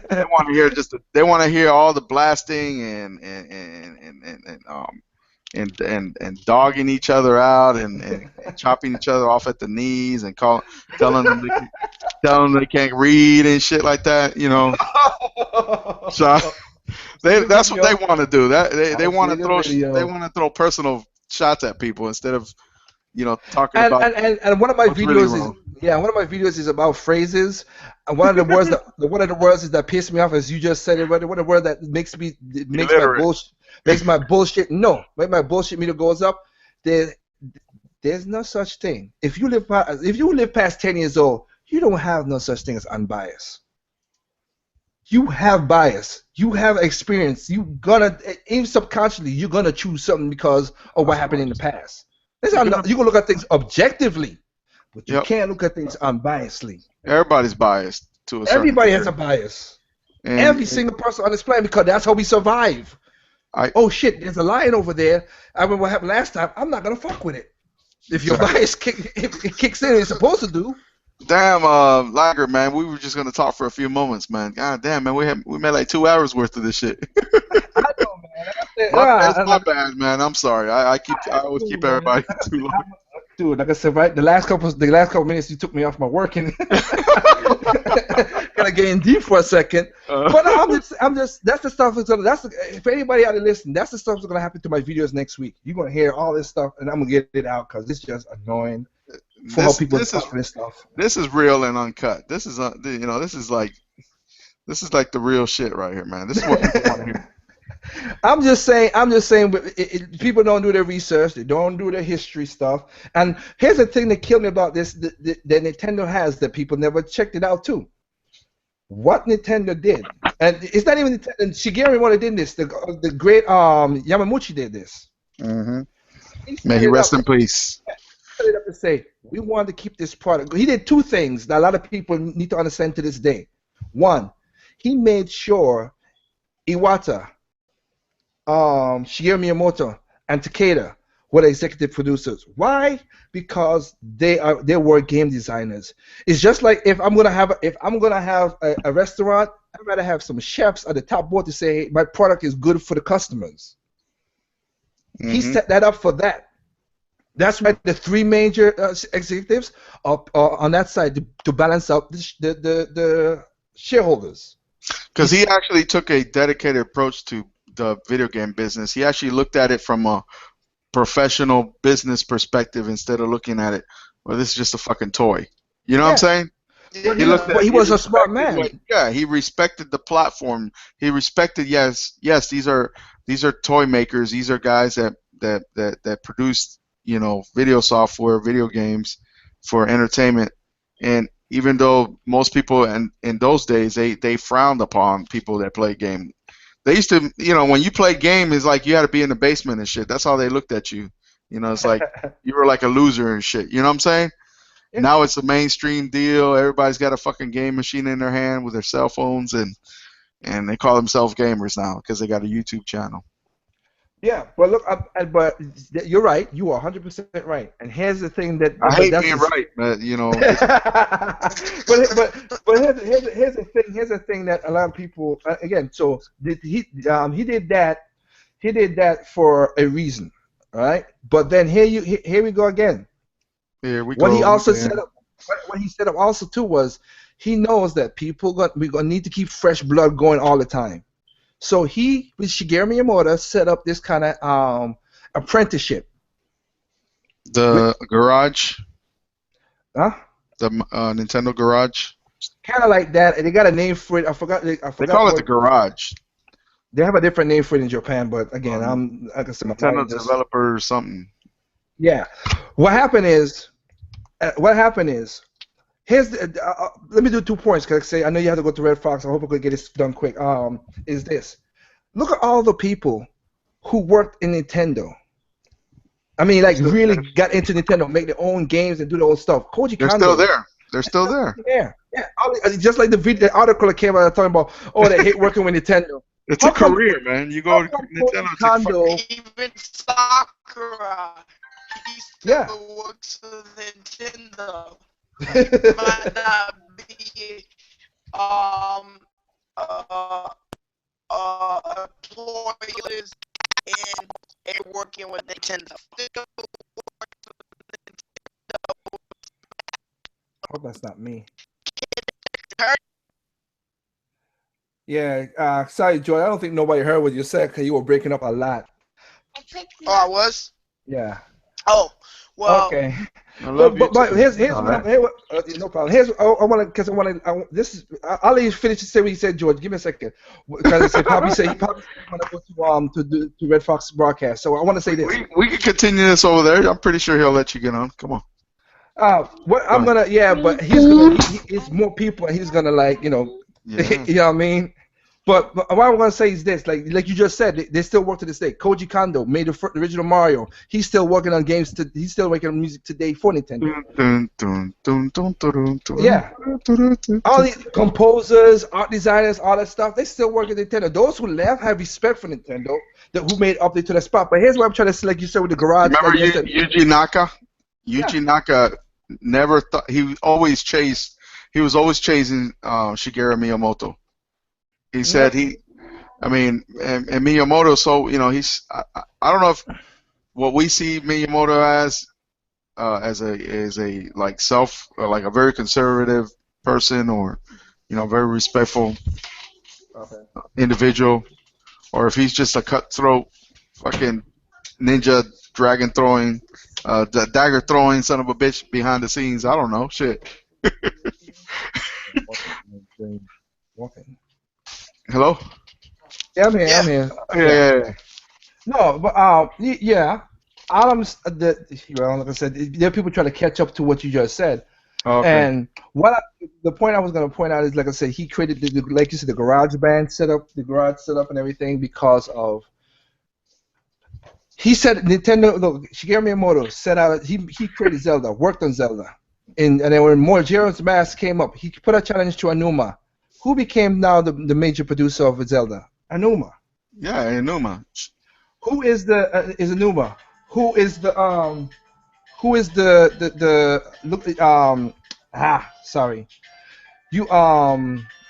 They want to hear they want to hear all the blasting and dogging each other out and chopping each other off at the knees and telling them they can't read and shit like that, So that's what they want to do. They want to throw personal shots at people instead of talking about. And one of my videos is about phrases. And one of the words that piss me off, as you just said it. What a word that makes my bullshit meter goes up. There's no such thing. If you live past 10 years old, you don't have no such thing as unbiased. You have bias. You have experience. Even subconsciously, you're gonna choose something because of what happened in the past. You can look at things objectively, but you can't look at things unbiasedly. Everybody's biased to a certain Everybody has a bias. And every single person on this planet, because that's how we survive. Oh shit, there's a lion over there. I remember what happened last time. I'm not gonna fuck with it. If your bias kicks in, it's supposed to do. Damn, Lager, man, we were just gonna talk for a few moments, man. God damn, man, we made like 2 hours worth of this shit. I know, man. That's my bad, man. I'm sorry. I always keep everybody too long. Dude, like I said, right, the last couple minutes you took me off my working. Kind of getting deep for a second, but no, I'm just. That's the stuff if anybody out there listening, that's the stuff that's gonna happen to my videos next week. You're gonna hear all this stuff, and I'm gonna get it out because it's just annoying for how people talk this stuff. This is real and uncut. This is this is like the real shit right here, man. This is what people want to hear. I'm just saying, people don't do their research, they don't do their history stuff. And here's the thing that killed me about this: that Nintendo has that people never checked it out too. What Nintendo did, and it's not even Nintendo, and Shigeru Miyamoto did this. The great Yamamuchi did this. Mm-hmm. May he rest in peace. Set it up to say we wanted to keep this product. He did two things that a lot of people need to understand to this day. One, he made sure Iwata, Shigeru Miyamoto, and Takeda were the executive producers. Why? Because they were game designers. It's just like if I'm gonna have a restaurant, I'd rather have some chefs at the top board to say, hey, my product is good for the customers. Mm-hmm. He set that up for that. That's why the three major executives are on that side to balance out the shareholders. Because he actually took a dedicated approach to the video game business. He actually looked at it from a professional business perspective instead of looking at it, well, this is just a fucking toy. You know what I'm saying? He was a smart man. He respected the platform. He respected these are toy makers. These are guys that produce video software, video games for entertainment. And even though most people in those days they frowned upon people that play game. They used to, when you play game, it's like you had to be in the basement and shit. That's how they looked at you. It's like you were like a loser and shit. You know what I'm saying? Yeah. Now it's a mainstream deal. Everybody's got a fucking game machine in their hand with their cell phones, and they call themselves gamers now because they got a YouTube channel. Yeah, but look, but you're right. You are 100% right. And here's the thing that I hate being right, but here's the thing that a lot of people again. So he did that for a reason, all right? But then here we go again. Here we go. What he set up also too was he knows that we're gonna need to keep fresh blood going all the time. So he, with Shigeru Miyamoto, set up this kind of apprenticeship. The garage? Huh? The Nintendo garage? Kind of like that. And they got a name for it. I forgot. They call it the garage. They have a different name for it in Japan, but again, like I said, Nintendo developer or something. Yeah. What happened is, here's let me do 2 points because I know you have to go to Red Fox. I hope I could get this done quick. Is this? Look at all the people who worked in Nintendo. I mean, like really got into Nintendo, make their own games and do their own stuff. Koji Kondo. Still there. They're still there. Yeah. Just like the article that came out talking about, they hate working with Nintendo. It's a career, man. You go to Nintendo. Even Sakura. He still works for Nintendo. Might not be employers and working with Nintendo. I hope that's not me. Yeah, sorry, Joy. I don't think nobody heard what you said because you were breaking up a lot. Oh, I was? Yeah. Oh, well. Okay. But here's no problem. Here's I'll let you finish to say what you said, George. Give me a second, because he probably want to go to Red Fox broadcast. So I want to say this. We can continue this over there. I'm pretty sure he'll let you get on. Come on. But it's more people, and he's gonna you know what I mean. But what I'm gonna say is this: like you just said, they still work to this day. Koji Kondo made the original Mario. He's still working on games. He's still working on music today for Nintendo. Yeah. All the composers, art designers, all that stuff, they still work at Nintendo. Those who left have respect for Nintendo, who made update to the spot. But here's what I'm trying to say, like you said with the garage. Remember like Yuji Naka? Yuji Naka never thought he was always chasing Shigeru Miyamoto. He said and Miyamoto. So he's I don't know if what we see Miyamoto as a like like a very conservative person, or very respectful individual, or if he's just a cutthroat fucking ninja dragon throwing dagger throwing son of a bitch behind the scenes. I don't know. Shit. Hello? Yeah, I'm here. Yeah. No, but yeah. Well, like I said, there are people trying to catch up to what you just said. Okay. And the point I was going to point out is, like I said, he created like you said, the garage setup, and everything because of. He said Nintendo. Look, Shigeru Miyamoto set out. He created Zelda, worked on Zelda, and then when Majora's Mask came up, he put a challenge to Anuma, who became now the major producer of Zelda. Anuma. Yeah, Anuma. Who is Anuma? Who is the sorry. You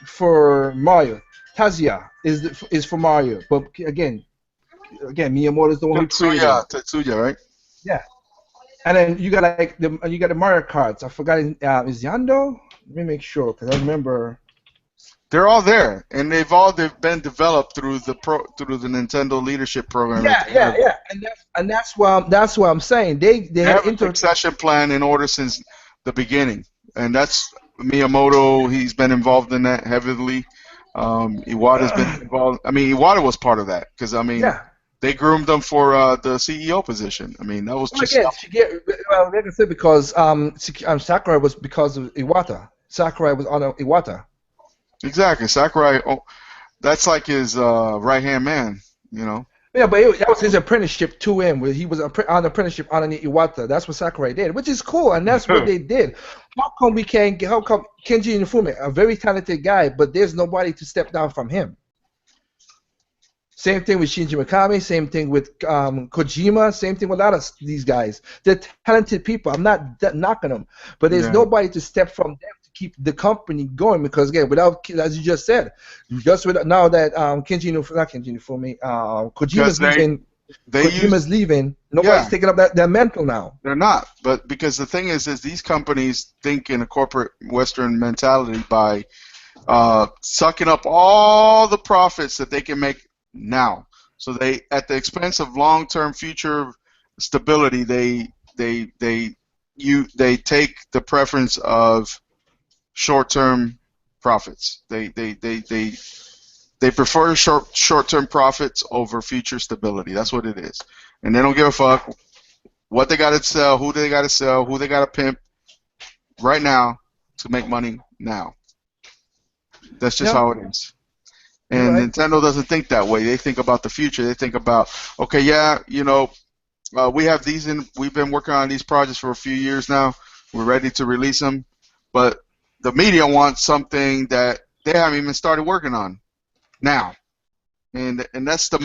for Mario. Tazuya is for Mario, but again Miyamoto is the one who created it. Tetsuya, right? Yeah. And then you got the Mario cards. I forgot is Yando? Let me make sure because I remember. They're all there, and they've been developed through the Nintendo Leadership Program. Yeah, and that's why I'm saying they have a succession plan in order since the beginning, and that's Miyamoto. He's been involved in that heavily. Iwata's been involved. I mean, Iwata was part of that because they groomed them for the CEO position. I mean, that was just. Well, like I said, because Sakurai was because of Iwata. Sakurai was on Iwata. Exactly, Sakurai. Oh, that's like his right-hand man, Yeah, but that was his apprenticeship to him. Where he was on apprenticeship underneath Iwata. That's what Sakurai did, which is cool, and that's what they did. How come Kenji Inafune, a very talented guy, but there's nobody to step down from him? Same thing with Shinji Mikami. Same thing with Kojima. Same thing with a lot of these guys. They're talented people. I'm not knocking them, but there's nobody to step from them. Keep the company going because again, without, as you just said, now that Kojima's leaving, nobody's taking up that mantle now. They're not, but because the thing is these companies think in a corporate Western mentality by sucking up all the profits that they can make now. So they, at the expense of long-term future stability, they take the preference of short-term profits. They prefer short-term profits over future stability. That's what it is, and they don't give a fuck what they got to sell, who they got to pimp right now to make money now. That's just how it is. And Nintendo doesn't think that way. They think about the future. They think about, okay, we have these, and we've been working on these projects for a few years now. We're ready to release them, but the media wants something that they haven't even started working on now, and that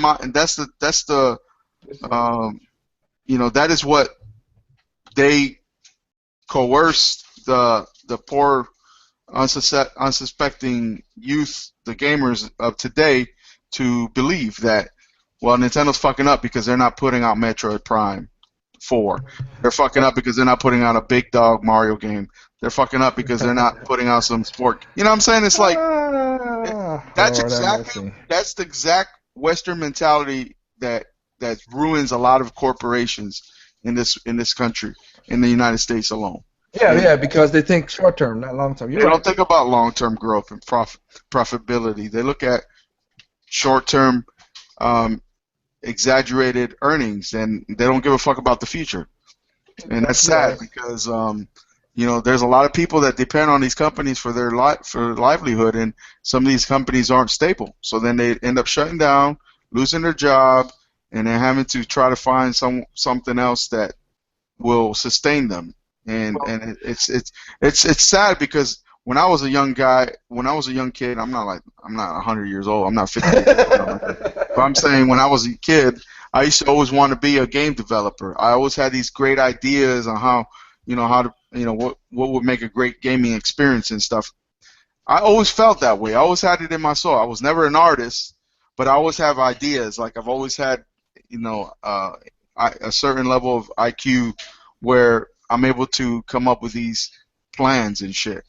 is what they coerce the poor unsuspecting youth, the gamers of today, to believe that Nintendo's fucking up because they're not putting out Metroid Prime 4. They're fucking up because they're not putting out a big dog Mario game. They're fucking up because they're not putting out some sport. You know what I'm saying? It's like that's the exact Western mentality that ruins a lot of corporations in this country, in the United States alone. Yeah, because they think short term, not long term. They don't think about long term growth and profitability. They look at short term, exaggerated earnings, and they don't give a fuck about the future. And that's sad because there's a lot of people that depend on these companies for their livelihood, and some of these companies aren't stable. So then they end up shutting down, losing their job, and then having to try to find something else that will sustain them. And it's sad because when I was a young kid, I'm not 100 years old, I'm not 50 years old, but I'm saying when I was a kid, I used to always want to be a game developer. I always had these great ideas on how what would make a great gaming experience and stuff. I always felt that way. I always had it in my soul. I was never an artist, but I always have ideas. Like I've always had, a certain level of IQ where I'm able to come up with these plans and shit.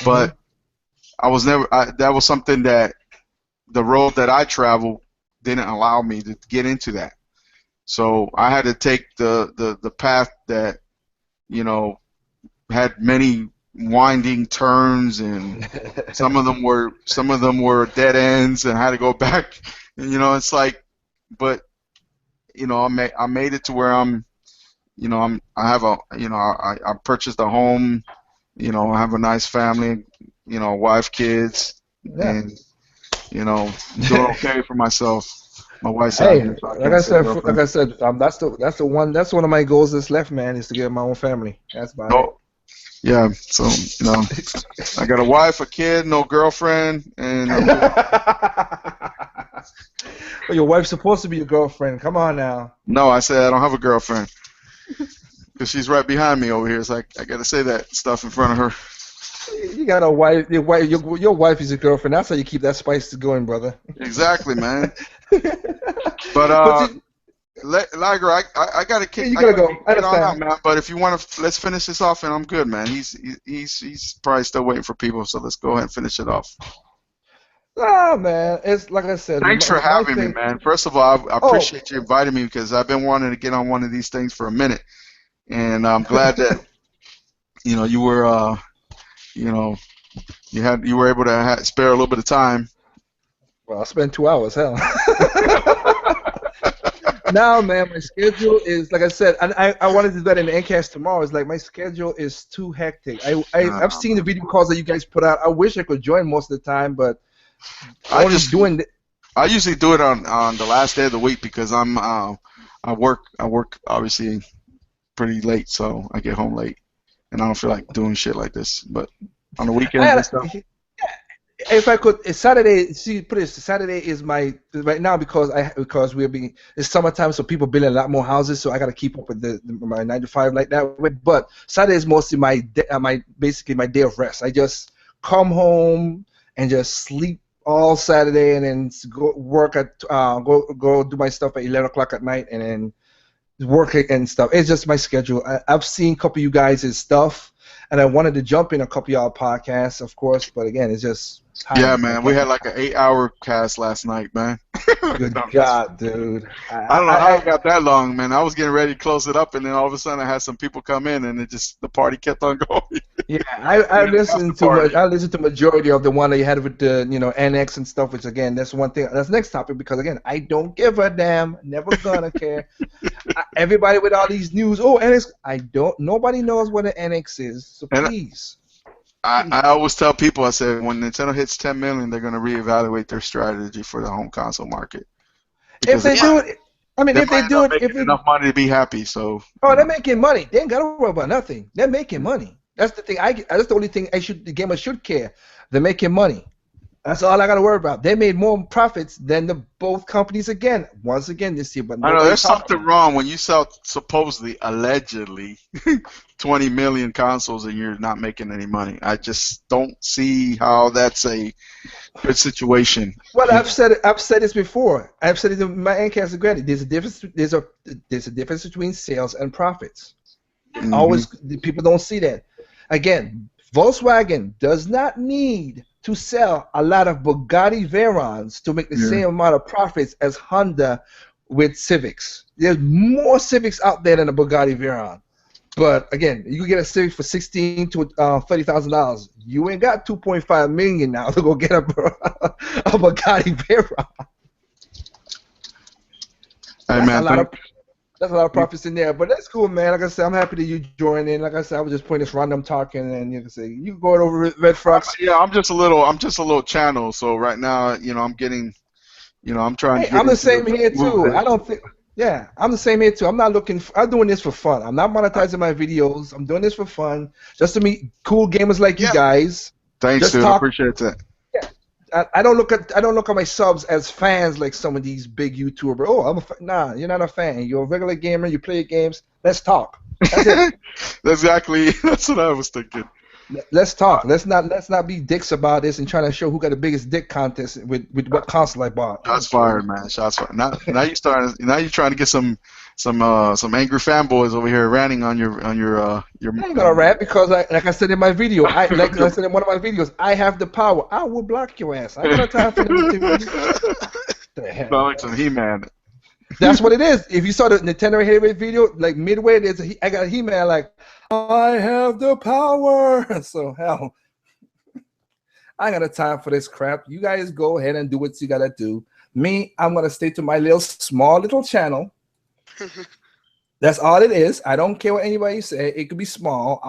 But I was never. That was something that the road that I traveled didn't allow me to get into that. So I had to take the path that, had many winding turns, and some of them were dead ends, and I had to go back. It's like, but I made it to where I purchased a home, I have a nice family, wife, kids, and doing okay for myself. My wife's out here, so like I said, that's one of my goals that's left, man, is to get my own family. That's about it. Yeah, so I got a wife, a kid, no girlfriend, and well, your wife's supposed to be your girlfriend. Come on now. No, I said I don't have a girlfriend because she's right behind me over here. So I got to say that stuff in front of her. You got a wife. Your wife is your girlfriend. That's how you keep that spice going, brother. Exactly, man. But Liger, I got to kick. You gotta go. On out, man. But if you want to, let's finish this off, and I'm good, man. He's probably still waiting for people, so let's go ahead and finish it off. Ah, man, it's like I said. Thanks for having me, man. First of all, I appreciate you inviting me because I've been wanting to get on one of these things for a minute, and I'm glad that you were you were able to spare a little bit of time. Well, I spent 2 hours, hell. Now, man, my schedule is, like I said, and I wanted to do that in the Endcast tomorrow. It's like my schedule is too hectic. I've seen the video calls that you guys put out. I wish I could join most of the time, but I usually do it on the last day of the week because I work obviously pretty late, so I get home late, and I don't feel like doing shit like this. But on the weekends and stuff. If I could, Saturday. See, put it. Saturday is my right now because it's summertime, so people building a lot more houses. So I got to keep up with my 9 to 5 like that. But Saturday is mostly basically my day of rest. I just come home and just sleep all Saturday, and then go work at go do my stuff at 11 o'clock at night, and then work and stuff. It's just my schedule. I've seen a couple of you guys' stuff, and I wanted to jump in a couple of y'all podcasts, of course, but again, it's just time. Yeah, man, we had like an 8-hour cast last night, man. Good God, dude. I don't know how it got that long, man. I was getting ready to close it up, and then all of a sudden I had some people come in, and the party kept on going. Yeah, I listened to majority of the one that you had with the NX and stuff, which again, that's one thing. That's the next topic because again, I don't give a damn, never gonna care. Everybody with all these news, NX, nobody knows what an NX is, so please. I always tell people, I said, when Nintendo hits 10 million, they're going to reevaluate their strategy for the home console market. Because if they do it, enough money to be happy. So. Oh, they're making money. They ain't got to worry about nothing. They're making money. That's the thing. That's the only thing the gamer should care. They're making money. That's all I got to worry about. They made more profits than both companies once again this year. But I know there's something wrong when you sell supposedly, allegedly, 20 million consoles and you're not making any money. I just don't see how that's a good situation. Well, I've said this before. I've said it in my Endcast. Granted, there's a difference between sales and profits. Mm-hmm. Always, people don't see that. Again, Volkswagen does not need to sell a lot of Bugatti Veyrons to make the same amount of profits as Honda with Civics. There's more Civics out there than a Bugatti Veyron. But again, you can get a Civic for $16,000 to $30,000. You ain't got $2.5 million now to go get a Bugatti Veyron. That's a lot of profits in there, but that's cool, man. Like I said, I'm happy that you joined in. Like I said, I was just putting this random talking, and you can say you can go over Red Fox. Yeah, I'm just a little channel. So right now, I'm getting, I'm trying to get I'm the into same the here too. movement. I don't think. Yeah, I'm the same here too. I'm not looking. I'm doing this for fun. I'm not monetizing my videos. I'm doing this for fun, just to meet cool gamers like you guys. Thanks, Just dude. I talk. appreciate that. I don't look at my subs as fans like some of these big YouTubers. Oh, nah. You're not a fan. You're a regular gamer. You play games. Let's talk. That's it. That's what I was thinking. Let's talk. Let's not be dicks about this and trying to show who got the biggest dick contest with what console I bought. Shots fired, man. Shots fired. Now you starting. Now you're trying to get some angry fanboys over here ranting on your. I ain't gonna rant because like I said in my video, I said in one of my videos, I have the power. I will block your ass. I got no time for the hell. Sound like some He-Man. That's what it is. If you saw the Nintendo Heavyweight video, like midway, I got a He-Man like, I have the power. So hell, I ain't got no time for this crap. You guys go ahead and do what you gotta do. Me, I'm gonna stay to my small little channel. That's all it is. I don't care what anybody say. It could be small.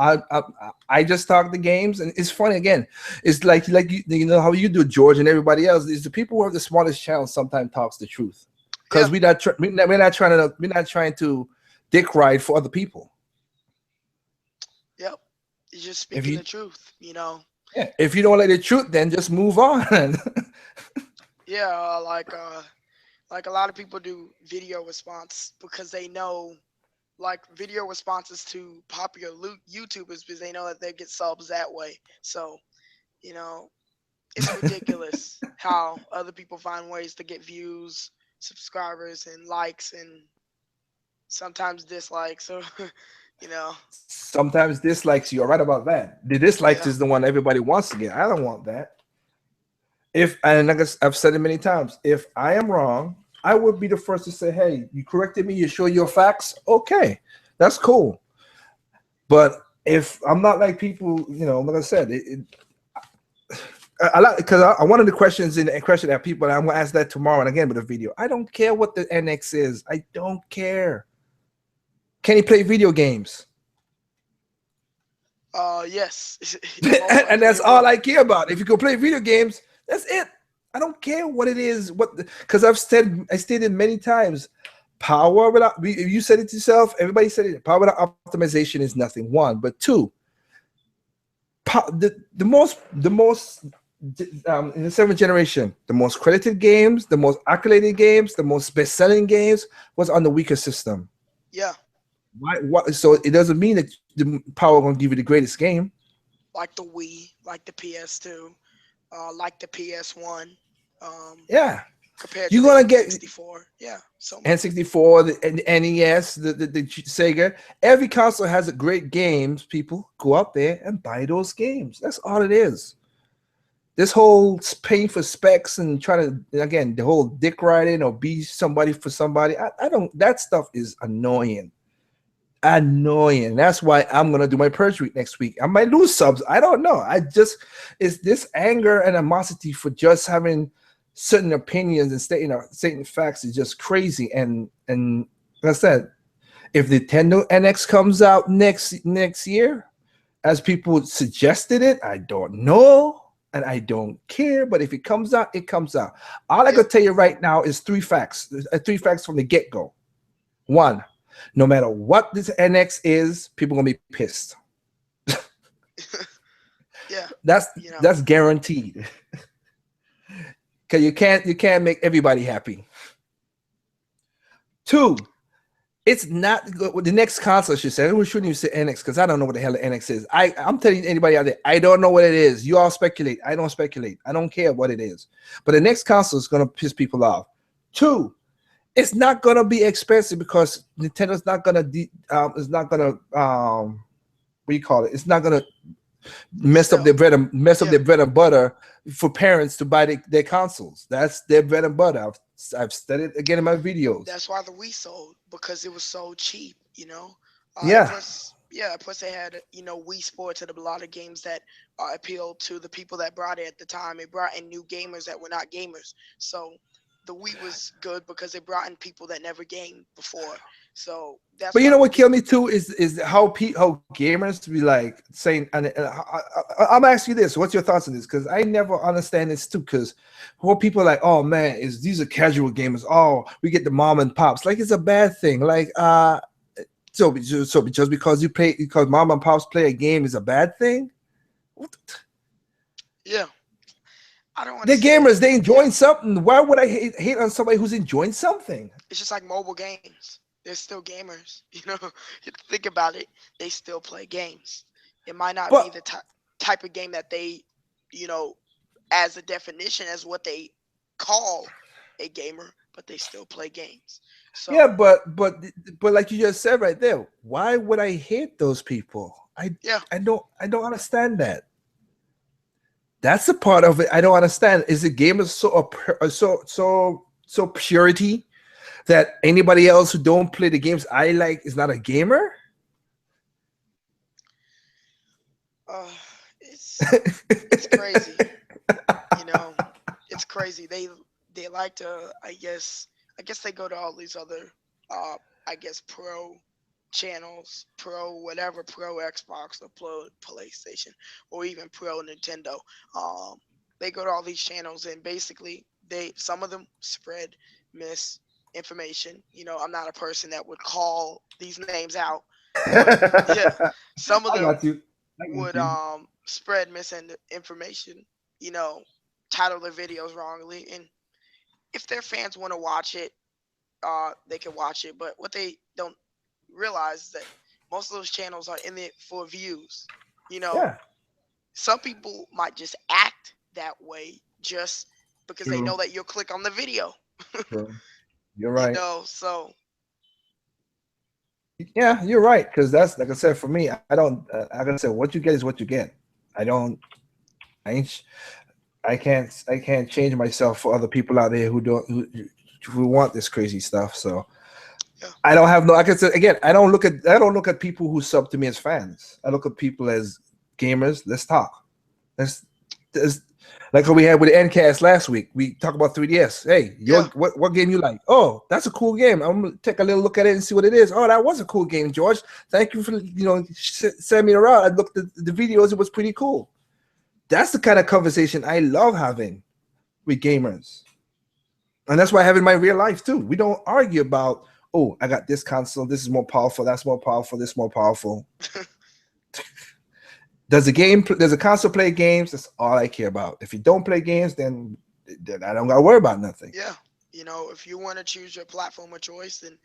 I just talk the games, and it's funny again. It's like you know how you do, George, and everybody else. Is the people who have the smallest channels sometimes talks the truth. Because we're not trying to dick ride for other people. Yep, you're just speaking the truth, Yeah, if you don't like the truth, then just move on. Yeah, like a lot of people do video response because they know, like video responses to popular YouTubers because they know that they get subs that way. So, it's ridiculous how other people find ways to get views, subscribers, and likes, and sometimes dislikes. So, Sometimes dislikes. You're right about that. The dislikes is the one everybody wants to get. I don't want that. And like I've said it many times, if I am wrong, I would be the first to say, "Hey, you corrected me. You show your facts. Okay, that's cool." But if I'm not like people, like I said, I like because one of the questions in the question that people, and I'm gonna ask that tomorrow and again with a video. I don't care what the NX is. I don't care. Can he play video games? Yes. And that's all I care about. If you can play video games, that's it. I don't care what it is. Because I stated many times, power without. You said it yourself. Everybody said it. Power without optimization is nothing. One, but two. The most in the seventh generation, the most credited games, the most accoladed games, the most best-selling games was on the weaker system. Yeah. Why? So it doesn't mean that the power gonna give you the greatest game. Like the Wii, like the PS2, like the PS1. Yeah. Compared you're to gonna the get N64. Yeah. So N64, the NES, the Sega. Every console has a great games. People go out there and buy those games. That's all it is. This whole paying for specs and trying to, again, the whole dick riding or be somebody for somebody. I don't. That stuff is annoying. That's why I'm gonna do my purge week next week. I might lose subs. I don't know. It's this anger and animosity for just having certain opinions and stating facts is just crazy. And like I said, if Nintendo NX comes out next year, as people suggested it, I don't know and I don't care. But if it comes out, it comes out. All I can tell you right now is three facts. Three facts from the get-go. One. No matter what this NX is, people are gonna be pissed. Yeah, that's guaranteed. Because you can't make everybody happy. Two, it's not the next console. She said, "We shouldn't even say NX because I don't know what the hell the NX is." I'm telling anybody out there, I don't know what it is. You all speculate. I don't speculate. I don't care what it is. But the next console is gonna piss people off. Two. It's not gonna be expensive because Nintendo's not gonna what do you call it? It's not gonna mess up their bread and butter for parents to buy their consoles. That's their bread and butter. I've said it again in my videos. That's why the Wii sold, because it was so cheap. Plus they had Wii Sports had a lot of games that appealed to the people that brought it at the time. It brought in new gamers that were not gamers. So the Wii was good because it brought in people that never gamed before. So that's But you why know we what get. killed me too is how gamers be like saying, and I'm asking you this. What's your thoughts on this? Because I never understand this too. Because what people are like, oh man, is these are casual gamers? Oh, we get the mom and pops. Like it's a bad thing. Like so just because you play because mom and pops play a game is a bad thing? Yeah, I don't They're understand. gamers. They Yeah, enjoying something. Why would I hate on somebody who's enjoying something? it's just like mobile games. They're still gamers. You think about it, they still play games. It might not be But the type of game that they, you know, as a definition as what they call a gamer, but they still play games. yeah, So but like you just said right there, why would I hate those people? yeah, I don't understand that. That's the part of it I don't understand. Is the game is so purity that anybody else who don't play the games I like is not a gamer? uh, it's it's crazy. You know, it's crazy. They like to. I guess they go to all these other. I guess pro channels, pro whatever, pro Xbox or pro PlayStation, or even pro Nintendo. Um, they go to all these channels and basically some of them spread misinformation. I'm not a person that would call these names out, but yeah, some of I them got you. I got would you. spread misinformation. You know, title their videos wrongly, and if their fans want to watch it, they can watch it. But what they don't realize is that most of those channels are in it for views. You know, Yeah. some people might just act that way just because they know True. that you'll click on the video. True. You're right. So Yeah, you're right. Because that's like I said for me. I don't. Like I said, what you get is what you get. I don't. I ain't. I can't change myself for other people out there who don't who want this crazy stuff. So yeah, I don't have no. Like I said again, I don't look at people who sub to me as fans. I look at people as gamers. Let's talk. Let's like what we had with the Ncast last week. We talked about 3DS. Hey, yeah, what game you like? Oh, that's a cool game. I'm gonna take a little look at it and see what it is. Oh, that was a cool game, George. Thank you for sending me around. I looked at the videos. It was pretty cool. That's the kind of conversation I love having with gamers. And that's why I have in my real life too. We don't argue about, oh, I got this console, this is more powerful, that's more powerful, this more powerful. Does a console play games? That's all I care about. If you don't play games, then I don't gotta worry about nothing. yeah. If you want to choose your platform of choice, then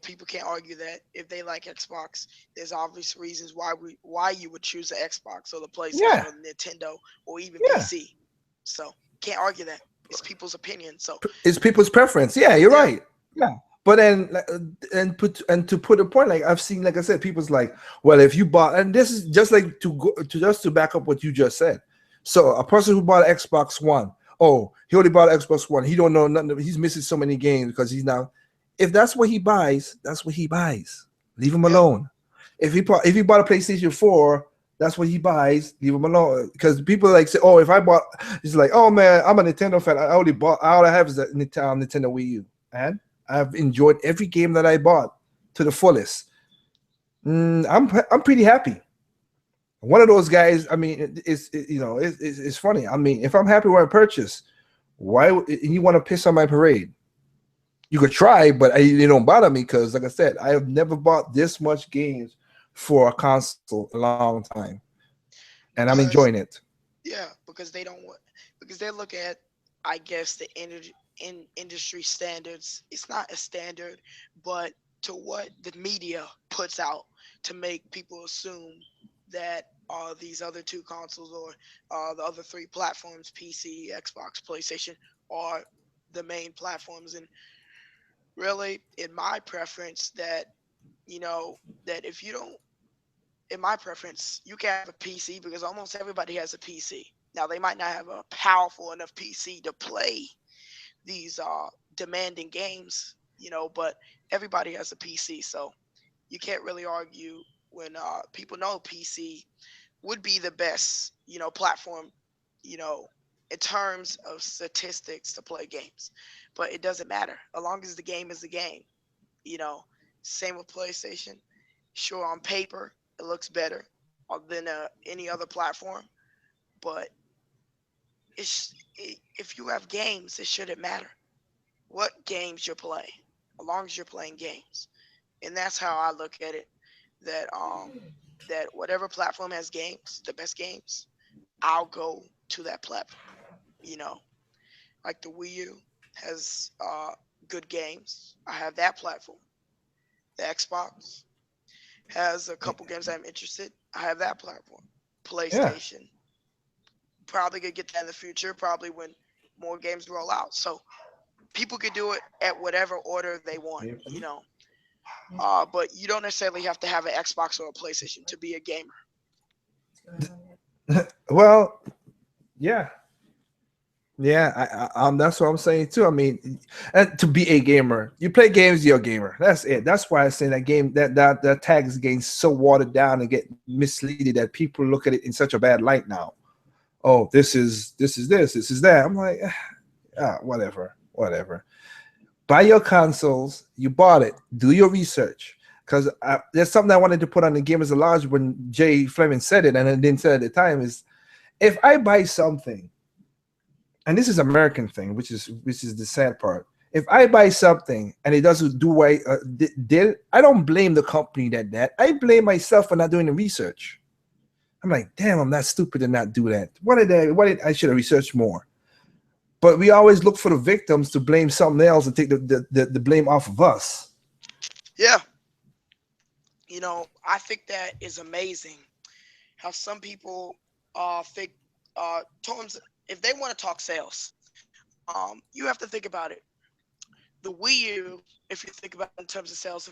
people can't argue that. If they like Xbox, there's obvious reasons why you would choose the Xbox or the PlayStation Yeah, or the Nintendo or even yeah. PC. So can't argue that. It's people's opinion. So It's people's preference. Yeah, you're yeah, right. Yeah. But then, and to put a point, like I've seen, like I said, people's like, well, if you bought, and this is just like to back up what you just said. So a person who bought an Xbox One, oh, he only bought an Xbox One. He don't know nothing. He's missing so many games because he's now. If that's what he buys, that's what he buys. Leave him yeah, alone. If he bought a PlayStation 4, that's what he buys. Leave him alone. Because people like say, oh, if I bought, it's like, oh man, I'm a Nintendo fan. All I have is a Nintendo Wii U, and I've enjoyed every game that I bought to the fullest. I'm pretty happy. One of those guys. I mean, it's funny. I mean, if I'm happy with a purchase, why you want to piss on my parade? You could try, but it don't bother me because, like I said, I have never bought this much games for a console in a long time, and I'm enjoying because it. yeah, because they don't want because they look at, I guess, the industry standards. It's not a standard, but to what the media puts out to make people assume that these other two consoles or the other three platforms, PC, Xbox, PlayStation, are the main platforms. And really, in my preference, you know that if you don't in my preference, you can have a PC because almost everybody has a PC. Now they might not have a powerful enough PC to play these demanding games, but everybody has a PC, so you can't really argue when people know PC would be the best, platform, you know, in terms of statistics to play games, but it doesn't matter as long as the game is the game. You know, same with PlayStation. Sure, on paper it looks better than any other platform, but if you have games, it shouldn't matter what games you're playing, as long as you're playing games. And that's how I look at it. That whatever platform has games, the best games, I'll go to that platform. You know, like the Wii U has good games. I have that platform. The Xbox has a couple games I'm interested. I have that platform. Yeah. PlayStation, probably gonna get that in the future, probably when more games roll out. So people could do it at whatever order they want, you know. But you don't necessarily have to have an Xbox or a PlayStation to be a gamer. Well, yeah, yeah. That's what I'm saying too. I mean, and to be a gamer, you play games, you're a gamer. That's it. That's why I say that game that tag is getting so watered down and get misleaded that people look at it in such a bad light now. Oh, this is this, this is that. I'm like, whatever. Buy your consoles. You bought it. Do your research. Because there's something I wanted to put on the Gamers Lounge when Jay Fleming said it, and I didn't say it at the time, is if I buy something, and this is American thing, which is the sad part. If I buy something and it doesn't do what I did, I don't blame the company that. I blame myself for not doing the research. I'm like, damn, I'm not stupid to not do that. What did I should have researched more? But we always look for the victims to blame something else and take the blame off of us. Yeah. You know, I think that is amazing how some people think terms if they want to talk sales, you have to think about it. The Wii U, if you think about it in terms of sales,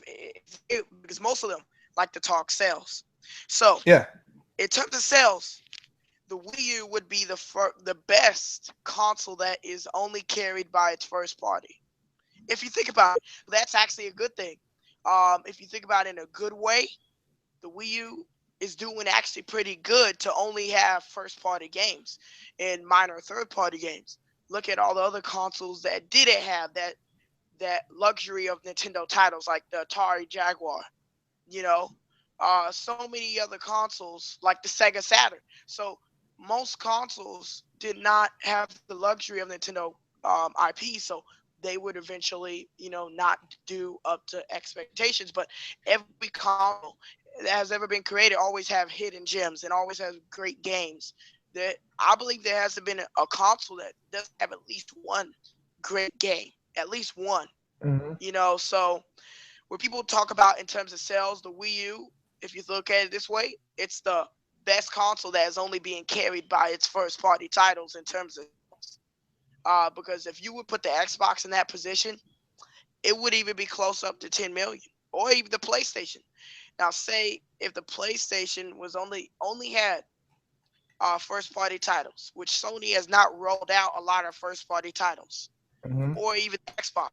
because most of them like to talk sales. So, yeah, in terms of sales, the Wii U would be the best console that is only carried by its first party. If you think about it, that's actually a good thing. If you think about it in a good way, the Wii U is doing actually pretty good to only have first party games and minor third party games. Look at all the other consoles that didn't have that luxury of Nintendo titles like the Atari Jaguar, you know, so many other consoles like the Sega Saturn. So most consoles did not have the luxury of Nintendo IP, so they would eventually, not do up to expectations. But every console that has ever been created always have hidden gems and always has great games. That I believe there hasn't been a console that doesn't have at least one great game, at least one. mm-hmm. So when people talk about in terms of sales, the Wii U, if you look at it this way, it's the best console that is only being carried by its first party titles in terms of because if you would put the Xbox in that position, it would even be close up to 10 million, or even the PlayStation. Now, say if the PlayStation was only had first party titles, which Sony has not rolled out a lot of first party titles, Mm-hmm. or even Xbox.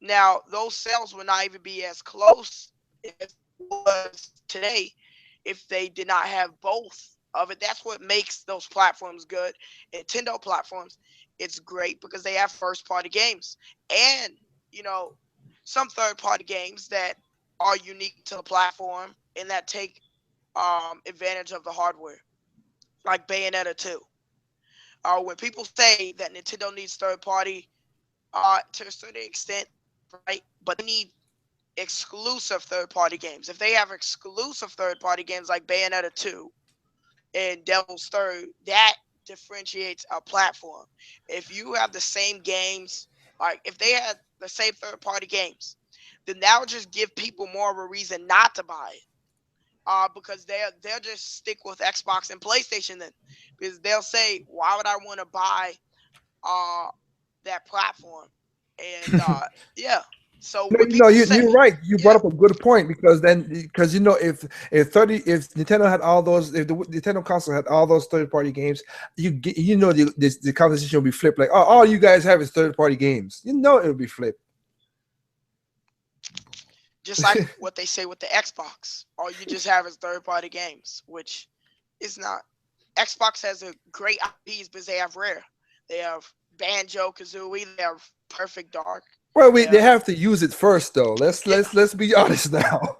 Now, those sales would not even be as close as was today if they did not have both of it. That's what makes those platforms good. Nintendo platforms, it's great because they have first party games and, some third party games that are unique to the platform and that take advantage of the hardware, like Bayonetta 2. When people say that Nintendo needs third party to a certain extent, right? But they need exclusive third-party games. If they have exclusive third-party games like Bayonetta 2 and Devil's Third, that differentiates a platform. If you have the same games, like if they had the same third-party games, then that would just give people more of a reason not to buy it. Because they'll just stick with Xbox and PlayStation then, because they'll say, why would I want to buy that platform? And yeah. So No, when people say, you're right. You brought yeah, up a good point because if Nintendo had all those, if the Nintendo console had all those third party games, the conversation will be flipped. Like, oh, all you guys have is third party games. It will be flipped. just like what they say with the Xbox, all you just have is third party games, which is not Xbox has a great IPs because they have Rare, they have Banjo Kazooie, they have Perfect Dark. Well, they have to use it first, though. Let's be honest now.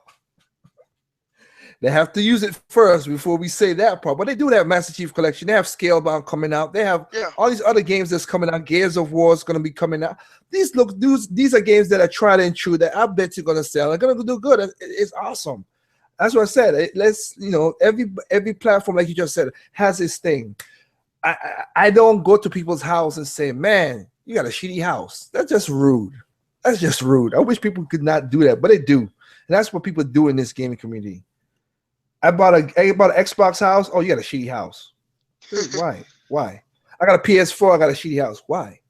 They have to use it first before we say that part. But they do have Master Chief Collection. They have Scalebound coming out. They have all these other games that's coming out. Gears of War is going to be coming out. These are games that are tried and true that I bet you're going to sell. They're going to do good. It's awesome. That's what I said. Every platform, like you just said, has its thing. I don't go to people's house and say, man, you got a shitty house. That's just rude. That's just rude. I wish people could not do that, but they do. And that's what people do in this gaming community. I bought an Xbox house. Oh, you got a shitty house. Dude, why? Why? I got a PS4. I got a shitty house. Why?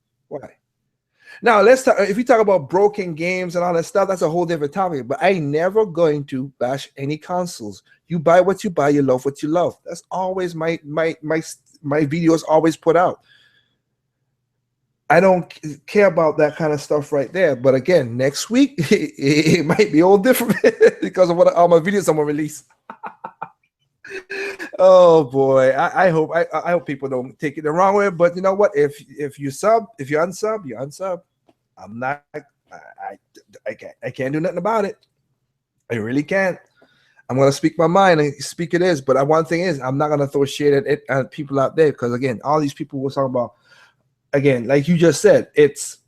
Now let's talk. If you talk about broken games and all that stuff, that's a whole different topic. But I ain't never going to bash any consoles. You buy what you buy. You love what you love. That's always my videos always put out. I don't care about that kind of stuff right there. But again, next week it might be all different because of what all my videos I'm gonna release. Oh boy, I hope people don't take it the wrong way. But you know what? If you unsub, you unsub. I'm not. I can't do nothing about it. I really can't. I'm gonna speak my mind and speak it is. But one thing is, I'm not gonna throw shade at people out there because again, all these people we're talking about. Again, like you just said, it's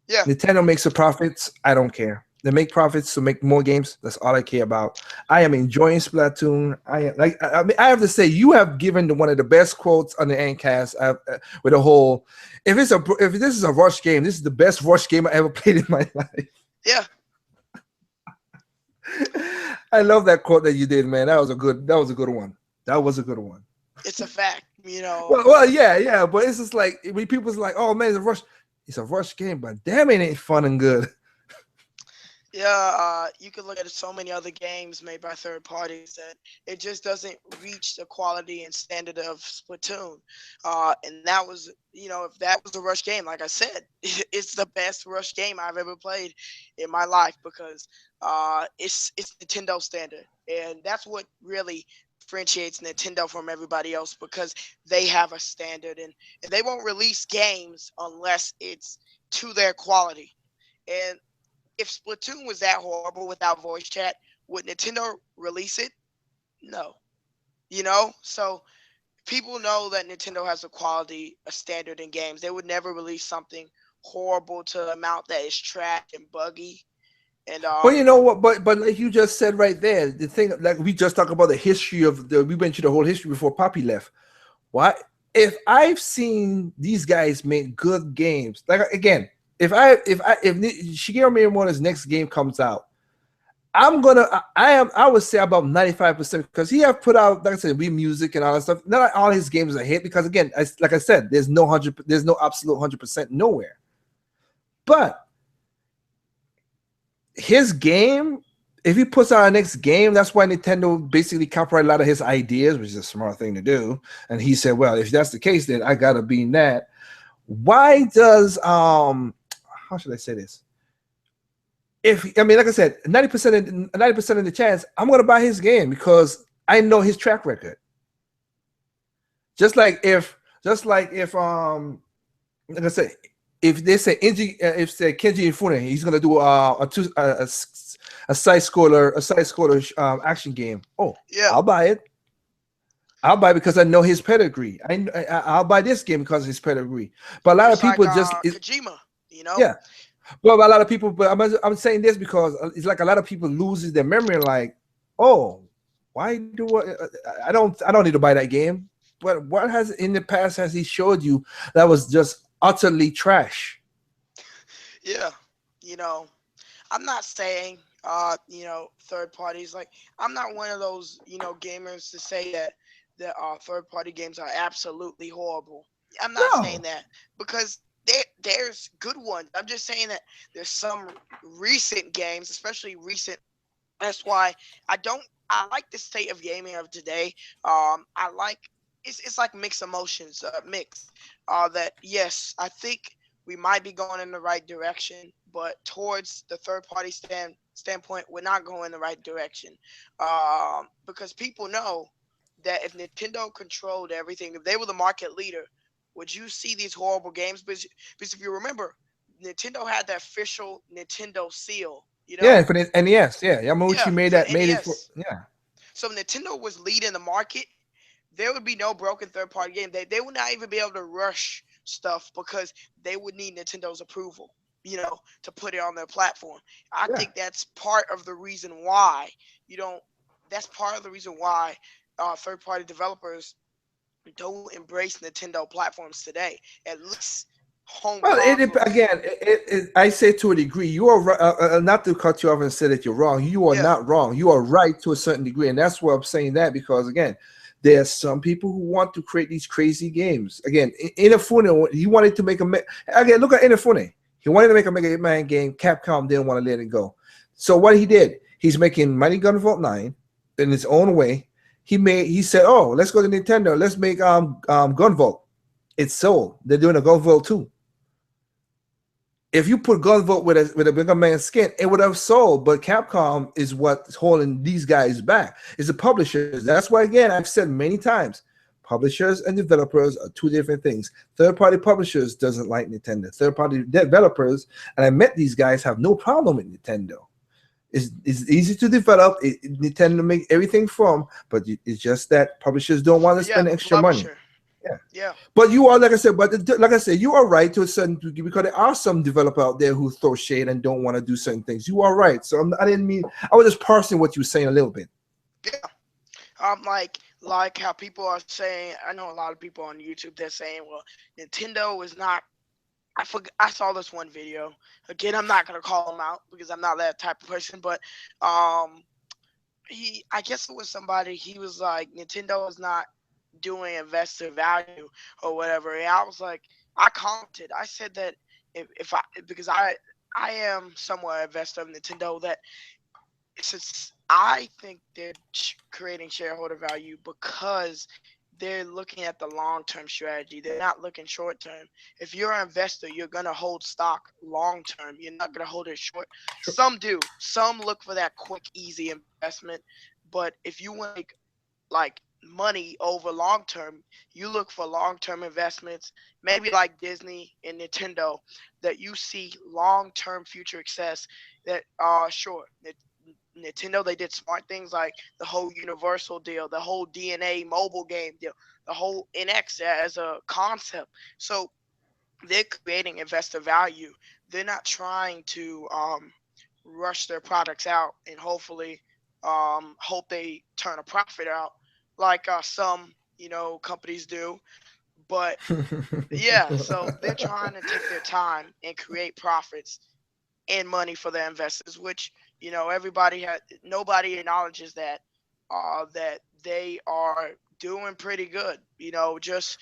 Nintendo makes the profits. I don't care. They make profits to make more games. That's all I care about. I am enjoying Splatoon. I have to say, you have given one of the best quotes on the Endcast with a whole. If this is a rush game, this is the best rush game I ever played in my life. Yeah. I love that quote that you did, man. That was a good one. That was a good one. It's a fact, you know. Well, yeah, but it's just like when people's like, "Oh man, it's a rush game," but damn, it ain't fun and good. Yeah, you could look at so many other games made by third parties that it just doesn't reach the quality and standard of Splatoon. And that was, if that was a rush game, like I said, it's the best rush game I've ever played in my life because it's Nintendo standard, and that's what really differentiates Nintendo from everybody else because they have a standard and they won't release games unless it's to their quality. And if Splatoon was that horrible without voice chat, would Nintendo release it? No. So people know that Nintendo has a standard in games. They would never release something horrible to the amount that is trash and buggy. And well, you know what? But like you just said right there, the thing, like we just talked about the history we went through the whole history before Poppy left. Why? If I've seen these guys make good games, like again, if Shigeru Miyamoto's next game comes out, I would say about 95% because he have put out, like I said, music and all that stuff. Not all his games are a hit because again, like I said, there's no absolute 100% nowhere. But his game, if he puts out a next game, that's why Nintendo basically copyrighted a lot of his ideas, which is a smart thing to do. And he said, well, if that's the case, then I gotta be in that. Why does how should I say this? Like I said, 90% of the chance I'm gonna buy his game because I know his track record. Just like if like I said, if they say Kenji Ifune, he's gonna do a side scroller action game. Oh, yeah, I'll buy it. I'll buy it because I know his pedigree. I'll buy this game because of his pedigree. But a lot of people Kojima, yeah. Well, a lot of people. But I'm saying this because it's like a lot of people loses their memory. Like, oh, why do I don't need to buy that game. But what has in the past has he showed you that was just utterly trash? Yeah, I'm not saying third parties, like I'm not one of those gamers to say that third party games are absolutely horrible. I'm not saying that because there's good ones. I'm just saying that there's some recent games, especially recent. That's why I like the state of gaming of today. I like it's like mixed emotions, that yes, I think we might be going in the right direction, but towards the third party standpoint, we're not going in the right direction. Because people know that if Nintendo controlled everything, if they were the market leader, would you see these horrible games? Because if you remember, Nintendo had the official Nintendo seal, you Yeah, know? for the NES. Yeah, Yamauchi Yeah, made for that. the Made it for. NES. Yeah. So if Nintendo was leading the market, there would be no broken third party game. They would not even be able to rush stuff because they would need Nintendo's approval, to put it on their platform. I Yeah. think that's part of the reason why you don't. That's part of the reason why third party developers don't embrace Nintendo platforms today. At least home Well, consoles. again, I say to a degree, you are not to cut you off and say that you're wrong. You are Yeah. not wrong. You are right to a certain degree, and that's why I'm saying that because again, there are some people who want to create these crazy games. Again, Inafune, he wanted to make again. Look at Inafune. He wanted to make a Mega Man game. Capcom didn't want to let it go. So what he did, he's making Mighty Gun Vault 9 in his own way. He said, "Oh, let's go to Nintendo. Let's make Gunvolt." It's sold. They're doing a Gunvolt 2. If you put Gunvolt with a Mega Man skin, it would have sold. But Capcom is what's holding these guys back. It's the publishers. That's why, again, I've said many times, publishers and developers are two different things. Third-party publishers doesn't like Nintendo. Third-party developers, and I met these guys, have no problem with Nintendo. It's easy to develop. Nintendo make everything from, but it's just that publishers don't want to spend extra money. Yeah. But you are, like I said, you are right to a certain degree because there are some developers out there who throw shade and don't want to do certain things. You are right. So I didn't mean, I was just parsing what you were saying a little bit. Yeah. Like how people are saying, I know a lot of people on YouTube, they're saying, well, Nintendo is not, I saw this one video. Again, I'm not going to call him out because I'm not that type of person, but I guess it was somebody, he was like, Nintendo is not doing investor value or whatever. And I was like, I commented, I said that because I am somewhat investor of Nintendo, that since I think they're creating shareholder value because they're looking at the long-term strategy. They're not looking short-term. If you're an investor, you're going to hold stock long-term. You're not going to hold it short. Some do. Some look for that quick, easy investment. But if you want to make like money over long-term, you look for long-term investments, maybe like Disney and Nintendo, that you see long-term future success. That sure, Nintendo, they did smart things like the whole Universal deal, the whole DNA mobile game deal, the whole NX as a concept. So they're creating investor value. They're not trying to rush their products out and hopefully hope they turn a profit out like some companies do. But yeah, so they're trying to take their time and create profits and money for their investors, which nobody acknowledges that they are doing pretty good. Just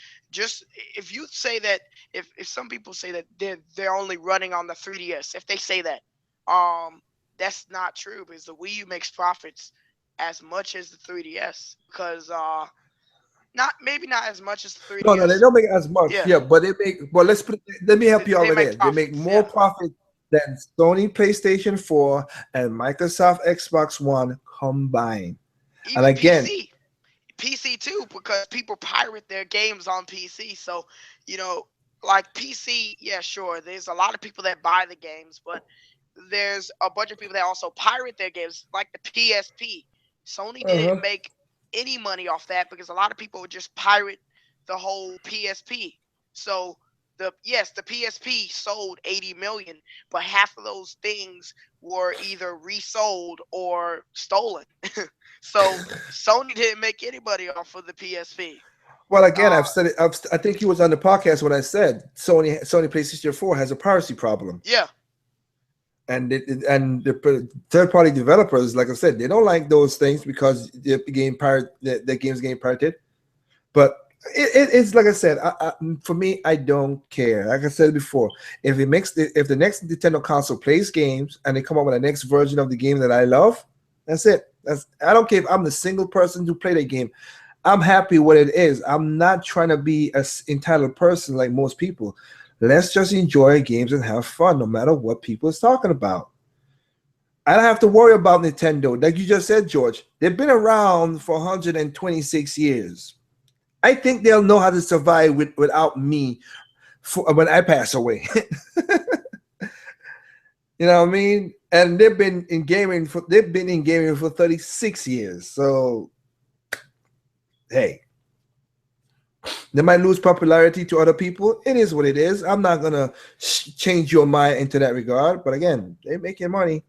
if you say that, if some people say that they're only running on the 3DS, if they say that, that's not true because the Wii U makes profits as much as the 3DS because maybe not as much as the 3DS. No, they don't make as much. Yeah, but they make. Well, let me help you out with it. They make more profit than Sony PlayStation 4 and Microsoft Xbox One combined. Even and again, PC too, because people pirate their games on PC. So, like PC, yeah, sure. There's a lot of people that buy the games, but there's a bunch of people that also pirate their games, like the PSP. Sony didn't make any money off that because a lot of people would just pirate the whole PSP. So the PSP sold 80 million, but half of those things were either resold or stolen. So Sony didn't make any money off of the PSP. Well, again, I've said it. I think he was on the podcast when I said Sony PlayStation 4 has a piracy problem. Yeah. And the third-party developers, like I said, they don't like those things because the game's getting pirated. But it's like I said, for me, I don't care. Like I said before, if the next Nintendo console plays games and they come up with the next version of the game that I love, that's it. I don't care if I'm the single person who play that game. I'm happy what it is. I'm not trying to be an entitled person like most people. Let's just enjoy games and have fun, no matter what people is talking about. I don't have to worry about Nintendo. Like you just said, George, they've been around for 126 years. I think they'll know how to survive without me when I pass away. You know what I mean? And they've been in gaming for 36 years. So hey, they might lose popularity to other people. It is what it is. I'm not gonna change your mind into that regard. But again, they're making money.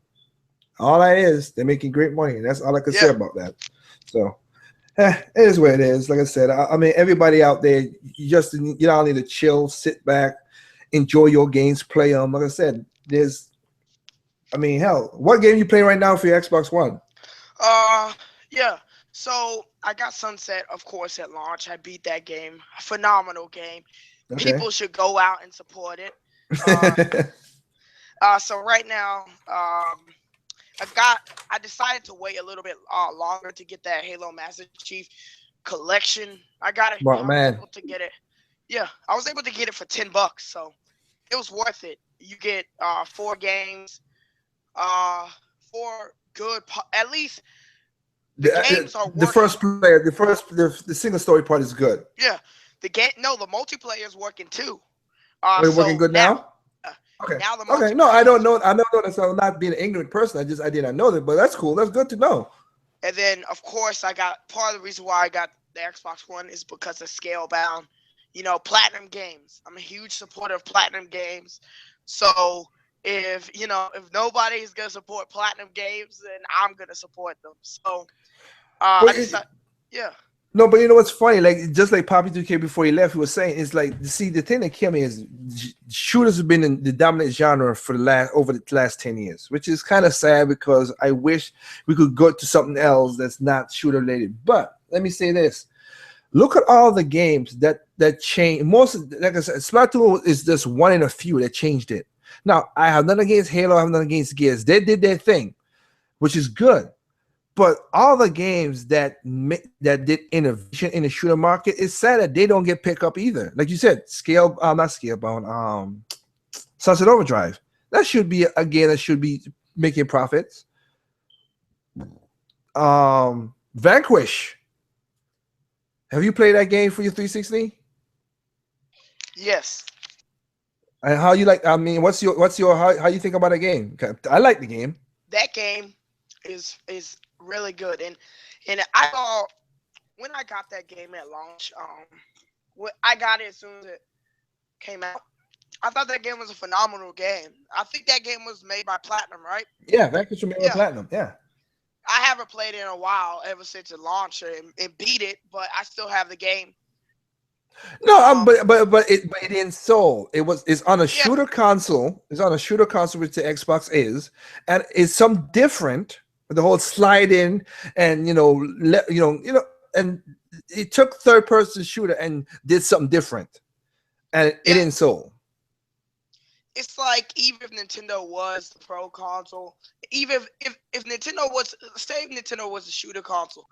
All that is, they're making great money. That's all I can say about that. So it is what it is. Like I said, I mean, everybody out there, you all need to chill, sit back, enjoy your games, play them. Like I said, hell, what game you playing right now for your Xbox One? Yeah. So I got Sunset, of course, at launch. I beat that game. Phenomenal game. Okay. People should go out and support it. So right now, I decided to wait a little bit longer to get that Halo Master Chief collection. I got it. Wow, man. Able to get it. Yeah, I was able to get it for $10, so it was worth it. You get 4 games, 4 good. At least the games are working. The first player, the single story part is good. Yeah, the multiplayer is working too. It's working good now. Okay. Now the okay. No, I don't know. I don't know that. So I'm not being an ignorant person. I did not know that, but that's cool. That's good to know. And then, of course, I got part of the reason why I got the Xbox One is because of Scalebound. You know, platinum games. I'm a huge supporter of platinum games. So if nobody is gonna support platinum games, then I'm gonna support them. So yeah. No, but you know what's funny? Like just like Poppy 2K before he left, he was saying it's like, see, the thing that killed me is shooters have been in the dominant genre for over the last 10 years, which is kind of sad because I wish we could go to something else that's not shooter related. But let me say this: look at all the games that changed. Most, like I said, Splatoon is just one in a few that changed it. Now I have nothing against Halo. I have nothing against Gears. They did their thing, which is good. But all the games that did innovation in the shooter market, it's sad that they don't get picked up either. Like you said, not Scalebound, Sunset Overdrive. That should be a game that should be making profits. Vanquish. Have you played that game for your 360? Yes. And how you like? I mean, what's your how you think about a game? I like the game. That game is really good, and I saw when I got that game at launch. I got it as soon as it came out. I thought that game was a phenomenal game. I think that game was made by Platinum, right? Yeah, Vanquish was made by Platinum. Yeah. I haven't played it in a while, ever since it launched and beat it, but I still have the game. No, but it didn't sold. It's on a shooter console. It's on a shooter console, which the Xbox is, and it's some different. The whole slide in and and it took third person shooter and did something different, and it didn't sold. It's like even if Nintendo was the pro console, even if Nintendo was, say if Nintendo was a shooter console,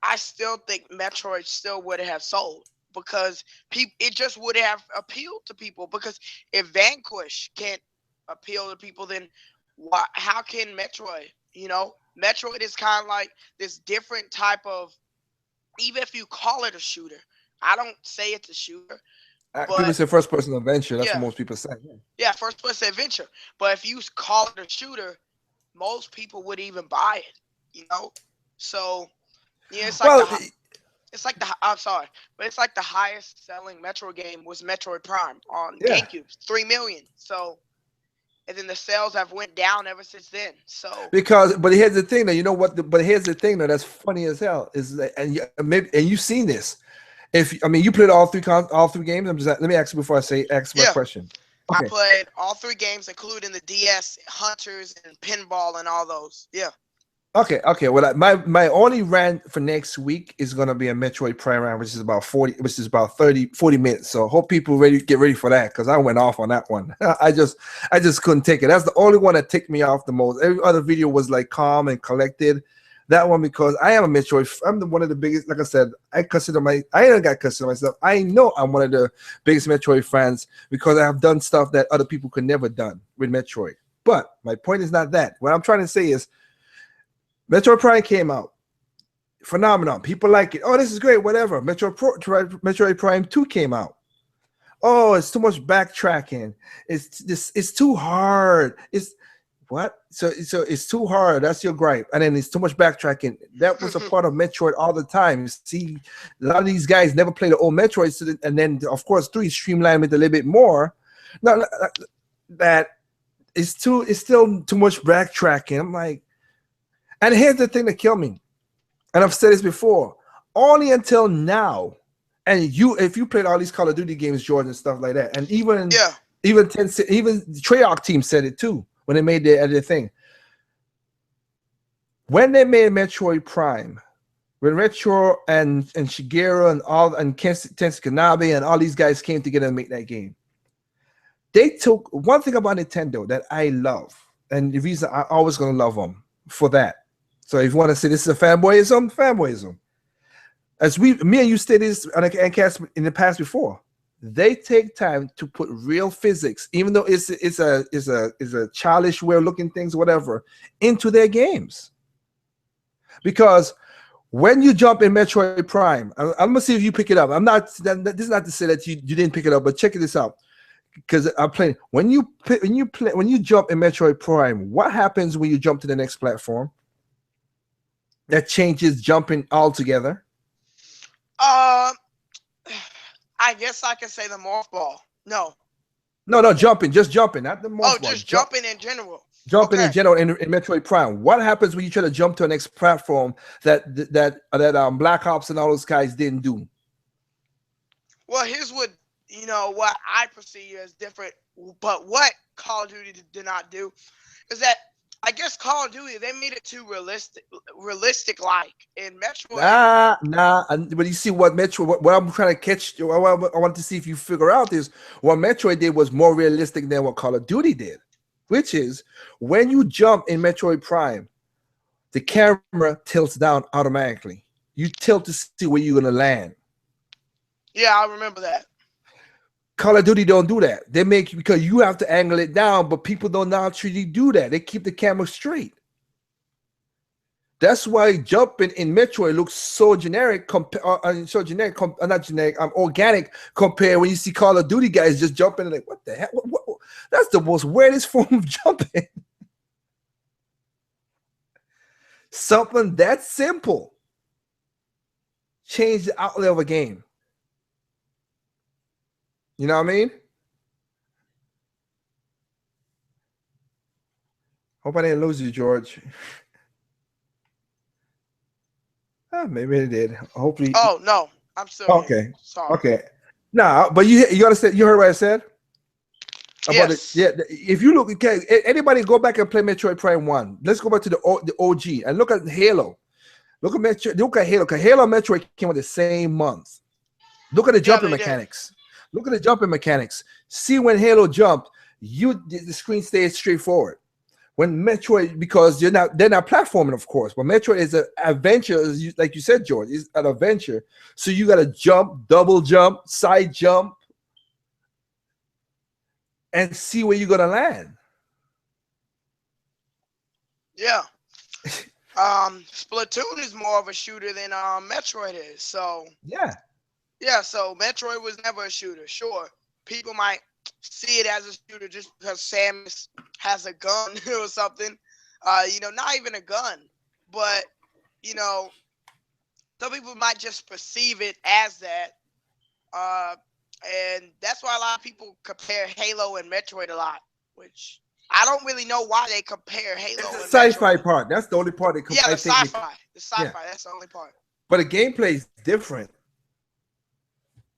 I still think Metroid still would have sold because it just would have appealed to people. Because if Vanquish can't appeal to people, then how can Metroid? Metroid is kind of like this different type of, even if you call it a shooter, I don't say it's a shooter. People say first person adventure. That's what most people say. Yeah, first person adventure. But if you call it a shooter, most people would even buy it. So it's like I'm sorry, but it's like the highest selling Metroid game was Metroid Prime on GameCube, 3 million. So. And then the sales have went down ever since then. So but here's the thing, though. But here's the thing, though. That's funny as hell. Is that, and you've seen this. You played all three games. Let me ask you before I ask my question. Okay. I played all 3 games, including the DS, Hunters, and Pinball, and all those. Yeah. Okay. Well, my only rant for next week is gonna be a Metroid Prime round, which is about 40 minutes. So hope people get ready for that because I went off on that one. I just couldn't take it. That's the only one that ticked me off the most. Every other video was like calm and collected. That one because I am a Metroid. I'm one of the biggest. Like I said, I ain't got consider myself. I know I'm one of the biggest Metroid fans because I have done stuff that other people could never done with Metroid. But my point is not that. What I'm trying to say is Metroid Prime came out. Phenomenon. People like it. Oh, this is great. Whatever. Metroid Prime 2 came out. Oh, it's too much backtracking. It's too hard. It's what? So it's too hard. That's your gripe. And then it's too much backtracking. That was a part of Metroid all the time. You see, a lot of these guys never played the old Metroid, and then of course 3 streamlined it a little bit more. No, that it's still too much backtracking. I'm like, and here's the thing that killed me. And I've said this before. Only until now. And if you played all these Call of Duty games, George, and stuff like that, and even Treyarch team said it too when they made their thing. When they made Metroid Prime, when Retro and Shigeru and Tetsuya Kanabe and all these guys came together and make that game, they took one thing about Nintendo that I love, and the reason I'm always gonna love them for that. So if you want to say this is a fanboyism. As me and you stated this on a cast in the past before, they take time to put real physics, even though it's a childish way of looking things, whatever, into their games. Because when you jump in Metroid Prime, I'm gonna see if you pick it up. This is not to say that you didn't pick it up, but check this out. Because I'm playing when you jump in Metroid Prime, what happens when you jump to the next platform? That changes jumping altogether. I guess I can say the morph ball. No, jumping, just jumping, not the morph ball. Just jumping in general. Jumping in general in Metroid Prime. What happens when you try to jump to a next platform that Black Ops and all those guys didn't do? Well, here's what what I perceive as different, but what Call of Duty did not do is that I guess Call of Duty, they made it too realistic like in Metroid. Nah. But you see what Metroid, what I'm trying to catch, I want to see if you figure out is what Metroid did was more realistic than what Call of Duty did, which is when you jump in Metroid Prime, the camera tilts down automatically. You tilt to see where you're gonna land. Yeah, I remember that. Call of Duty don't do that. They make because you have to angle it down, but people don't naturally do that. They keep the camera straight. That's why jumping in Metroid looks so generic, organic compared when you see Call of Duty guys just jumping like, what the heck? What? That's the most weirdest form of jumping. Something that simple change the outlet of a game. You know what I mean? Hope I didn't lose you, George. Maybe I did. Hopefully. Oh no, I'm still okay. Here. Sorry. Okay. Nah, but you understand? You heard what I said? About yes. If you look, okay, anybody go back and play Metroid Prime 1. Let's go back to the OG and look at Halo. Look at Halo. Because Halo and Metroid came out the same month. Look at the jumping mechanics. Look at the jumping mechanics. See when Halo jumped, the screen stays straightforward. When Metroid, because they're not platforming, of course, but Metroid is an adventure, like you said, George, it's an adventure. So you got to jump, double jump, side jump, and see where you're gonna land. Yeah. Splatoon is more of a shooter than Metroid is. So yeah. Yeah, so Metroid was never a shooter. Sure, people might see it as a shooter just because Samus has a gun or something. Not even a gun, but some people might just perceive it as that. And that's why a lot of people compare Halo and Metroid a lot, which I don't really know why they compare Halo and sci-fi Metroid. part. That's the only part they compare. Yeah, the sci-fi. That's the only part. But the gameplay is different.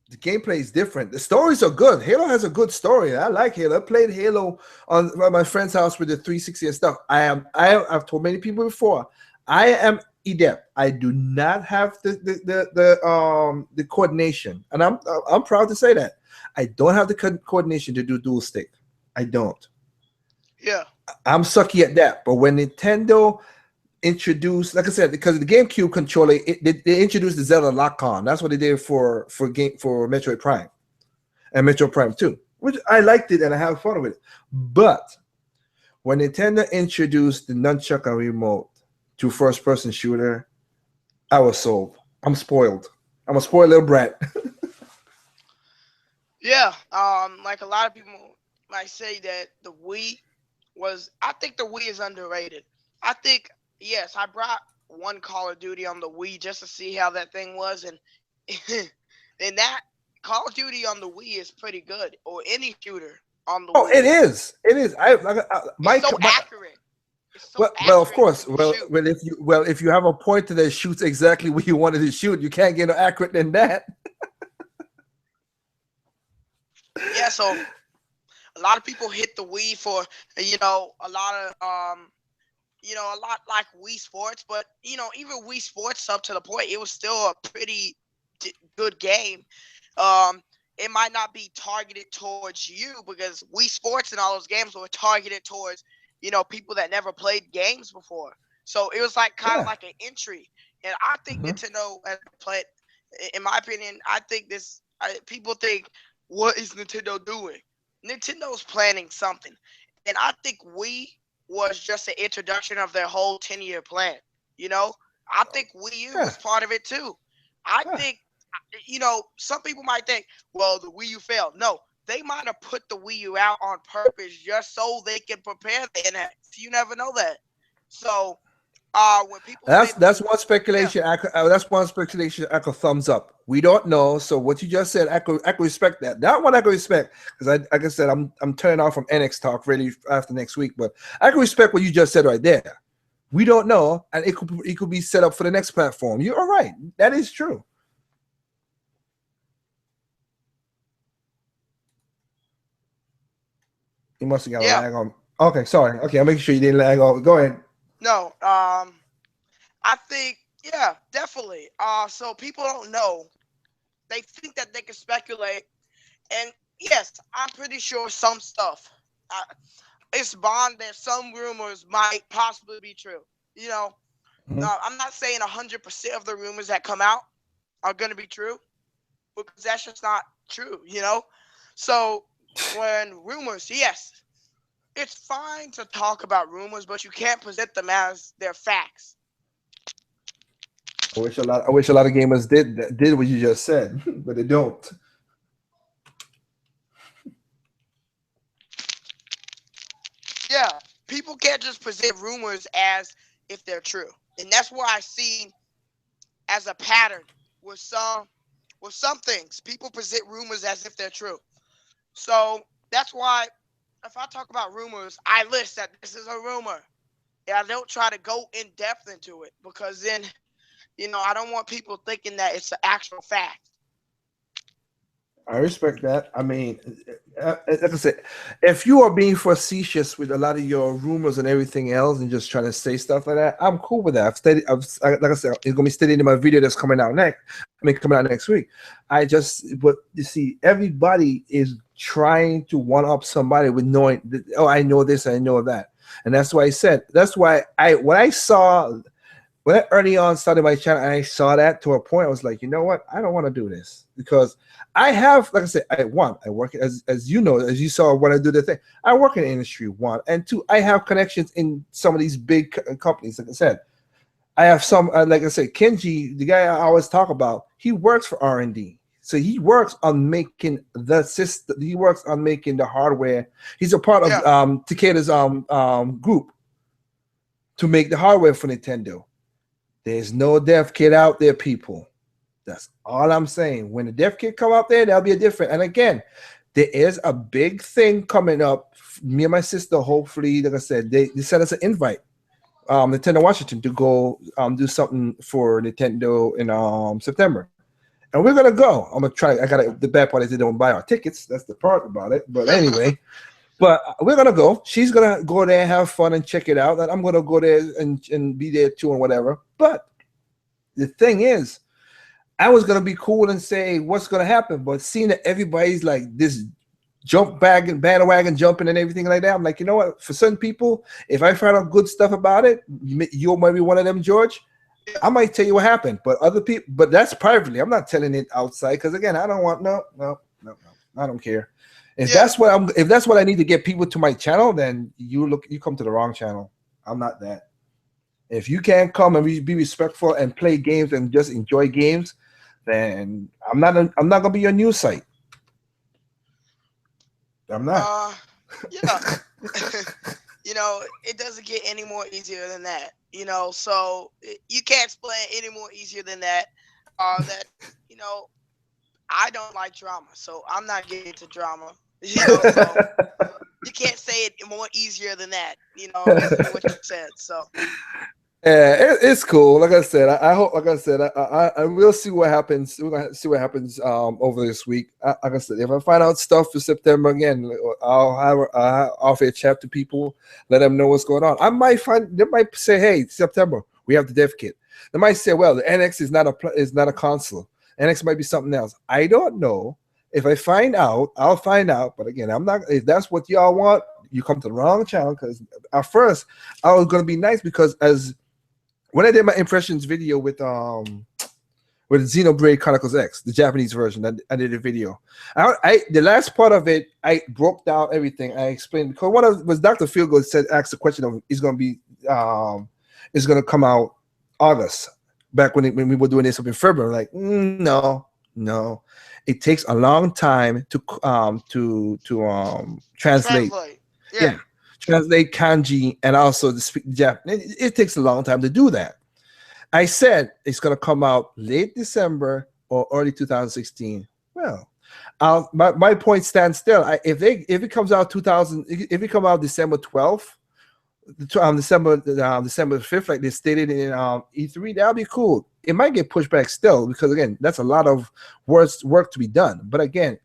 The gameplay is different. The stories are good. Halo has a good story. I like Halo. I played Halo on my friend's house with the 360 and stuff. I've told many people before, I am adept. I do not have the coordination, and I'm proud to say that I don't have the coordination to do dual stick. I don't. Yeah, I'm sucky at that. But when Nintendo introduced, like I said, because the GameCube controller, they introduced the Zelda lock-on. That's what they did for Metroid Prime and Metroid Prime 2, which I liked it and I have fun with it. But when Nintendo introduced the nunchuck and remote to first-person shooter, I was sold. I'm spoiled. I'm a spoiled little brat. Yeah, like a lot of people might say that the Wii was. I think the Wii is underrated. I think yes, I brought one Call of Duty on the Wii just to see how that thing was, and and that Call of Duty on the Wii is pretty good, or any shooter on the Oh, Wii. it is. It is. It's so accurate. It's so well, of accurate when course. you shoot. If you have a pointer that shoots exactly where you wanted to shoot, you can't get no accurate than that. Yeah, so a lot of people hit the Wii for a lot of a lot like Wii Sports, but even Wii Sports up to the point it was still a pretty good game. It might not be targeted towards you because Wii Sports and all those games were targeted towards people that never played games before. So it was like kind of like an entry, and I think Nintendo has played. In my opinion, I think people think, what is Nintendo doing? Nintendo's planning something, and I think Wii was just an introduction of their whole 10-year plan. I think Wii U was part of it too. I think, some people might think, well, the Wii U failed. No, they might have put the Wii U out on purpose just so they can prepare the NX. You never know that. So, when people that's one speculation. That's one speculation. I could thumbs up. We don't know. So what you just said, I could respect that. That one I could respect because like I said, I'm turning off from NX talk really after next week. But I can respect what you just said right there. We don't know, and it could be set up for the next platform. You're all right. That is true. You must have got a lag on. Okay, sorry. Okay, I'm making sure you didn't lag on. Go ahead. No, I think, yeah, definitely. So people don't know. They think that they can speculate. And yes, I'm pretty sure some stuff. It's bond that some rumors might possibly be true. I'm not saying 100% of the rumors that come out are going to be true because that's just not true, So when rumors, yes, it's fine to talk about rumors, but you can't present them as their facts. I wish a lot of gamers did what you just said, but they don't. Yeah, people can't just present rumors as if they're true, and that's what I see as a pattern with some things. People present rumors as if they're true, so that's why if I talk about rumors, I list that this is a rumor, and I don't try to go in depth into it because then, I don't want people thinking that it's an actual fact. I respect that. I mean, like I said, if you are being facetious with a lot of your rumors and everything else and just trying to say stuff like that, I'm cool with that. Like I said, it's going to be stated in my video that's coming out coming out next week. But you see, everybody is trying to one-up somebody with knowing that, oh, I know this, I know that. And that's why when I early on started my channel, and I saw that to a point, I was like, you know what? I don't want to do this because I have, like I said, I work as you know, as you saw when I do the thing, I work in the industry, one, and two, I have connections in some of these big companies. Like I said, I have some, like I said, Kenji, the guy I always talk about, he works for R&D. So he works on making the system. He works on making the hardware. He's a part of Takeda's group to make the hardware for Nintendo. There's no dev kit out there, people. That's all I'm saying. When the dev kit come out there, that'll be a different. And again, there is a big thing coming up. Me and my sister, hopefully, like I said, they sent us an invite. Nintendo Washington to go do something for Nintendo in September. And we're gonna go. I'm gonna try. The bad part is they don't buy our tickets. That's the part about it. But anyway, but we're gonna go. She's gonna go there and have fun and check it out. And I'm gonna go there and be there too and whatever. But the thing is, I was gonna be cool and say what's gonna happen, but seeing that everybody's like this bandwagon jumping and everything like that, I'm like, you know what? For certain people, if I find out good stuff about it, you might be one of them, George. I might tell you what happened, but other people, but that's privately. I'm not telling it outside because again, I don't want no. I don't care. If that's what I need to get people to my channel, then you come to the wrong channel. I'm not that. If you can't come and be respectful and play games and just enjoy games, then I'm not gonna be your news site. I'm not. Yeah. You know, it doesn't get any more easier than that. You know, so you can't explain any more easier than that. That you know, I don't like drama, so I'm not getting into drama. You know, so you can't say it more easier than that. You know, than what you said. So. Yeah, it's cool. Like I said, I hope. Like I said, I will see what happens. We're gonna see what happens over this week. Like I said, if I find out stuff for September again, I'll offer a chat to people, let them know what's going on. They might say, hey, September we have the dev kit. They might say, well, the NX is not a console. NX might be something else. I don't know. If I find out, I'll find out. But again, I'm not. If that's what y'all want, you come to the wrong channel. Because at first I was gonna be nice because when I did my impressions video with Xenoblade Chronicles X, the Japanese version, I did a video. The last part of it, I broke down everything. I explained because was Dr. Feelgood asked the question of is going to come out August, back when we were doing this up in February. Like no, it takes a long time to translate. Yeah. Translate kanji and also to speak Japanese. It takes a long time to do that. I said it's going to come out late December or early 2016. Well, my point stands still. If it comes out December 12th, December 5th, like they stated in E3, that'll be cool. It might get pushed back still because again, that's a lot of work to be done. But again,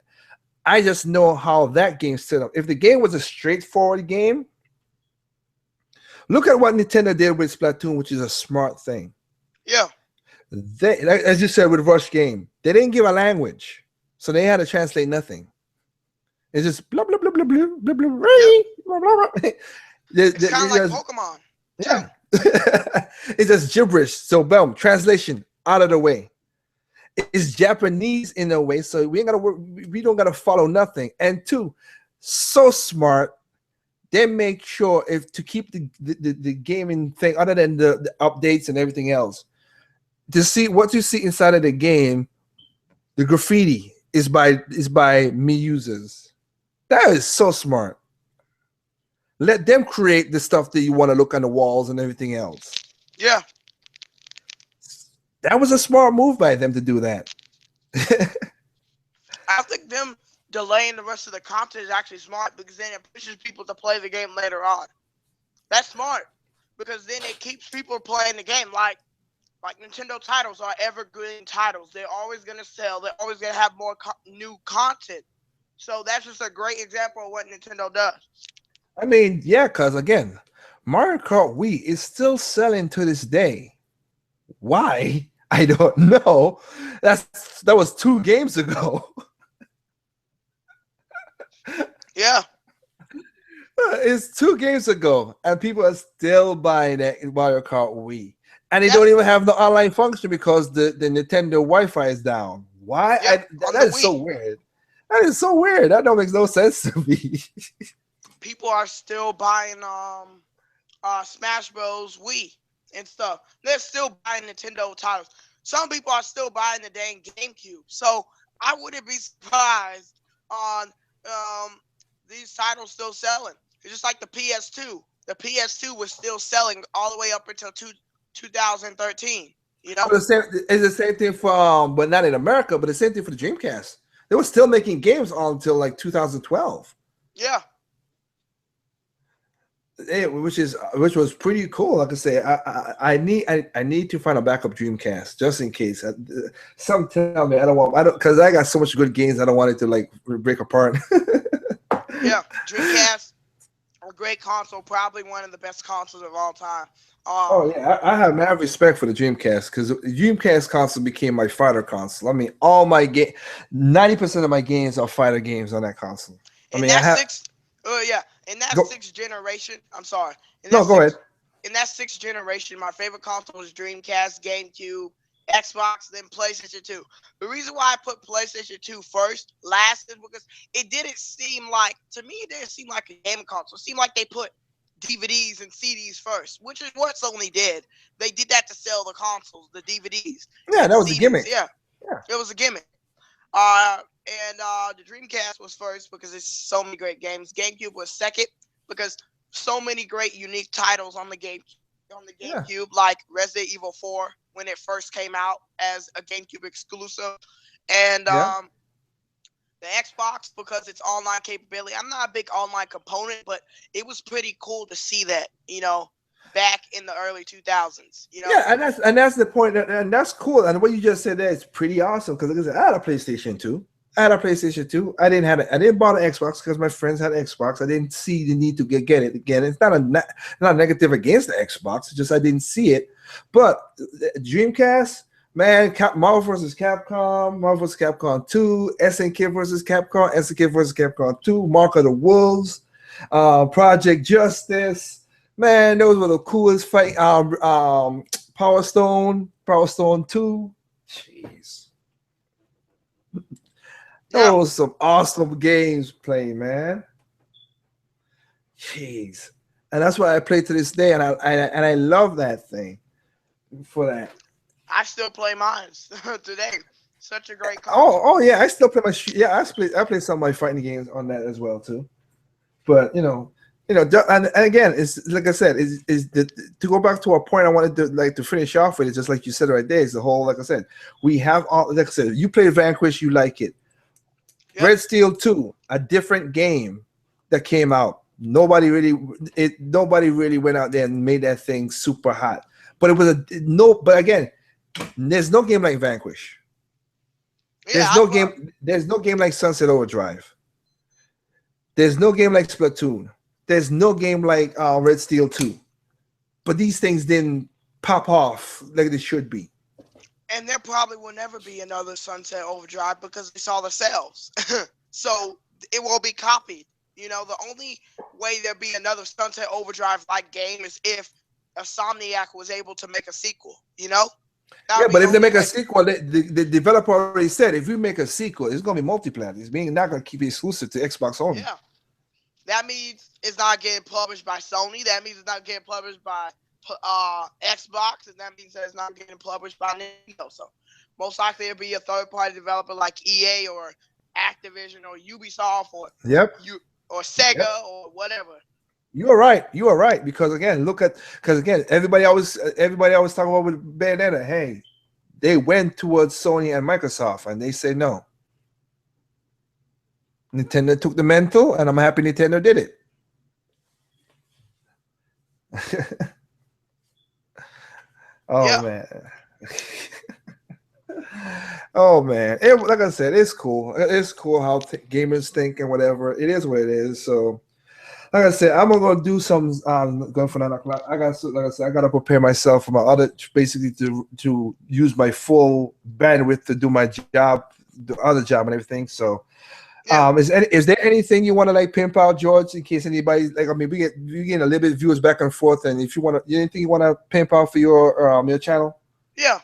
I just know how that game's set up. If the game was a straightforward game, look at what Nintendo did with Splatoon, which is a smart thing. Yeah. They, as you said with Rush Game, they didn't give a language, so they had to translate nothing. It's just blah blah blah blah blah blah blah blah blah. It's kind of like Pokemon. Yeah. It's just gibberish. So boom, translation out of the way. It's Japanese in a way, so we don't gotta follow nothing. And two, so smart, they make sure to keep the gaming thing other than the updates and everything else. To see what you see inside of the game, the graffiti is by me users. That is so smart. Let them create the stuff that you want to look on the walls and everything else. Yeah. That was a smart move by them to do that. I think them delaying the rest of the content is actually smart because then it pushes people to play the game later on. That's smart because then it keeps people playing the game. Like Nintendo titles are evergreen titles. They're always going to sell. They're always going to have more new content. So that's just a great example of what Nintendo does. I mean, yeah, because again, Mario Kart Wii is still selling to this day. Why? I don't know. That was 2 games ago. Yeah. It's 2 games ago, and people are still buying that Mario Kart Wii. And they don't even have the online function because the Nintendo Wi-Fi is down. Why? Yep, that is so weird. That is so weird. That don't make no sense to me. People are still buying Smash Bros. Wii and stuff. They're still buying Nintendo titles. Some people are still buying the dang GameCube. So I wouldn't be surprised on these titles still selling. It's just like the PS2. The PS2 was still selling all the way up until 2013. You know, it's the same thing for but not in America, but the same thing for the Dreamcast. They were still making games until like 2012. Yeah. Which was pretty cool. Like I say, I need to find a backup Dreamcast just in case. Some tell me I don't because I got so much good games I don't want it to like break apart. Yeah, Dreamcast, a great console, probably one of the best consoles of all time. Oh yeah, I have mad respect for the Dreamcast because the Dreamcast console became my fighter console. I mean, all my 90% of my games are fighter games on that console. In that sixth generation, I'm sorry. Go ahead. In that 6th generation, my favorite console was Dreamcast, GameCube, Xbox, then PlayStation 2. The reason why I put PlayStation 2 first, last, is because it didn't seem like, to me, it didn't seem like a gaming console. It seemed like they put DVDs and CDs first, which is what Sony did. They did that to sell the consoles, the DVDs. Yeah, and that was CDs. a gimmick. Yeah, it was a gimmick. And the Dreamcast was first because it's so many great games. GameCube was second because so many great unique titles on the GameCube, like Resident Evil 4 when it first came out as a GameCube exclusive, and the Xbox because it's online capability. I'm not a big online component, but it was pretty cool to see that, back in the early 2000s. Yeah, and that's the point, and that's cool. And what you just said there is pretty awesome because, like I said, I had a PlayStation 2. I didn't buy an Xbox because my friends had Xbox. I didn't see the need to get it again. It's not a negative against the Xbox. It's just I didn't see it. But Dreamcast, man, Marvel vs. Capcom, Marvel vs. Capcom 2, SNK vs. Capcom, SNK vs. Capcom 2, Mark of the Wolves, Project Justice. Man, those were the coolest fight. Power Stone 2. Jeez. Those were some awesome games playing, man. Jeez. And that's why I play to this day, and I love that thing for that. I still play mine today. Such a great console. Oh yeah, I still play I play some of my fighting games on that as well too. But and again, it's like I said, to go back to a point I wanted to finish off with. It's just like you said right there. Is the whole, like I said, we have all, like I said, you play Vanquish, you like it. Yep. Red Steel 2, a different game that came out. Nobody really went out there and made that thing super hot. But it was but again, there's no game like Vanquish. There's no game like Sunset Overdrive. There's no game like Splatoon. There's no game like Red Steel 2. But these things didn't pop off like they should be. And there probably will never be another Sunset Overdrive because they saw the sales. So it won't be copied. The only way there'll be another Sunset Overdrive-like game is if Insomniac was able to make a sequel, But if they make a sequel, the developer already said, if we make a sequel, it's going to be multiplayer. It's not going to keep it exclusive to Xbox only. Yeah. That means it's not getting published by Sony. That means it's not getting published by Xbox, and that means that it's not getting published by Nintendo. So most likely it'll be a third-party developer like EA or Activision or Ubisoft or Sega or whatever. You are right because again, everybody always talking about with Bayonetta. Hey, they went towards Sony and Microsoft, and they say no. Nintendo took the mantle, and I'm happy Nintendo did it. Man. Oh man, like I said, it's cool. It's cool how gamers think and whatever. It is what it is. So, like I said, I'm gonna do some. Going for 9 o'clock. I gotta prepare myself for my other, basically to use my full bandwidth to do my job, the other job and everything. So. Yeah. Is there anything you want to pimp out, George, in case anybody we get a little bit of viewers back and forth, and if you want to, anything you want to pimp out for your channel? Yeah.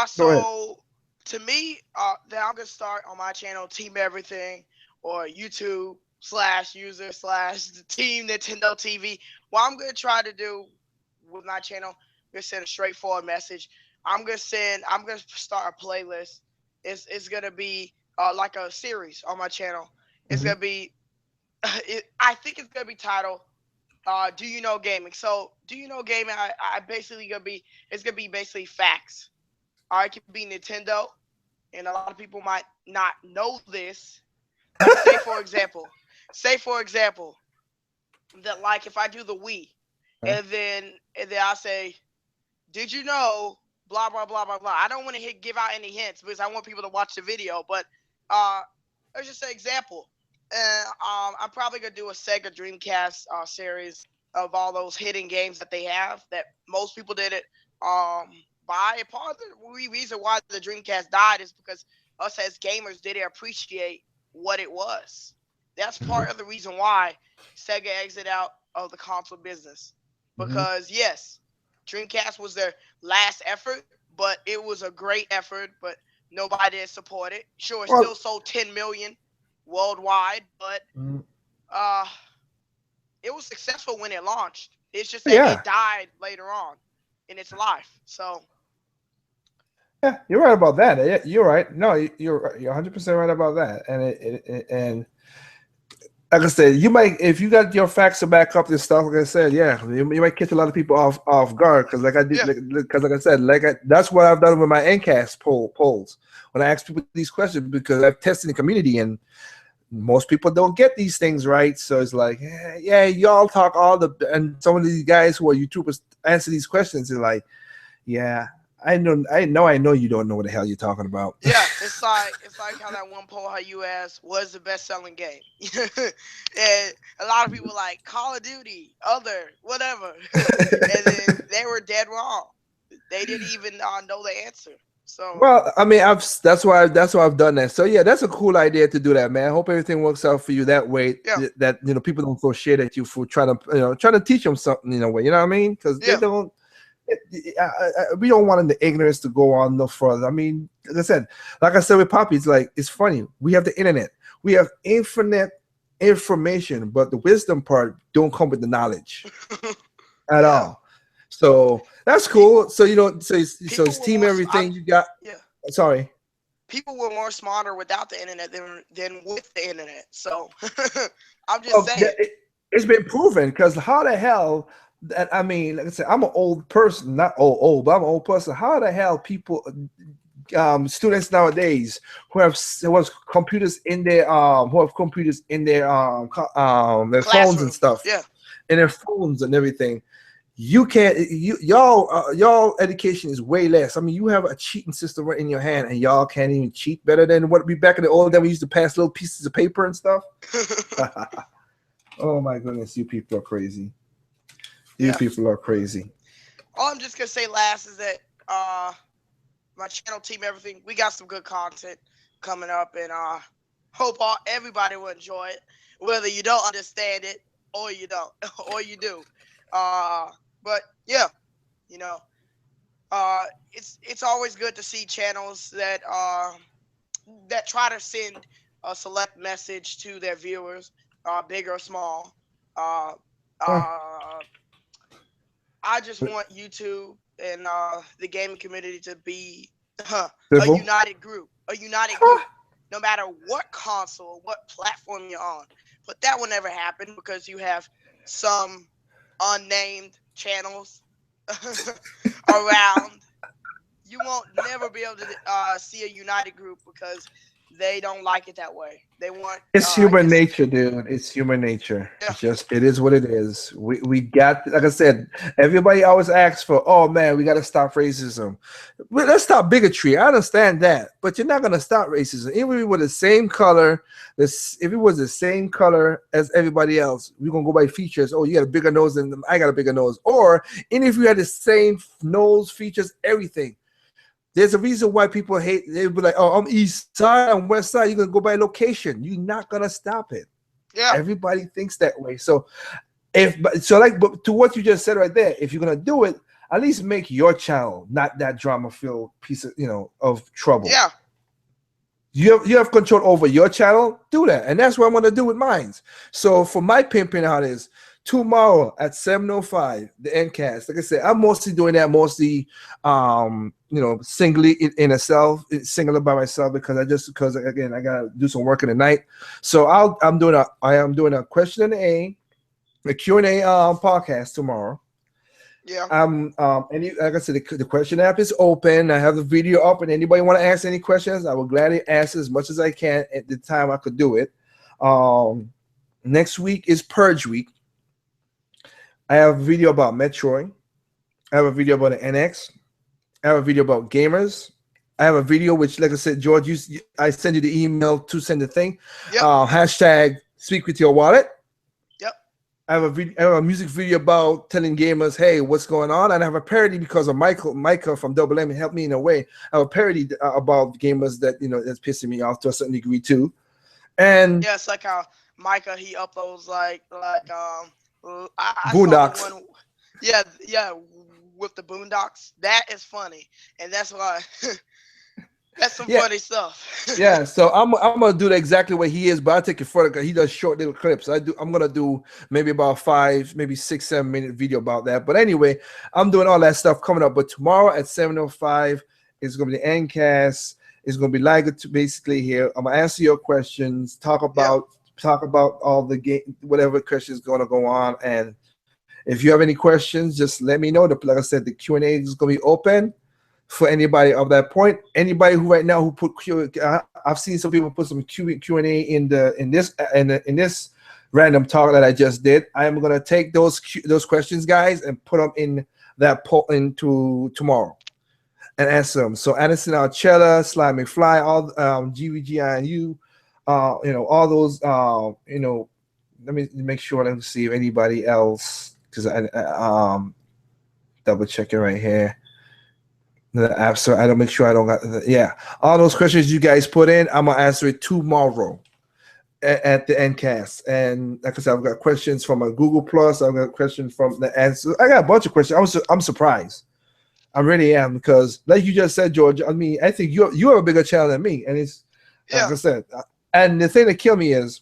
So to me, then I'm gonna start on my channel, Team Everything, or YouTube /user/Team Nintendo TV. What I'm gonna try to do with my channel, I'm gonna send a straightforward message. I'm gonna start a playlist. It's gonna be like a series on my channel. It's gonna be, I think it's gonna be titled, "Do You Know Gaming?" So, do you know gaming? I basically it's gonna be basically facts. It could be Nintendo, and a lot of people might not know this. But say for example, that if I do the Wii, and then I say, "Did you know?" Blah blah blah blah blah. I don't want to give out any hints because I want people to watch the video, but. Let's just say example. I'm probably gonna do a Sega Dreamcast series of all those hidden games that they have that most people didn't buy. Part of the reason why the Dreamcast died is because us as gamers didn't appreciate what it was. That's part of the reason why Sega exited out of the console business. Because yes, Dreamcast was their last effort, but it was a great effort. But nobody did support it. Sure, it still sold 10 million worldwide, but it was successful when it launched. It's just that it died later on in its life. So. Yeah, you're right about that. Yeah, you're right. No, you're 100% right about that. And like I said, you might, if you got your facts to back up this stuff, like I said, yeah, you might catch a lot of people off guard because, like I did, because like I said, that's what I've done with my NCAS polls when I ask people these questions because I've tested the community and most people don't get these things right. So it's like, yeah, y'all talk and some of these guys who are YouTubers answer these questions and like, yeah. I know you don't know what the hell you're talking about. Yeah, it's like how that one poll how you asked what's the best selling game, and a lot of people like Call of Duty, whatever, and then they were dead wrong. They didn't even know the answer. So well, I mean, that's why I've done that. So yeah, that's a cool idea to do that, man. I hope everything works out for you that way. Yeah. That people don't throw shit at you for trying to teach them something in a way. You know what I mean? Because they don't. We don't want the ignorance to go on no further. I mean, like I said with Poppy, it's funny. We have the internet. We have infinite information, but the wisdom part don't come with the knowledge at all. So that's cool. So so it's team everything you got. Yeah. Sorry. People were more smarter without the internet than with the internet. So I'm just saying. It's been proven because how the hell. That I mean, like I said, I'm an old person, not old, but I'm an old person. How the hell people, students nowadays who have computers in their their phones and stuff, in their phones and everything, you can't. Y'all education is way less. I mean, you have a cheating system right in your hand, and y'all can't even cheat better than what we back in the old days. We used to pass little pieces of paper and stuff. Oh my goodness, you people are crazy. You people are crazy. All I'm just gonna say last is that my channel, team, everything, we got some good content coming up, and hope everybody will enjoy it, whether you don't understand it or you don't, or you do. But yeah, it's always good to see channels that try to send a select message to their viewers, big or small. I just want YouTube and the gaming community to be a united group, no matter what console, what platform you're on. But that will never happen because you have some unnamed channels around. You won't never be able to see a united group because they don't like it that way. They want it's human nature, dude. It's human nature. Yeah. It is what it is. We got, like I said, everybody always asks for, oh man, we got to stop racism. Well, let's stop bigotry. I understand that, but you're not gonna stop racism. Even if we were the same color, if it was the same color as everybody else, we're gonna go by features. Oh, you got a bigger nose than them. I got a bigger nose. Or even if you had the same nose, features, everything. There's a reason why people hate. They'll be like, "Oh, I'm East Side, I'm West Side. You're gonna go by location. You're not gonna stop it." Yeah. Everybody thinks that way. So, but to what you just said right there, if you're gonna do it, at least make your channel not that drama-filled piece of trouble. Yeah. You have control over your channel. Do that, and that's what I'm gonna do with mine. So for my pimping out is. Tomorrow at 7:05, the NCAS. Like I said, I'm mostly doing that singly in itself, singular by myself because again I gotta do some work in the night. So I am doing a question and a Q&A podcast tomorrow. Yeah. Like I said, the question app is open. I have the video up, and anybody want to ask any questions, I will gladly answer as much as I can at the time I could do it. Next week is Purge Week. I have a video about Metroid. I have a video about the NX. I have a video about gamers. I have a video which, like I said, George, I send you the email to send the thing. Yep. Hashtag speakwityourwallet. Yep. I have a music video about telling gamers, hey, what's going on? And I have a parody because of Micah from Double M helped me in a way. I have a parody about gamers that that's pissing me off to a certain degree too. And yeah, it's like how Micah he uploads like Boondocks. Yeah, with the Boondocks. That is funny, and that's why that's some funny stuff. Yeah, so I'm gonna do exactly what he is, but I'll take it further because he does short little clips. I'm gonna do maybe about 5, maybe 6, 7 minute video about that. But anyway, I'm doing all that stuff coming up. But tomorrow at 7:05 is gonna be the end cast. It's gonna be like to basically here. I'm gonna answer your questions, talk about all the game, whatever questions gonna go on. And if you have any questions, just let me know. Like I said, the Q&A is gonna be open for anybody of that point. Anybody who right now who put I've seen some people put some Q&A in this random talk that I just did. I am gonna take those questions, guys, and put them in that poll into tomorrow and answer them. So Anderson Archella, Sly McFly, all GVGINU, all those let me make sure. Let me see if anybody else, because I double check it right here. The app, so I don't make sure I don't got all those questions you guys put in. I'm gonna answer it tomorrow at the end cast. And like I said, I've got questions from a Google Plus. I've got questions from the answer. I got a bunch of questions. I'm surprised. I really am, because like you just said, George. I mean, I think you have a bigger channel than me, and it's like I said. And the thing that killed me is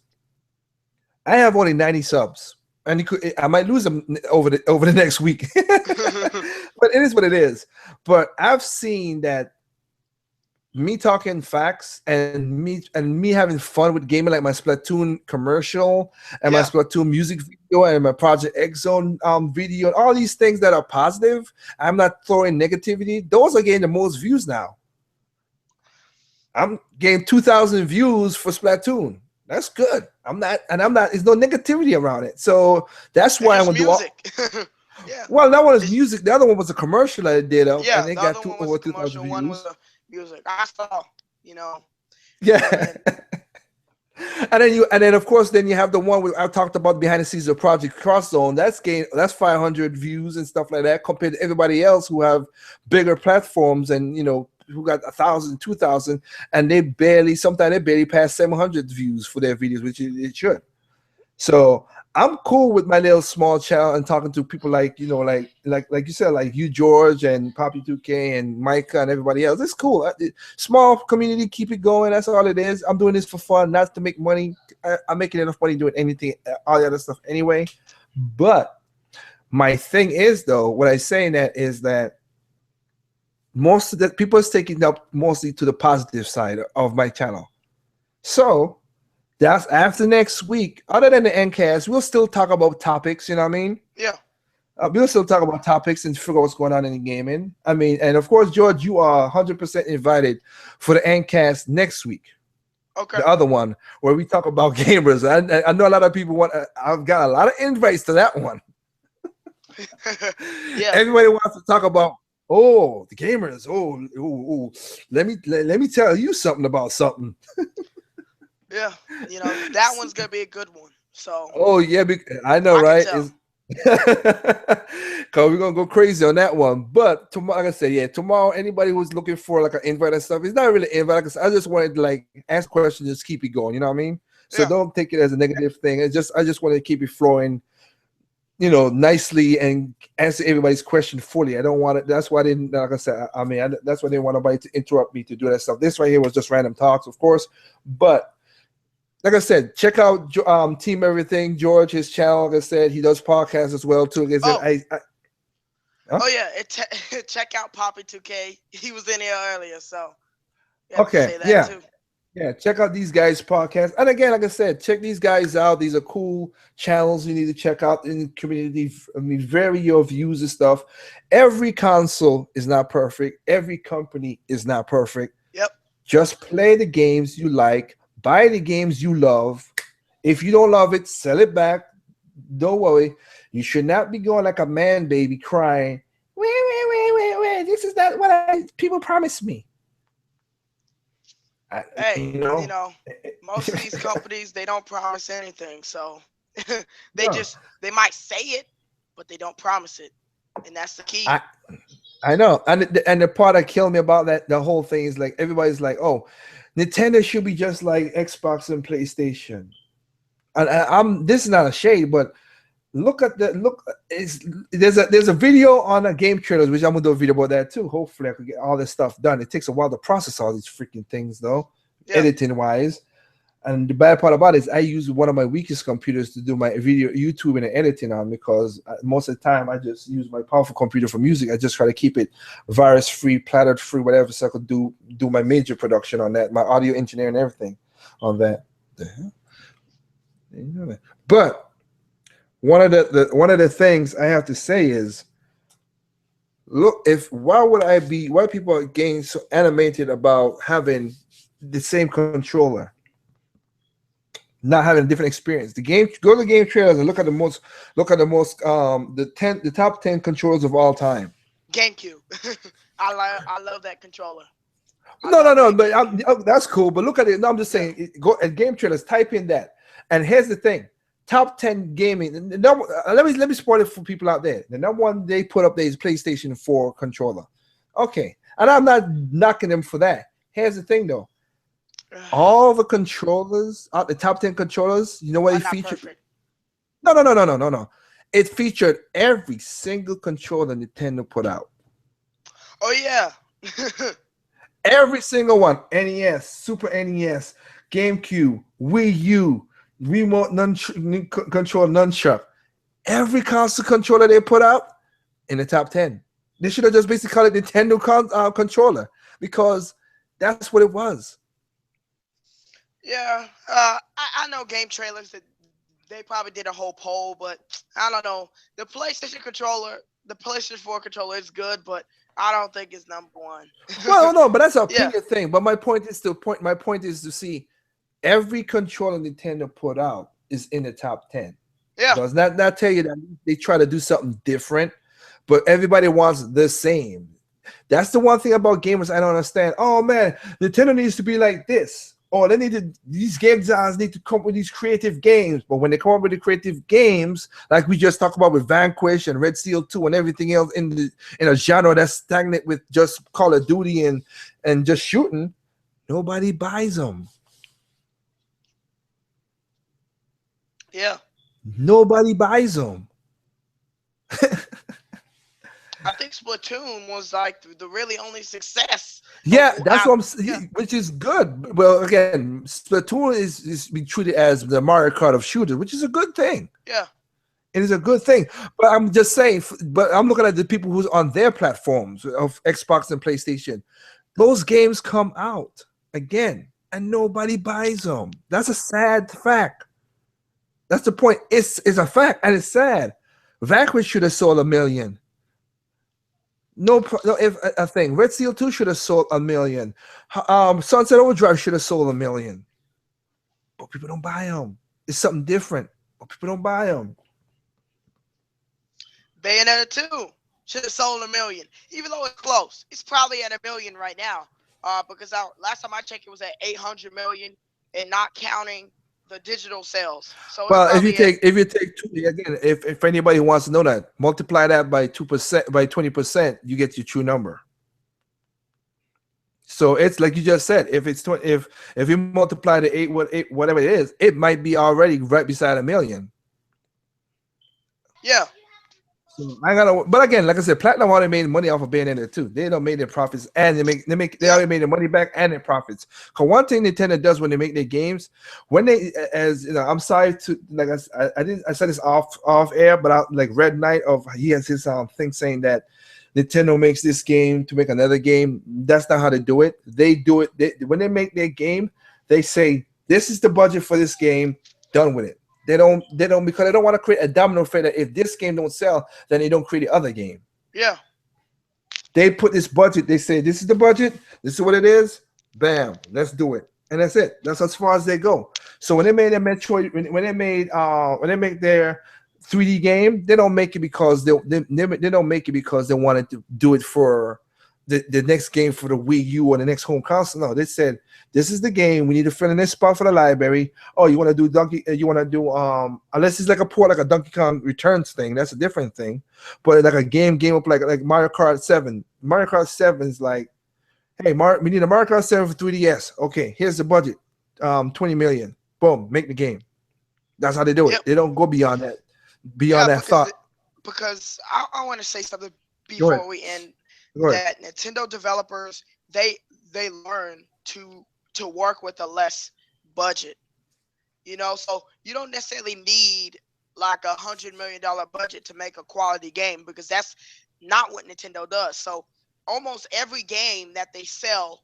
I have only 90 subs. And I might lose them over the next week, but it is what it is. But I've seen that me talking facts and me having fun with gaming, like my Splatoon commercial and my Splatoon music video and my Project X Zone video, and all these things that are positive. I'm not throwing negativity. Those are getting the most views now. I'm getting 2,000 views for Splatoon. That's good. I'm not. There's no negativity around it. So that's why I'm gonna do all. Well, that one was music. The other one was a commercial I did. And it got over 2,000 views. One was music. I saw. Yeah. and then of course you have the one I talked about behind the scenes of Project Cross Zone. That's 500 views and stuff like that compared to everybody else who have bigger platforms and who got 1,000, 2,000, and sometimes they barely pass 700 views for their videos, which it should. So I'm cool with my little small channel and talking to people like like you said, like you, George, and Poppy 2K and Micah and everybody else. It's cool. Small community, keep it going. That's all it is. I'm doing this for fun, not to make money. I'm making enough money doing anything, all the other stuff anyway. But my thing is, though, what I'm saying that is that most of the people is taking up mostly to the positive side of my channel. So that's after next week. Other than the endcast, we'll still talk about topics. You know what I mean? Yeah. We'll still talk about topics and figure out what's going on in the gaming. I mean, and of course, George, you are 100% invited for the endcast next week. Okay. The other one where we talk about gamers. I know a lot of people want. I've got a lot of invites to that one. Yeah. Everybody wants to talk about. Oh, the gamers. Oh, let me tell you something about something. Yeah, that one's gonna be a good one. So. Oh yeah, I know, right? Cause we're gonna go crazy on that one. But tomorrow, like I said, tomorrow, anybody who's looking for like an invite and stuff, it's not really an invite. I just wanted to like ask questions, just keep it going. You know what I mean? So don't take it as a negative thing. I just wanted to keep it flowing. Nicely and answer everybody's question fully. I don't want it. That's why I didn't, like I said, that's why I didn't want nobody to interrupt me to do that stuff. This right here was just random talks, of course. But like I said, check out Team Everything, George, his channel. Like I said, he does podcasts as well, too. Check out Poppy 2K. He was in here earlier, so. Okay, too. Yeah, check out these guys' podcasts. And again, like I said, check these guys out. These are cool channels you need to check out in the community. I mean, vary your views and stuff. Every console is not perfect. Every company is not perfect. Yep. Just play the games you like. Buy the games you love. If you don't love it, sell it back. Don't worry. You should not be going like a man baby crying. Wait. This is not what people promised me. Most of these companies, they don't promise anything. So they might say it, but they don't promise it. And that's the key. I know. And the part that killed me about that, the whole thing is like, everybody's like, oh, Nintendo should be just like Xbox and PlayStation. And this is not a shade, but look at the look. There's a video on a game trailers, which I'm gonna do a video about that too. Hopefully, I can get all this stuff done. It takes a while to process all these freaking things, though, editing wise. And the bad part about it is I use one of my weakest computers to do my video YouTube and editing on, because most of the time I just use my powerful computer for music. I just try to keep it virus free, platter free, whatever, so I could do my major production on that, my audio engineering and everything on that. But one of the things I have to say is, look, why people are getting so animated about having the same controller, not having a different experience. Go to the game trailers and look at the top 10 controllers of all time. GameCube. I love that controller. No, but that's cool. But look at it. No, I'm just saying, go at game trailers, type in that. And here's the thing: top 10 gaming. Let me spoil it for people out there. The number one they put up there is PlayStation 4 controller. Okay, and I'm not knocking them for that. Here's the thing, though. All the controllers, the top 10 controllers, you know what it featured? No. It featured every single controller Nintendo put out. Oh yeah. Every single one. NES, Super NES, GameCube, Wii U, Remote Control Nunchuck. Every console controller they put out in the top 10. They should have just basically called it Nintendo controller, because that's what it was. Yeah, I know game trailers that they probably did a whole poll, but I don't know. The PlayStation 4 controller is good, but I don't think it's number one. Well, no, but that's an opinion thing. But my point is to see every controller Nintendo put out is in the top 10. Yeah. Does not tell you that they try to do something different, but everybody wants the same. That's the one thing about gamers I don't understand. Oh man, Nintendo needs to be like this. Oh, these game designers need to come up with these creative games. But when they come up with the creative games, like we just talked about with Vanquish and Red Steel 2 and everything else in a genre that's stagnant with just Call of Duty and just shooting, nobody buys them. Yeah. Nobody buys them. I think Splatoon was like the really only success. Yeah, that's what I'm saying, which is good. Well, again, Splatoon is be treated as the Mario Kart of shooters, which is a good thing. Yeah. It is a good thing. But I'm just saying, but I'm looking at the people who's on their platforms of Xbox and PlayStation. Those games come out again, and nobody buys them. That's a sad fact. That's the point. It's a fact, and it's sad. Vanquish should have sold 1 million. If a thing. Red Steel 2 should have sold 1 million. Sunset Overdrive should have sold 1 million. But people don't buy them. It's something different. But people don't buy them. Bayonetta 2 should have sold 1 million. Even though it's close. It's probably at 1 million right now. Because last time I checked, it was at 800 million, and not counting the digital sales. So well, if you take 2 again, if anybody wants to know that, multiply that by 2%, by 20%, you get your true number. So it's like you just said, if it's if you multiply the 8 whatever it is, it might be already right beside 1 million. Yeah. So but again, like I said, Platinum already made money off of Bayonetta too. They don't make their profits, and they already made their money back and their profits. Cause one thing Nintendo does when they make their games, when they, as you know, I'm sorry to I said this off air, but like Red Knight he has his thing saying that Nintendo makes this game to make another game. That's not how they do it. They do it when they make their game. They say this is the budget for this game. Done with it. They don't because they don't want to create a domino effect that if this game don't sell, then they don't create the other game. Yeah. They put this budget. They say this is the budget. This is what it is. Bam, let's do it, and that's it. That's as far as they go. So when they made their Metroid, when they make their 3D game, they don't make it because they don't make it because they wanted to do it for the next game for the Wii U or the next home console. No, they said this is the game. We need to fill in this spot for the library. Oh, you want to do unless it's like a port, like a Donkey Kong Returns thing. That's a different thing. But like a game up like Mario Kart 7. Mario Kart 7 is like, hey, we need a Mario Kart 7 for 3DS. Okay, here's the budget, 20 million. Boom, make the game. That's how they do it. Yep. They don't go beyond that. beyond that thought. Because I want to say something before we end. That Nintendo developers they learn to work with a less budget. You know, so you don't necessarily need like $100 million budget to make a quality game, because that's not what Nintendo does. So almost every game that they sell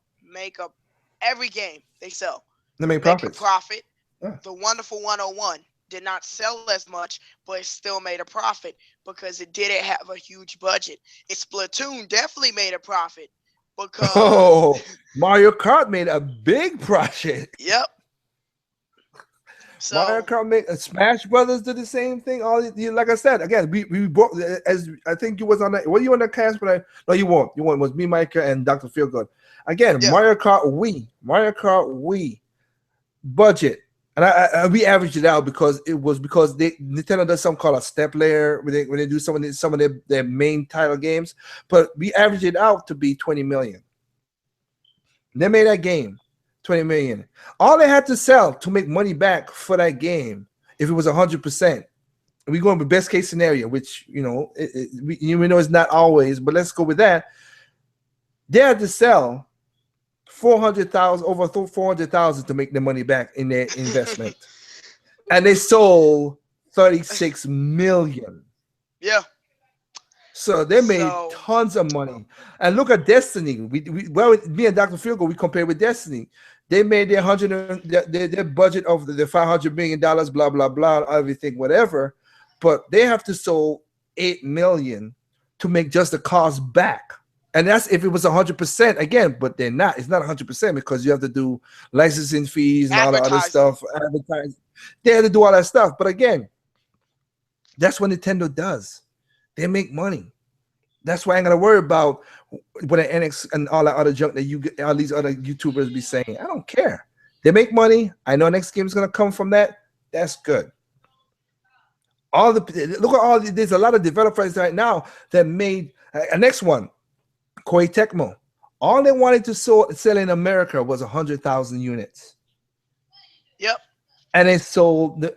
every game they sell they make a profit. Yeah. The Wonderful 101 did not sell as much, but it still made a profit because it didn't have a huge budget. And Splatoon definitely made a profit because Mario Kart made a big profit. Yep. So Mario Kart made Smash Brothers did the same thing. Like I said again, we brought, as I think you was on that. Were you on the cast? But no, you weren't. You weren't. It was me, Micah, and Dr. Feelgood. Again, Mario Kart Wii budget. And we averaged it out because Nintendo does something called a step layer when they do some of their main title games, but we averaged it out to be 20 million. They made that game 20 million. All they had to sell to make money back for that game, if it was 100%, we going with best case scenario, which we know it's not always, but let's go with that. They had to sell 400,000 over 400,000 to make the money back in their investment, and they sold 36 million. Yeah. So they made tons of money. And look at Destiny. Me and Dr. Fielgo, we compared with Destiny. They made their their budget of the $500 million, blah blah blah, everything, whatever. But they have to sell 8 million to make just the cost back. And that's if it was 100% again, but they're not. It's not 100% because you have to do licensing fees and all the other stuff. Advertising. They had to do all that stuff. But again, that's what Nintendo does. They make money. That's why I ain't gonna worry about what an NX and all that other junk that all these other YouTubers be saying. I don't care. They make money. I know next game is gonna come from that. That's good. Look at all. There's a lot of developers right now that made a next one. Koei Tecmo, all they wanted to sell in America was 100,000 units. Yep. And they sold I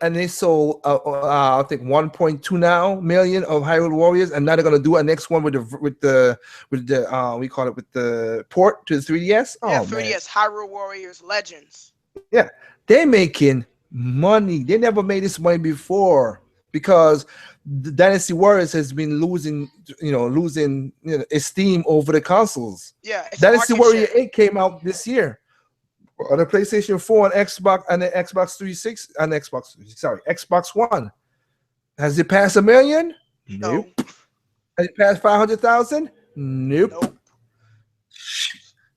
think 1.2 million of Hyrule Warriors, and now they're gonna do a next one with the we call it with the port to the 3DS. Yeah, 3DS, man. Hyrule Warriors Legends. Yeah, they're making money. They never made this money before because the Dynasty Warriors has been losing esteem over the consoles. Yeah, Dynasty Warrior 8 came out this year on the PlayStation 4 and Xbox and the Xbox 360 and Xbox One. Has it passed 1 million? No. Nope. Has it passed 500,000? Nope.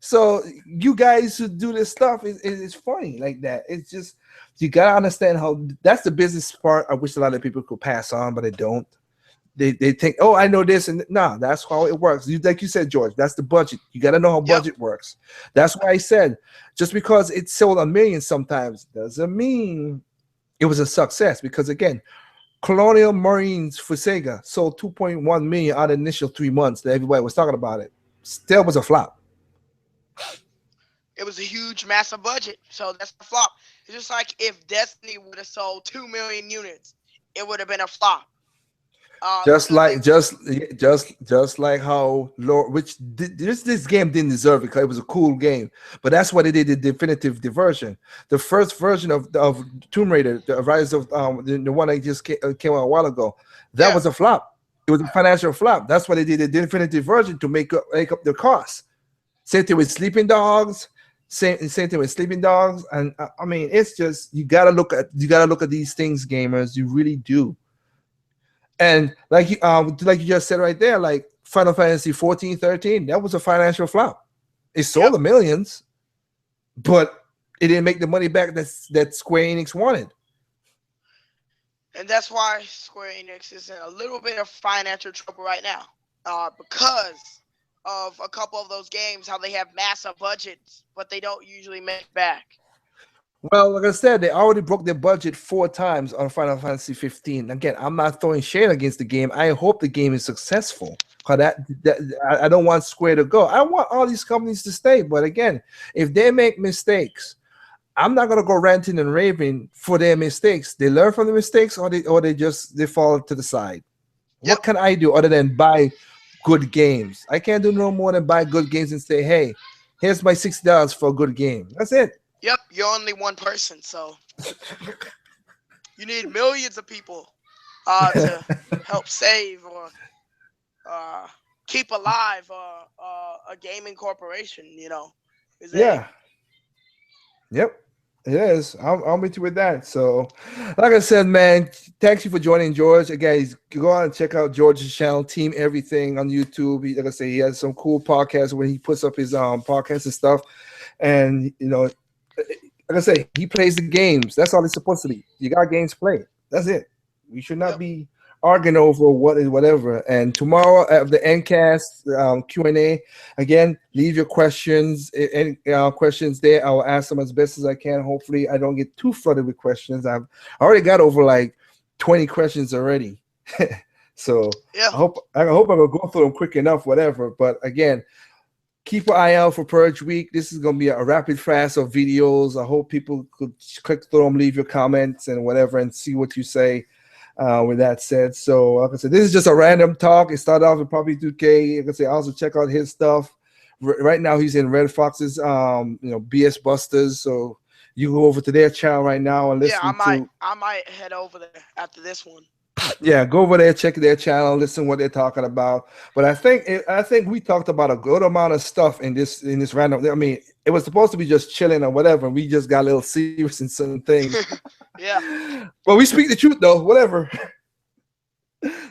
So you guys who do this stuff is funny like that. It's just you gotta understand how that's the business part. I wish a lot of people could pass on, but they don't. They think, oh, I know this, and no, that's how it works. Like you said, George, that's the budget. You gotta know how budget works. That's why I said just because it sold 1 million sometimes doesn't mean it was a success. Because again, Colonial Marines for Sega sold 2.1 million out of the initial 3 months that everybody was talking about it. Still was a flop. It was a huge, massive budget, so that's a flop. It's just like if Destiny would have sold 2 million units, it would have been a flop. Just like how this game didn't deserve it because it was a cool game, but that's why they did the definitive version. The first version of Tomb Raider, the Rise of the one that just came out a while ago, that was a flop. It was a financial flop. That's why they did the definitive version to make up the cost. Same thing with Sleeping Dogs. Same thing with Sleeping Dogs. And I mean, it's just you gotta look at these things, gamers. You really do. And like you just said right there, like Final Fantasy 14, 13, that was a financial flop. It sold the millions, but it didn't make the money back that Square Enix wanted. And that's why Square Enix is in a little bit of financial trouble right now, because of a couple of those games, how they have massive budgets, but they don't usually make back. Well, like I said, they already broke their budget 4 times on Final Fantasy 15. Again, I'm not throwing shade against the game. I hope the game is successful. Cause I don't want Square to go. I want all these companies to stay. But again, if they make mistakes, I'm not gonna go ranting and raving for their mistakes. They learn from the mistakes, or they fall to the side. Yep. What can I do other than buy good games? I can't do no more than buy good games and say, hey, here's my $60 for a good game. That's it. Yep. You're only one person, so you need millions of people to help save or keep alive a gaming corporation. Yeah. Yep. It is. I'm with you with that. So, like I said, man, thanks you for joining, George. Again, go out and check out George's channel, Team Everything on YouTube. Like I say, he has some cool podcasts where he puts up his podcasts and stuff. And like I say, he plays the games. That's all it's supposed to be. You got games played. That's it. We should not be arguing over what is whatever. And tomorrow at the Endcast Q&A, again, leave your questions. Any questions there, I will ask them as best as I can. Hopefully, I don't get too flooded with questions. I've already got over like 20 questions already. So I hope I will go through them quick enough, whatever. But again, keep an eye out for Purge Week. This is going to be a rapid fast of videos. I hope people could click through them, leave your comments and whatever, and see what you say. With that said, so like I said, this is just a random talk. It started off with Puppy 2K. Like I say, also check out his stuff. Right now, he's in Red Fox's, BS Busters. So you go over to their channel right now and listen. Yeah, I might head over there after this one. Yeah, go over there, check their channel, listen what they're talking about. But I think we talked about a good amount of stuff in this random. I mean, it was supposed to be just chilling or whatever. We just got a little serious in certain things. Yeah. But we speak the truth though, whatever.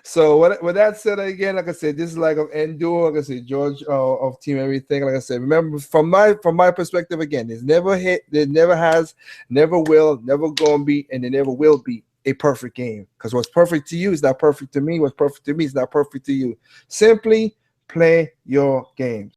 So with that said, again, like I said, this is like an endure. Like I said, George of Team Everything. Like I said, remember from my perspective, again, there's never has, never will, never gonna be, and there never will be a perfect game, because what's perfect to you is not perfect to me. What's perfect to me is not perfect to you. Simply play your games.